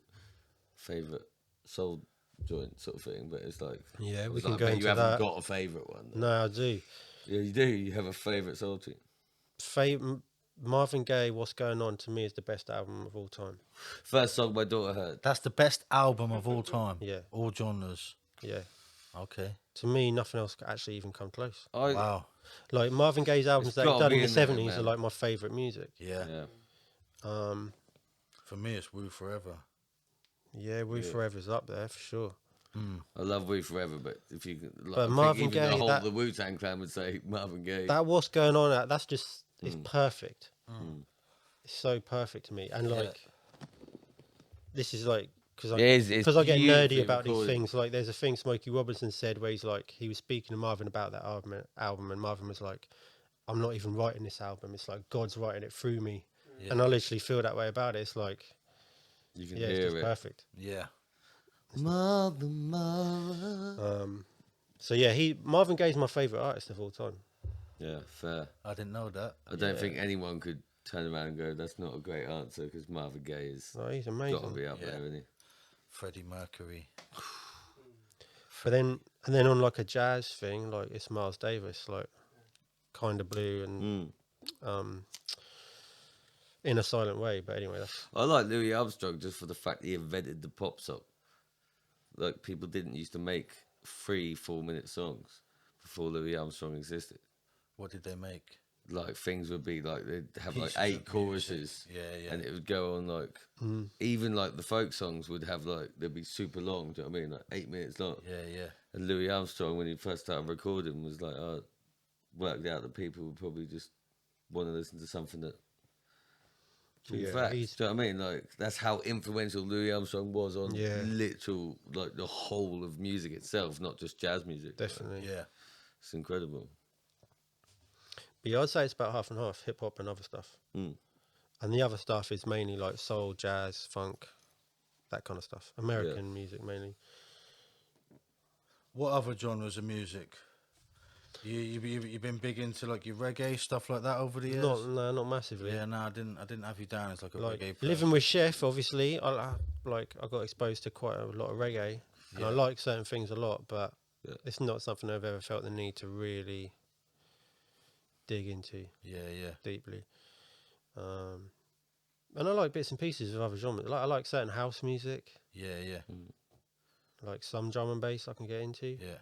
favourite soul joint sort of thing? But it's like, Yeah, we it's can like, go but into you haven't that. got a favourite one. No, I do. Yeah, you do. You have a favourite soul tune. Marvin Gaye, What's Going On, to me is the best album of all time. First song my daughter heard. That's the best album of all time. Yeah. All genres. Yeah. Okay. To me, nothing else could actually even come close. Wow. Like Marvin Gaye's albums It's that he gotta done be in the in there, 70s man. are like my favourite music. Yeah. Um, For me, it's Woo Forever. yeah, Woo Forever's up there for sure. I love Woo Forever, but if you can, like, But I think Marvin even Gaye, the whole that- the Wu-Tang Clan would say Marvin Gaye. That What's Going On, that's just, it's perfect. It's so perfect to me. And like, this is like, because I It's get beautifully nerdy about these recorded. things. Like, there's a thing Smokey Robinson said where he's like, he was speaking to Marvin about that album, and Marvin was like, I'm not even writing this album. It's like God's writing it through me. Yeah. And I literally feel that way about it. It's like, You can yeah, it's hear just it. perfect. Yeah. Mother. So yeah, Marvin Gaye's my favourite artist of all time. Yeah, fair. I didn't know that. I don't think anyone could turn around and go, that's not a great answer, because Marvin Gaye is Oh, he's amazing. got to be up there, isn't he? Freddie Mercury. But then on like a jazz thing, like it's Miles Davis, like Kind of Blue and In a Silent Way. But anyway, that's I like Louis Armstrong just for the fact that he invented the pop song. Like, people didn't used to make 3-4-minute songs before Louis Armstrong existed. What did they make? Like, things would be like, they'd have like Pieces 8 of choruses. music. Yeah, yeah. And it would go on like, even like the folk songs would have like, they'd be super long, do you know what I mean? Like 8 minutes long. Yeah, yeah. And Louis Armstrong, when he first started recording, was like, worked out that people would probably just want to listen to something that. Yeah, Facts, do you he's- know what I mean? Like, that's how influential Louis Armstrong was on literal, like, the whole of music itself, not just jazz music. definitely. Yeah. It's incredible. But yeah, I'd say it's about half and half, hip hop and other stuff. Mm. And the other stuff is mainly like soul, jazz, funk, that kind of stuff. American music mainly. What other genres of music? You've been big into like your reggae stuff like that over the years? Not massively. Yeah, no, I didn't have you down as like a Like reggae person. living with Chef, obviously, I got exposed to quite a lot of reggae, and I like certain things a lot, but it's not something I've ever felt the need to really dig into. Yeah. Deeply. And I like bits and pieces of other genres. I like certain house music, Yeah. like some drum and bass I can get into. Yeah.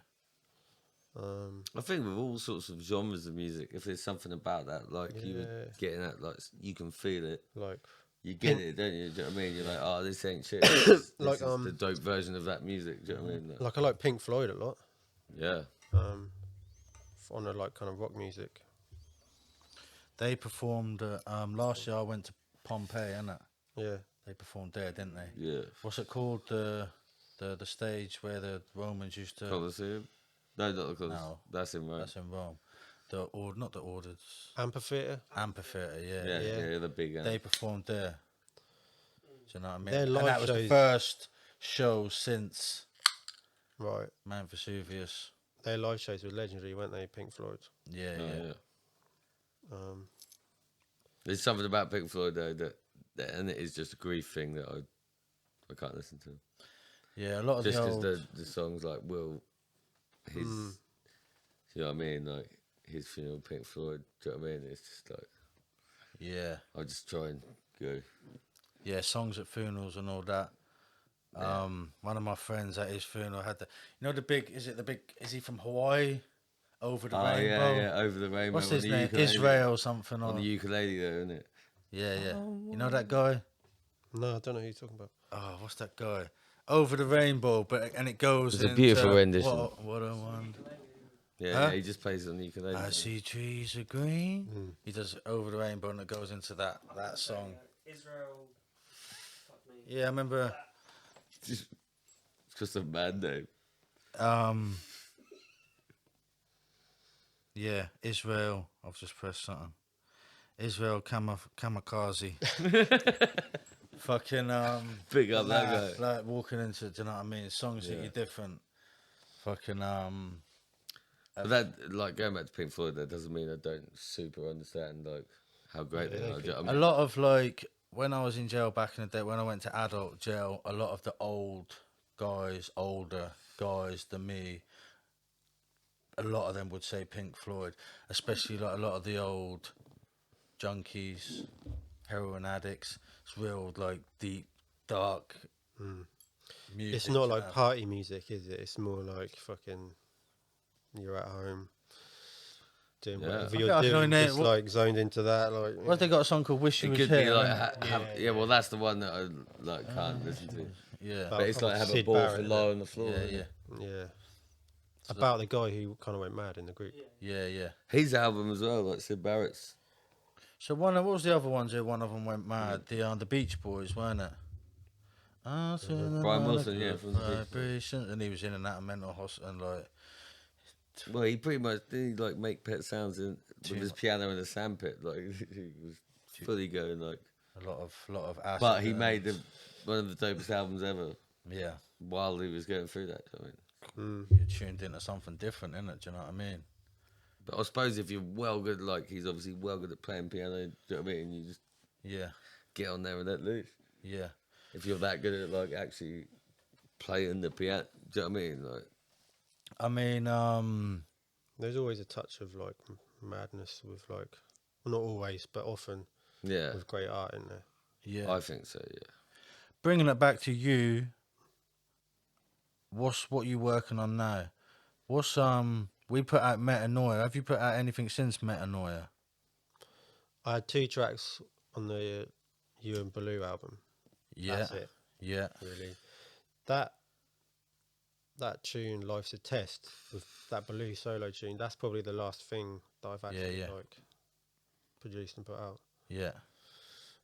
I think with all sorts of genres of music, if there's something about that, like you were getting at, like, you can feel it. Like you get it, don't you? Do you know what I mean? You're like, oh, this ain't shit. This Like, is the dope version of that music. Do you know what I mean? I like Pink Floyd a lot. Yeah. On a like kind of rock music. They performed last year. I went to Pompeii, innit? Yeah. They performed there, didn't they? Yeah. What's it called? The stage where the Romans used to. Colosseum? No, not the Colosseum. No. That's in Rome. That's in Rome. Not the Orders. Amphitheatre. Amphitheatre, Yeah, the big. They performed there. Do you know what I mean? Their And live that was the shows- first show since Right. Mount Vesuvius. Their live shows were legendary, weren't they? Pink Floyd. Yeah, Oh, yeah. There's something about Pink Floyd though that and it is just a grief thing that I can't listen to. Yeah, a lot of Just the because old... the songs like his, you know what I mean, like his funeral, Pink Floyd. Do you know what I mean? It's just like, Yeah. I just try and go. Yeah, songs at funerals and all that. One of my friends at his funeral had is he from Hawaii? Over the Rainbow? Yeah, Over the Rainbow. What's on his the name? ukulele. Israel something On or... the ukulele though, isn't it? Yeah. You know that guy? No, I don't know who you're talking about. Oh, what's that guy? Over the Rainbow, and it goes It's a into beautiful rendition. What a wonder. Yeah, Huh? he just plays it on the ukulele. I see trees are green. He does Over the Rainbow and it goes into that song. Israel. Fuck me. Yeah, I remember. It's just a mad name. Yeah, Israel. I've just pressed something. Israel Kamikaze. Fucking Big up that guy. like walking into, do you know what I mean? Songs that Yeah. you're different. Fucking But that, like, going back to Pink Floyd, that doesn't mean I don't super understand, like, how great they are. Do you know what I a mean? lot of, like, when I was in jail back in the day, when I went to adult jail, a lot of the older guys than me, a lot of them would say Pink Floyd, especially like a lot of the old junkies, heroin addicts. It's real, like, deep, dark music. It's not like party music, is it? It's more like fucking you're at home doing whatever you're doing, just like zoned into that. Like, what they got a song called "Wish You It Was could Here"? be like, well, that's the one that I like can't listen to. Yeah, but it's like have Sid a ball Barrett, for low on the floor. Yeah. About the guy who kind of went mad in the group. Yeah. His album as well, like Sid Barrett's. So what was the other ones? One of them went mad. The Beach Boys, weren't it? Brian Wilson, yeah, from the Beach Boys. And he was in and out of mental hospital, and like. Well, he pretty much did like make Pet Sounds with his piano in a sandpit. Like he was fully going like a lot of acid. But he made one of the dopest albums ever. Yeah. While he was going through that, I mean. You're tuned into something different, innit? Do you know what I mean? But I suppose if you're well good, like he's obviously well good at playing piano, do you know what I mean? You just get on there and let loose. Yeah. If you're that good at like actually playing the piano, do you know what I mean? Like. I mean, there's always a touch of like madness with like, well, not always, but often, with great art in there. Yeah, I think so. Yeah. Bringing it back to you, what you working on now? What's we put out Metanoia. Have you put out anything since Metanoia? I had 2 tracks on the You and Baloo album. Yeah, that's it. Yeah, really. That tune, Life's a Test, with that Baloo solo tune, that's probably the last thing that I've actually like produced and put out. Yeah.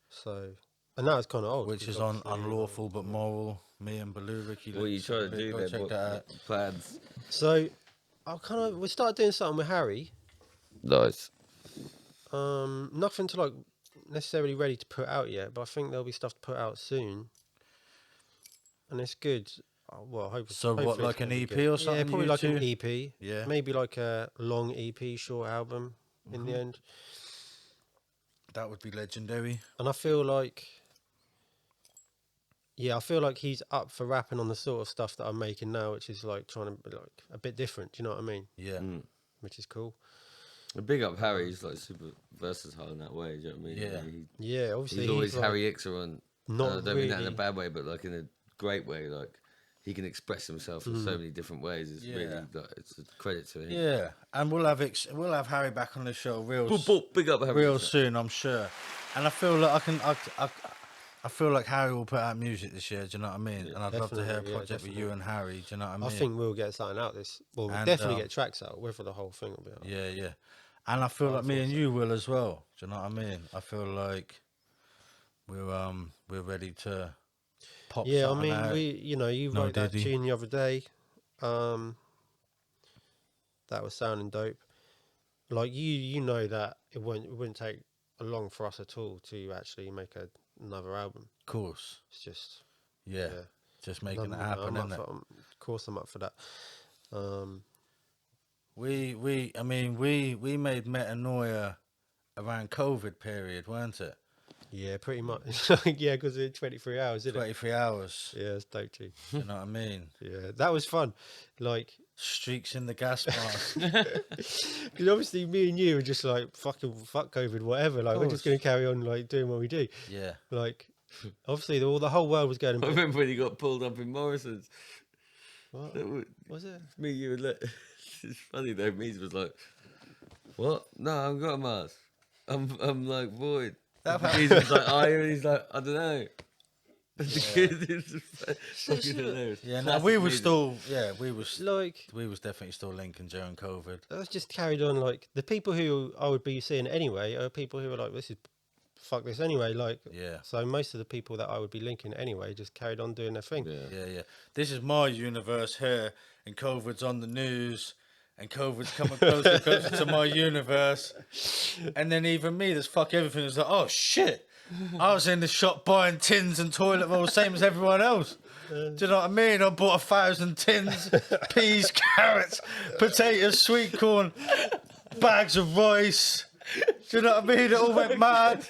So, and that was kind of old. Which is on Unlawful But Moral. Me and Baloo, Ricky. What are you trying to do there? Check that out. Plans. So, we started doing something with Harry. Nice. Nothing to like necessarily ready to put out yet, but I think there'll be stuff to put out soon. And it's good. Well, hopefully what, like an EP or something? Yeah, probably like an EP. Yeah. Maybe like a long EP, short album in the end. That would be legendary. And I feel like, he's up for rapping on the sort of stuff that I'm making now, which is like trying to be like a bit different. Do you know what I mean? Yeah. Which is cool. A big up Harry. He's like super versatile in that way. Do you know what I mean? Yeah. Yeah, obviously he's always like, Harry Ixer on. Not I don't mean that in a bad way, but like in a great way. Like he can express himself in so many different ways. It's really like, it's a credit to him. Yeah, and we'll have Harry back on the show big up Harry real soon, I'm sure. And I feel like I feel like Harry will put out music this year. Do you know what I mean? Yeah, and I'd love to hear a project with you and Harry. Do you know what I mean? I think we'll get something out this. Well, we'll definitely get tracks out. Whether the whole thing will be out. Yeah. And I feel like me and you will as well. Do you know what I mean? I feel like we're ready to pop. Yeah, I mean, out. You wrote that tune the other day. That was sounding dope. Like you know that it wouldn't take long for us at all to actually make another album. Of course, it's just just making it happen, isn't it? Of course, I'm up for that. We made Metanoia around COVID period, weren't it? Yeah, pretty much. Yeah, because it's 23 hours, isn't it? 23 hours. Yeah, it's dope too. You know what I mean? Yeah, that was fun. Like streaks in the gas mask. Because obviously me and you were just like fuck COVID, whatever. Like we're just gonna carry on like doing what we do. Yeah. Like obviously the whole world was going. I remember when you got pulled up in Morrison's. What was it? Me, you, and it's funny though. Mees was like, "What? No, I haven't got a mask. I'm like void." He's like, "Are you?" And he's like, "I don't know." The kid is fucking hilarious. Yeah, no, we was definitely still linking during COVID. That was just carried on. Like the people who I would be seeing anyway are people who are like, "This is fuck this anyway. Like, Yeah. So most of the people that I would be linking anyway just carried on doing their thing. Yeah. This is my universe here, and COVID's on the news, and COVID's coming closer and closer to my universe. And then even me, this fuck everything, is like, oh shit. I was in the shop buying tins and toilet rolls, same as everyone else. Do you know what I mean? I bought 1,000 tins, peas, carrots, potatoes, sweet corn, bags of rice. Do you know what I mean? It all went mad.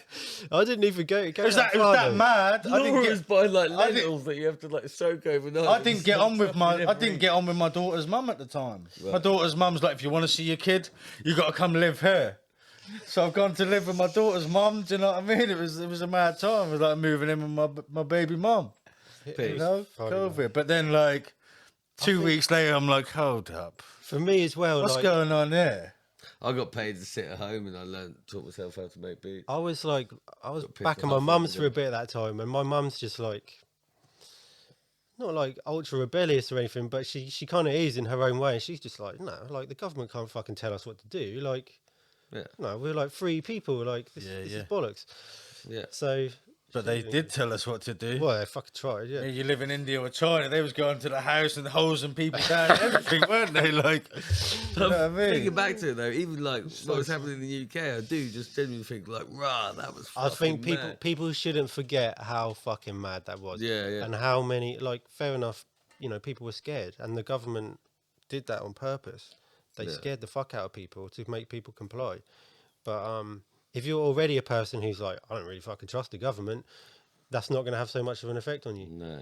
I didn't even go Was that mad? I didn't was buying like lentils that you have to like soak overnight. I didn't get on with my daughter's mum at the time. Right. My daughter's mum's like, if you want to see your kid, you got to come live here. So I've gone to live with my daughter's mum. Do you know what I mean? It was a mad time. It was like moving in with my baby mum. You know, COVID. But then like 2 weeks later, I'm like, hold up. For me as well. What's like, going on there? I got paid to sit at home and taught myself how to make beats. I was back at up my and mum's for a everything. bit at that time, and my mum's just like, not like ultra rebellious or anything, but she kind of is in her own way. And she's just like, no, like the government can't fucking tell us what to do. Like, no, we're like free people. Like this is bollocks. Yeah. So. But they did tell us what to do. Well, they fucking tried, yeah. You live in India or China, they was going to the house and hosing people down and everything, weren't they? Like, you know what I mean? Thinking back to it though, even like what was happening in the UK, I do just genuinely think like, rah, that was fucking I think mad. people shouldn't forget how fucking mad that was. Yeah. And how many, like, fair enough, you know, people were scared, and the government did that on purpose. They scared the fuck out of people to make people comply. But if you're already a person who's like, I don't really fucking trust the government, that's not going to have so much of an effect on you. No.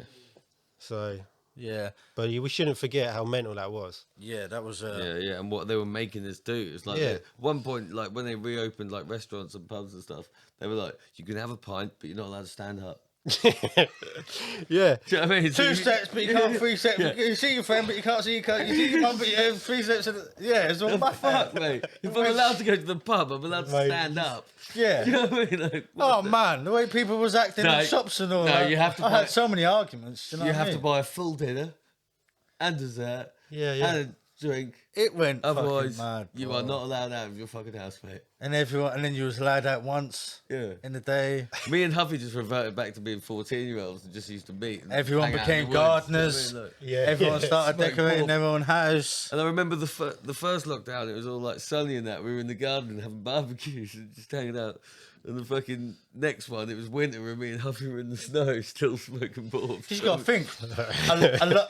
So yeah, but we shouldn't forget how mental that was. Yeah, that was. Yeah, and what they were making us do. It's like at one point, like when they reopened like restaurants and pubs and stuff, they were like, you can have a pint, but you're not allowed to stand up. Yeah. Do you know what I mean? Two steps, but you can't 3 steps. Yeah. You see your friend, but you can't see your You see your mum, but you have 3 steps. It's all my fuck, mate. If I'm allowed to go to the pub, I'm allowed to stand up. Yeah. You know what I mean? Like, oh man, the way people was acting in shops and all that. You have to. I had so many arguments. You have to buy a full dinner and dessert. And a drink. It went otherwise fucking mad. You are not allowed out of your fucking house, mate. And everyone, and then you was allowed out once. In the day. Me and Huffy just reverted back to being 14-year-olds and just used to meet. Everyone became gardeners. Everyone started decorating their own house. And I remember the first lockdown, it was all like sunny and that. We were in the garden having barbecues and just hanging out. And the fucking next one, it was winter and me and Huffy were in the snow, still smoking balls. You just got to think,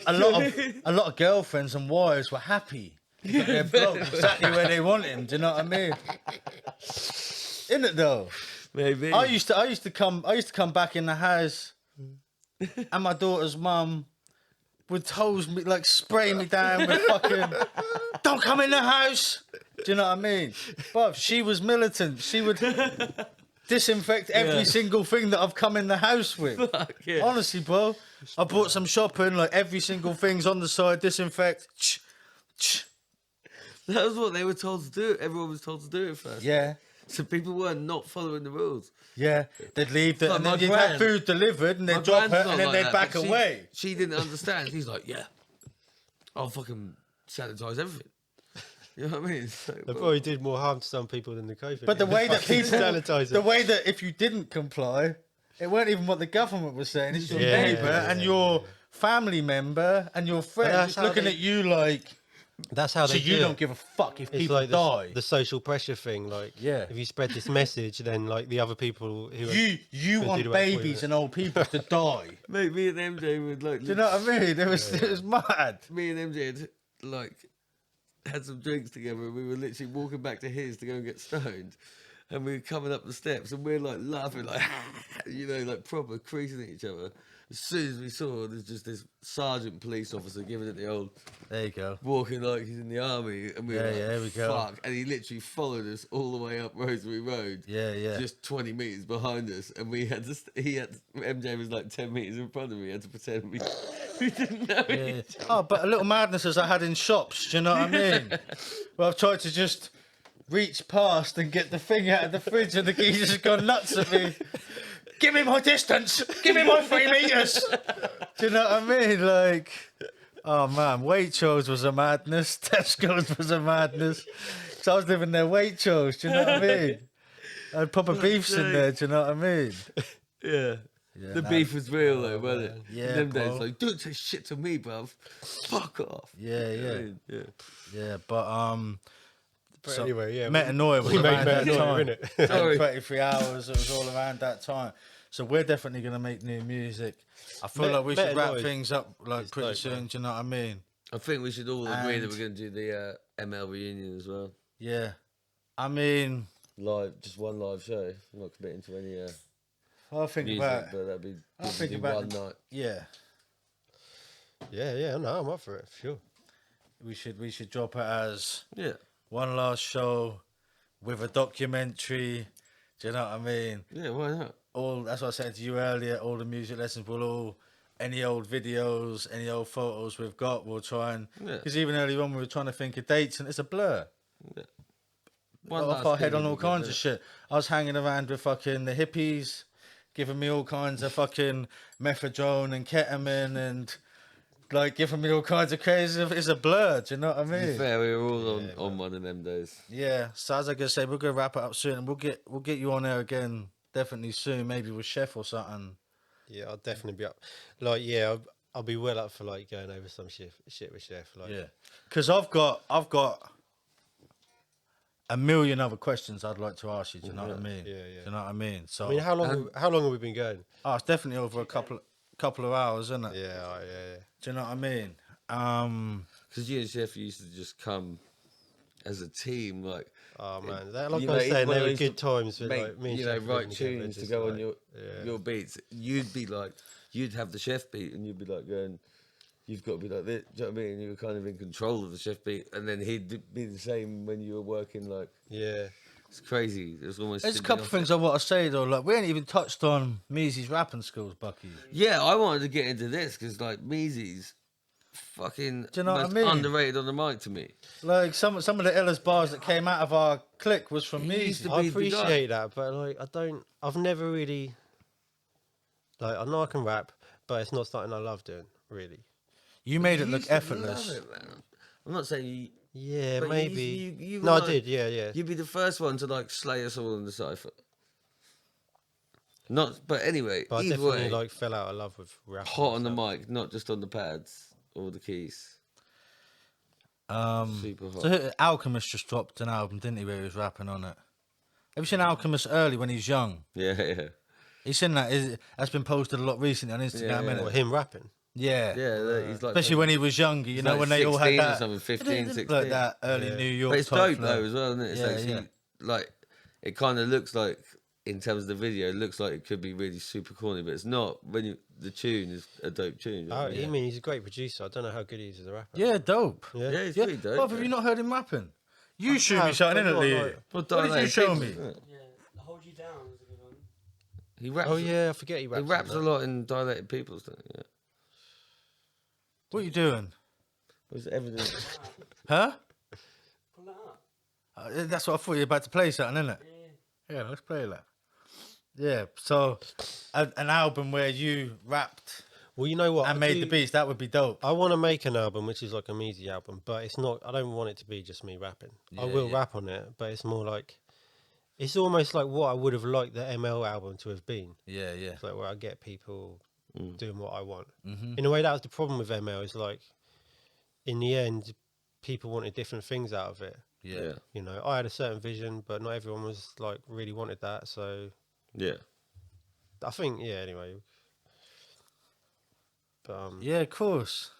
a lot of girlfriends and wives were happy. They're blokes exactly where they want him. Do you know what I mean? Isn't it though? Maybe. I used to come back in the house, and my daughter's mum would hose me, like spray me down with fucking. Don't come in the house. Do you know what I mean? But she was militant. She would disinfect every single thing that I've come in the house with. Honestly, bro, I bought some shopping. Like every single thing's on the side. Disinfect. That was what they were told to do. Everyone was told to do it first. Yeah. So people were not following the rules. Yeah, they'd leave, Like and then my you'd gran- have food delivered, and they'd My drop it, gran's not and then like they'd that, back but away. She didn't understand. She's like, yeah, I'll fucking sanitize everything. You know what I mean? So, They probably did more harm to some people than the COVID. But the way that Fucking people, sanitizer. the way that if you didn't comply, it weren't even what the government was saying. It's your neighbour and your family member and your friend that's just how looking they- at you like. That's how So they you do don't it. give a fuck if It's people like die. the social pressure thing. Like, if you spread this message, then like the other people who You gonna want do the work for you. babies and old people to die. Mate, me and MJ would like. Do you know what I mean? It was mad. Me and MJ had like had some drinks together, and we were literally walking back to his to go and get stoned. And we were coming up the steps, and we're like laughing, like you know, like proper creasing at each other. As soon as we saw, there's just this sergeant police officer giving it the old. There you go. Walking like he's in the army, and we were like, there we go. fuck. And he literally followed us all the way up Rosary Road. Yeah. Just 20 metres behind us, and we had to. MJ was like 10 metres in front of me. We had to pretend we didn't know each other. Oh, but a little madness as I had in shops. Do you know what I mean? Well, I've tried to just reach past and get the thing out of the fridge, and the geezer's just gone nuts at me. Give me my distance. Give me my 3 meters. Do you know what I mean? Like, oh man, Waitrose was a madness. Tesco's was a madness. So I was living there, Waitrose. Do you know what I mean? Had proper beefs in there. Do you know what I mean? Yeah. Yeah, The nah. beef was real though, wasn't it? Yeah, Them bro. days, like, don't say shit to me, bruv. Fuck off. Yeah, You know what I yeah. mean? Yeah. Yeah, but But anyway, yeah, Metanoia was we made around that Metanoia, time. innit? And 23 hours, it was all around that time. So we're definitely gonna make new music. I feel like we should wrap Metanoia things up like pretty dope, soon. man. Do you know what I mean? I think we should all agree that And- we're going to do the ML reunion as well. Yeah. I mean, Live, just one live show. I'm not committing to any I think music, about. but that'd be I good to think do about one night. Yeah, Yeah, no, I'm up for it, for sure. we should drop it as Yeah. one last show with a documentary. Do you know what I mean? Yeah, why not? All that's what I said to you earlier. All the music lessons will all any old videos, any old photos we've got. We'll try and because even earlier on we were trying to think of dates and it's a blur. Yeah. Off our head on all kinds of shit. I was hanging around with fucking the hippies, giving me all kinds of fucking methadone and ketamine and like giving me all kinds of crazy. It's a blur. Do you know what I To mean? be fair, we were all on one of them days. Yeah. So as I gonna say, we're gonna wrap it up soon, and we'll get you on there again definitely soon, maybe with Chef or something. Yeah, I'll definitely be up. Like, yeah, I'll be well up for like going over some shit with Chef. Like, Yeah. Because I've got a million other questions I'd like to ask you. Do you know what I mean? Yeah. Do you know what I mean? So I mean, how long have we been going? Oh, it's definitely over a couple of hours, isn't it? Yeah. Do you know what I mean? Because you and Chef used to just come as a team, like. Oh man, like I was you know, saying, when they I were used good to times. With, make, like, me and you know, Chef write living together, tunes to just go like, on your beats. You'd be like, you'd have the Chef beat, and you'd be like going, you've got to be like this. Do you know what I mean? You were kind of in control of the Chef beat, and then he'd be the same when you were working. Like, yeah, it's crazy. There's almost. There's a couple of things I want to say though. Like we ain't even touched on Meezy's rapping skills, Bucky. Yeah, I wanted to get into this because like Meezy's fucking Do you know what I most mean? underrated on the mic to me. Like some of the illest bars that came out of our clique was from He used Meezy. to I be the guy. appreciate that, but like I've never really like I know I can rap, but it's not something I love doing really. You made it You look used to effortless. love it, man. I'm not saying you. Yeah, but maybe. You No, were I like- did. Yeah. You'd be the first one to like slay us all in the cipher. Not, but anyway, But I either definitely way, like fell out of love with rap. hot on the mic, not just on the pads or the keys. Super hot. So Alchemist just dropped an album, didn't he? Where he was rapping on it. Have you seen Alchemist early when he's young? Yeah. He's seen that. That's been posted a lot recently on Instagram. Yeah, innit? Or him rapping. Yeah. He's like, Especially when he was younger, you he's know, like when they all had 16 or that. something, 15, 16. Like that early New York. But it's type dope flow. though as well, isn't it? It's Yeah, actually yeah. like it kind of looks like in terms of the video, it looks like it could be really super corny, but it's not. When the tune is a dope tune. you know what I I mean? mean, he's a great producer. I don't know how good he is as a rapper. Yeah, dope. Yeah. Yeah, it's Yeah. pretty dope. Well, have you not heard him rapping? You showed me have, something, but innit, not Lee? like- What did you show me? Yeah, Hold You Down was a good one. He raps. Oh yeah, I forget he He raps. raps on a that. lot in dilated people's. Yeah. What are you doing? Was evidence. Huh? Pull that up. That's what I thought you were about to play something, innit? Yeah, let's play that. Yeah, so an album where you rapped Well, you know what? and made the beats, that would be dope. I want to make an album which is like a Meezy album, but it's not. I don't want it to be just me rapping. I will rap on it, but it's more like it's almost like what I would have liked the ML album to have been. Yeah. It's like where I get people doing what I want. In a way, that was the problem with ML. Is like in the end, people wanted different things out of it. Yeah. You know, I had a certain vision, but not everyone was like really wanted that. So Yeah. I think anyway. But Yeah, of course.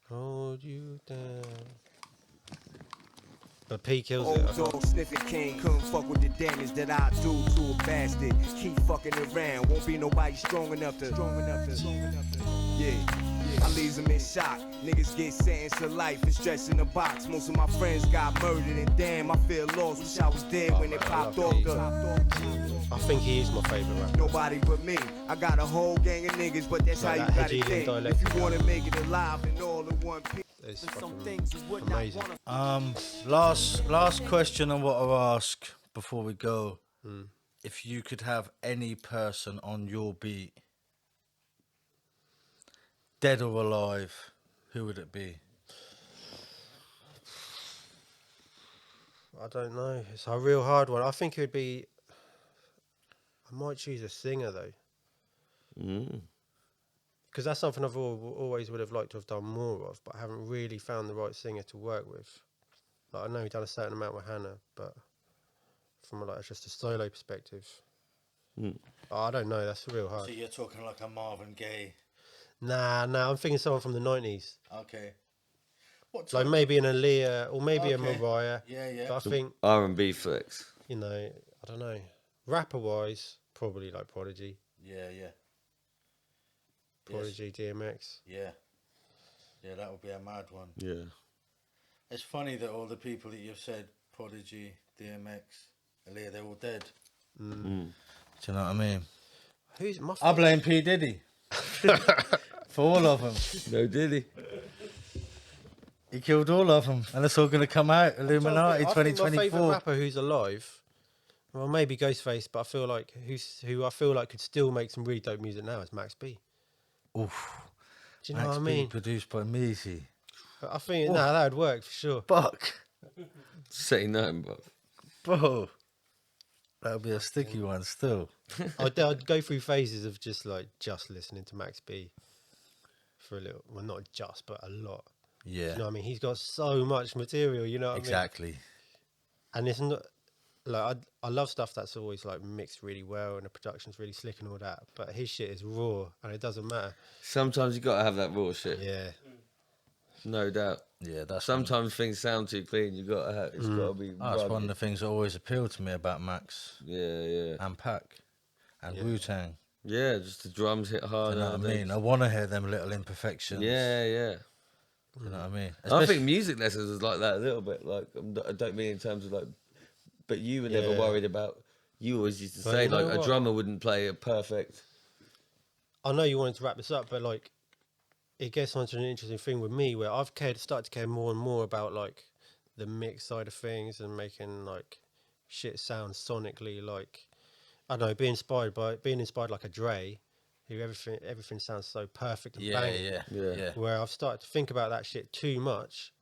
hold you down. But P kills Old it. dog sniffing king, couldn't fuck with the damage that I do to a bastard. Keep fucking around, won't be nobody strong enough to. Yeah. I leaves them in shock. Niggas get sentenced to life and stretched in the box. Most of my friends got murdered, and damn, I feel lost. Wish I was dead when it popped off. I think he is my favourite rapper. Nobody but me. I got a whole gang of niggas, but that's Like how that you gotta Hegelian think. dialect. If you wanna make it alive and all in one piece. It's Some fucking things you would not amazing. wanna. Last question I want to ask before we go. If you could have any person on your beat, dead or alive, who would it be? I don't know. It's a real hard one. I think it would be. I might choose a singer though, Mm. because that's something I've always would have liked to have done more of, but I haven't really found the right singer to work with. Like, I know we've done a certain amount with Hannah, but from like just a solo perspective, I don't know. That's real hard. So you're talking like a Marvin Gaye. Nah, I'm thinking someone from the 90s. Okay. What Like type maybe an Aaliyah or maybe a Okay. Mariah. Yeah. But I think, R&B flex. you know, I don't know. Rapper-wise, probably like Prodigy. Yeah. Prodigy, DMX. Yeah, that would be a mad one. Yeah. It's funny that all the people that you've said, Prodigy, DMX, Aaliyah, they're all dead. Do you know what I mean? Who's my I blame P. Diddy. For all of them. No Diddy. He killed all of them. And it's all going to come out, Illuminati I think my 2024. favourite rapper who's alive, well, maybe Ghostface, but I feel like who I feel like could still make some really dope music now is Max B. Oof. Do you know Max what I B, mean? produced by Meezy. I think that would work for sure. Fuck. Say nothing, but Bro. That would be a sticky one still. I'd go through phases of just listening to Max B for a little. Well, not just, but a lot. Yeah. Do you know what I mean? He's got so much material. You know what I mean? Exactly. And it's not like I love stuff that's always like mixed really well and the production's really slick and all that. But his shit is raw and it doesn't matter. sometimes you gotta have that raw shit. Yeah. No doubt. Yeah, that's Sometimes things sound too clean. You gotta have. It's gotta be. That's one of rugged. the things that always appealed to me about Max Yeah. and Pac and Wu-Tang. Yeah, just the drums hit hard. You know what I mean? I want to hear them little imperfections. Yeah. You know what I mean? I think music lessons is like that a little bit. Like I don't mean in terms of like, but you were never worried about. You always used to But say you know like a what? drummer wouldn't play a perfect. I know you wanted to wrap this up, but like, it gets onto an interesting thing with me where I've started to care more and more about like the mix side of things and making like shit sound sonically like, I don't know, being inspired like a Dre, who everything sounds so perfect and banging. Yeah. Where I've started to think about that shit too much,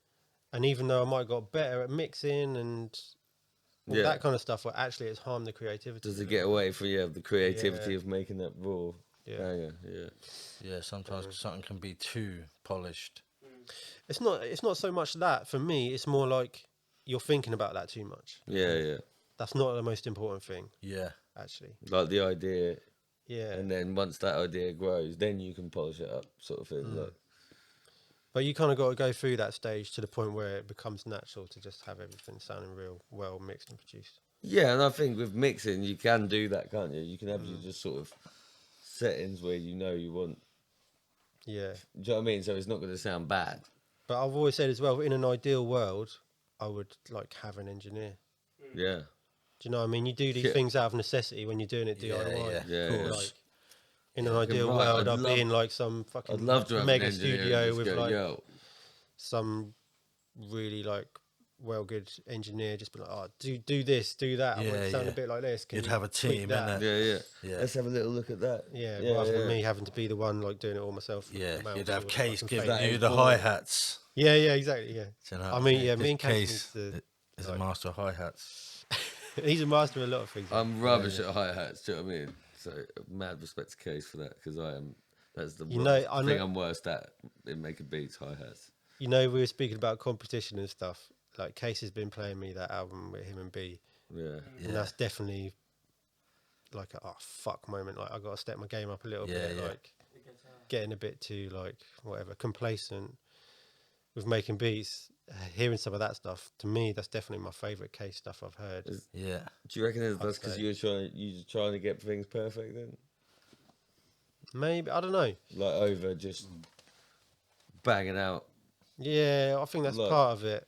and even though I might have got better at mixing and all that kind of stuff, well, actually it's harmed the creativity. Does it get away from the creativity of making that raw banger? Yeah, sometimes something can be too polished. It's not so much that for me. It's more like you're thinking about that too much. Yeah. That's not the most important thing. Yeah. Actually. Like the idea. Yeah. And then once that idea grows, then you can polish it up, sort of thing. Like. But you kind of got to go through that stage to the point where it becomes natural to just have everything sounding real well mixed and produced. Yeah, and I think with mixing, you can do that, can't you? You can have your just sort of settings where you know you want. Yeah. Do you know what I mean? So it's not going to sound bad. But I've always said as well, in an ideal world, I would like have an engineer. Yeah. Do you know what I mean? You do these things out of necessity when you're doing it DIY. Yeah. Like, in an ideal world, I'd be in like some fucking I'd love to have mega an engineer studio and just with go, like yo. some really like good engineer, just be like, oh, do this, do that. I want it to sound a bit like this. Can You'd you have a tweak team, that? innit? Yeah. Let's have a little look at that. Yeah, rather than me having to be the one like doing it all myself. Yeah, Mount you'd have all the Case fucking giving fake- you the hi-hats. Yeah, exactly. Yeah. Do you know I what mean, yeah, me and Case Case is a master of hi-hats. he's a master of a lot of things. I'm rubbish at hi-hats, do you know what I mean? So mad respect to Case for that, because I am. That's the thing I'm worst at in making beats, hi-hats. You know, we were speaking about competition and stuff. Like, Case has been playing me that album with him and B. Yeah. And that's definitely like a fuck moment. Like, I got to step my game up a little bit. Like, getting a bit too, like, whatever, complacent with making beats. Hearing some of that stuff, to me, that's definitely my favourite Case stuff I've heard. Yeah. Do you reckon that's because you're trying to get things perfect then? Maybe, I don't know. Like over just banging out. Yeah, I think that's part of it.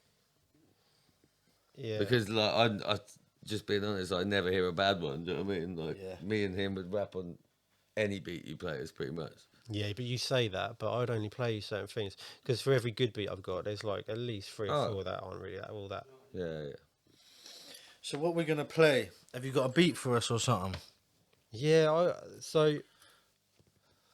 Yeah. Because like I just being honest, I never hear a bad one. Do you know what I mean? Like me and him would rap on any beat you play us pretty much. Yeah, but you say that, but I'd only play you certain things because for every good beat I've got, there's like at least 3 or 4 that aren't really all that. Yeah. So what we're gonna play? Have you got a beat for us or something? Yeah, so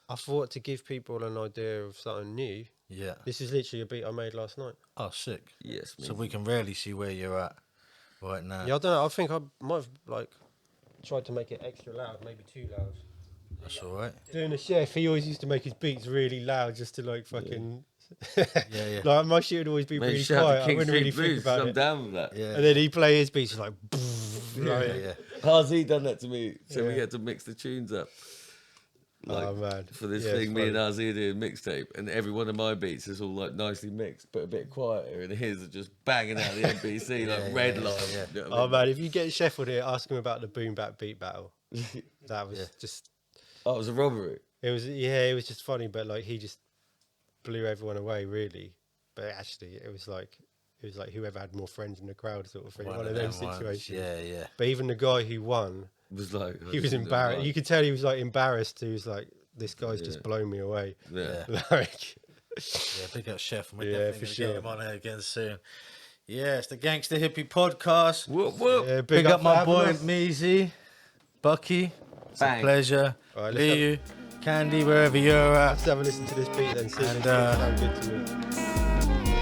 I thought to give people an idea of something new. Yeah. This is literally a beat I made last night. Oh, sick. Yes. So we can really see where you're at right now. Yeah, I don't know. I think I might have like tried to make it extra loud, maybe too loud. That's all right. Doing a chef, he always used to make his beats really loud just to like fucking. Yeah. Like my shit would always be Mate, really shout out quiet. to I King wouldn't really Street think Blues, about I'm it. down with that. Yeah. And then he play his beats like. Yeah. RZ done that to me, so we Yeah. had to mix the tunes up. Like, Oh man! for this Yeah, thing, it's me and funny. RZ did a mixtape, and every one of my beats is all like nicely mixed, but a bit quieter, and his are just banging out the NBC like red line. You know what I Oh mean? man! If you get Sheffield here, ask him about the boom bap beat battle. That was just. Oh, it was a robbery. It was just funny, but like he just blew everyone away, really. But actually, it was like whoever had more friends in the crowd, sort of thing. One of them situations. Yeah. But even the guy who won, Was like he was embarrassed. You could tell he was like embarrassed. He was like, "This guy's just blown me away." Yeah. Like, Yeah, big up Chef. And we're Yeah, definitely for gonna sure. get him on here again soon. Yeah, it's the Gangsta Hippy podcast. Whoop, whoop. yeah, Big up for my having boy us. Meezy, Bucky. It's Bang. a pleasure. All right, Liu, Candy, wherever you're at. Let's have a listen to this beat then. See if And, it sounds good to me.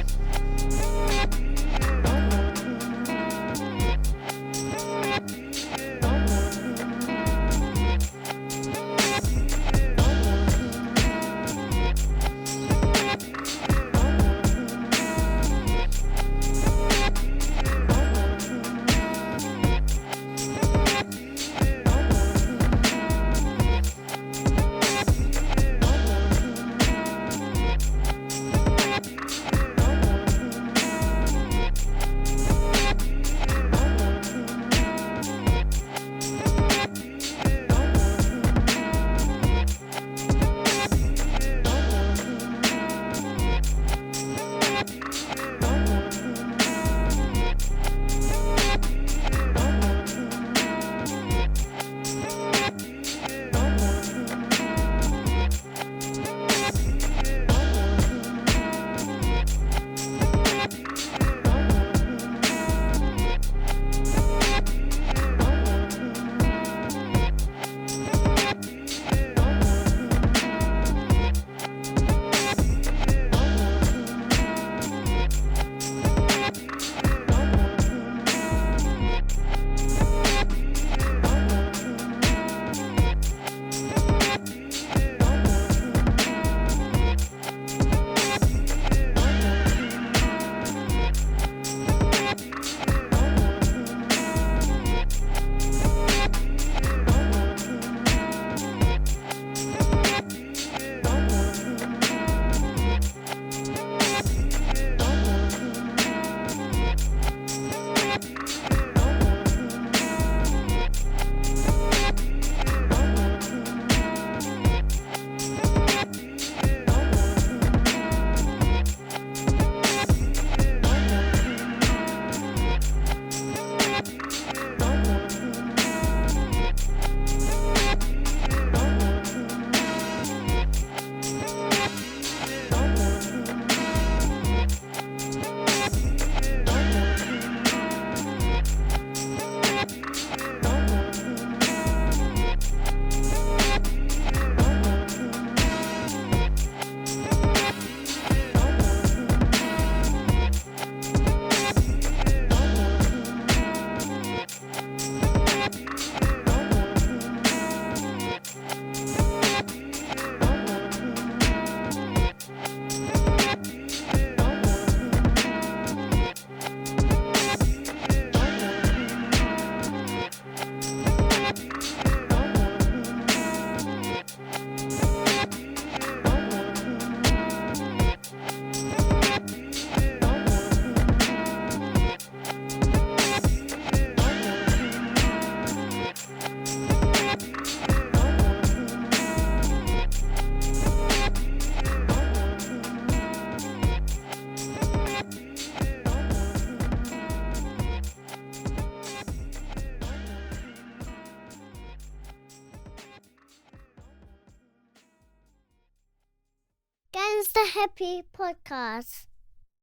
Gangsta Hippy podcast.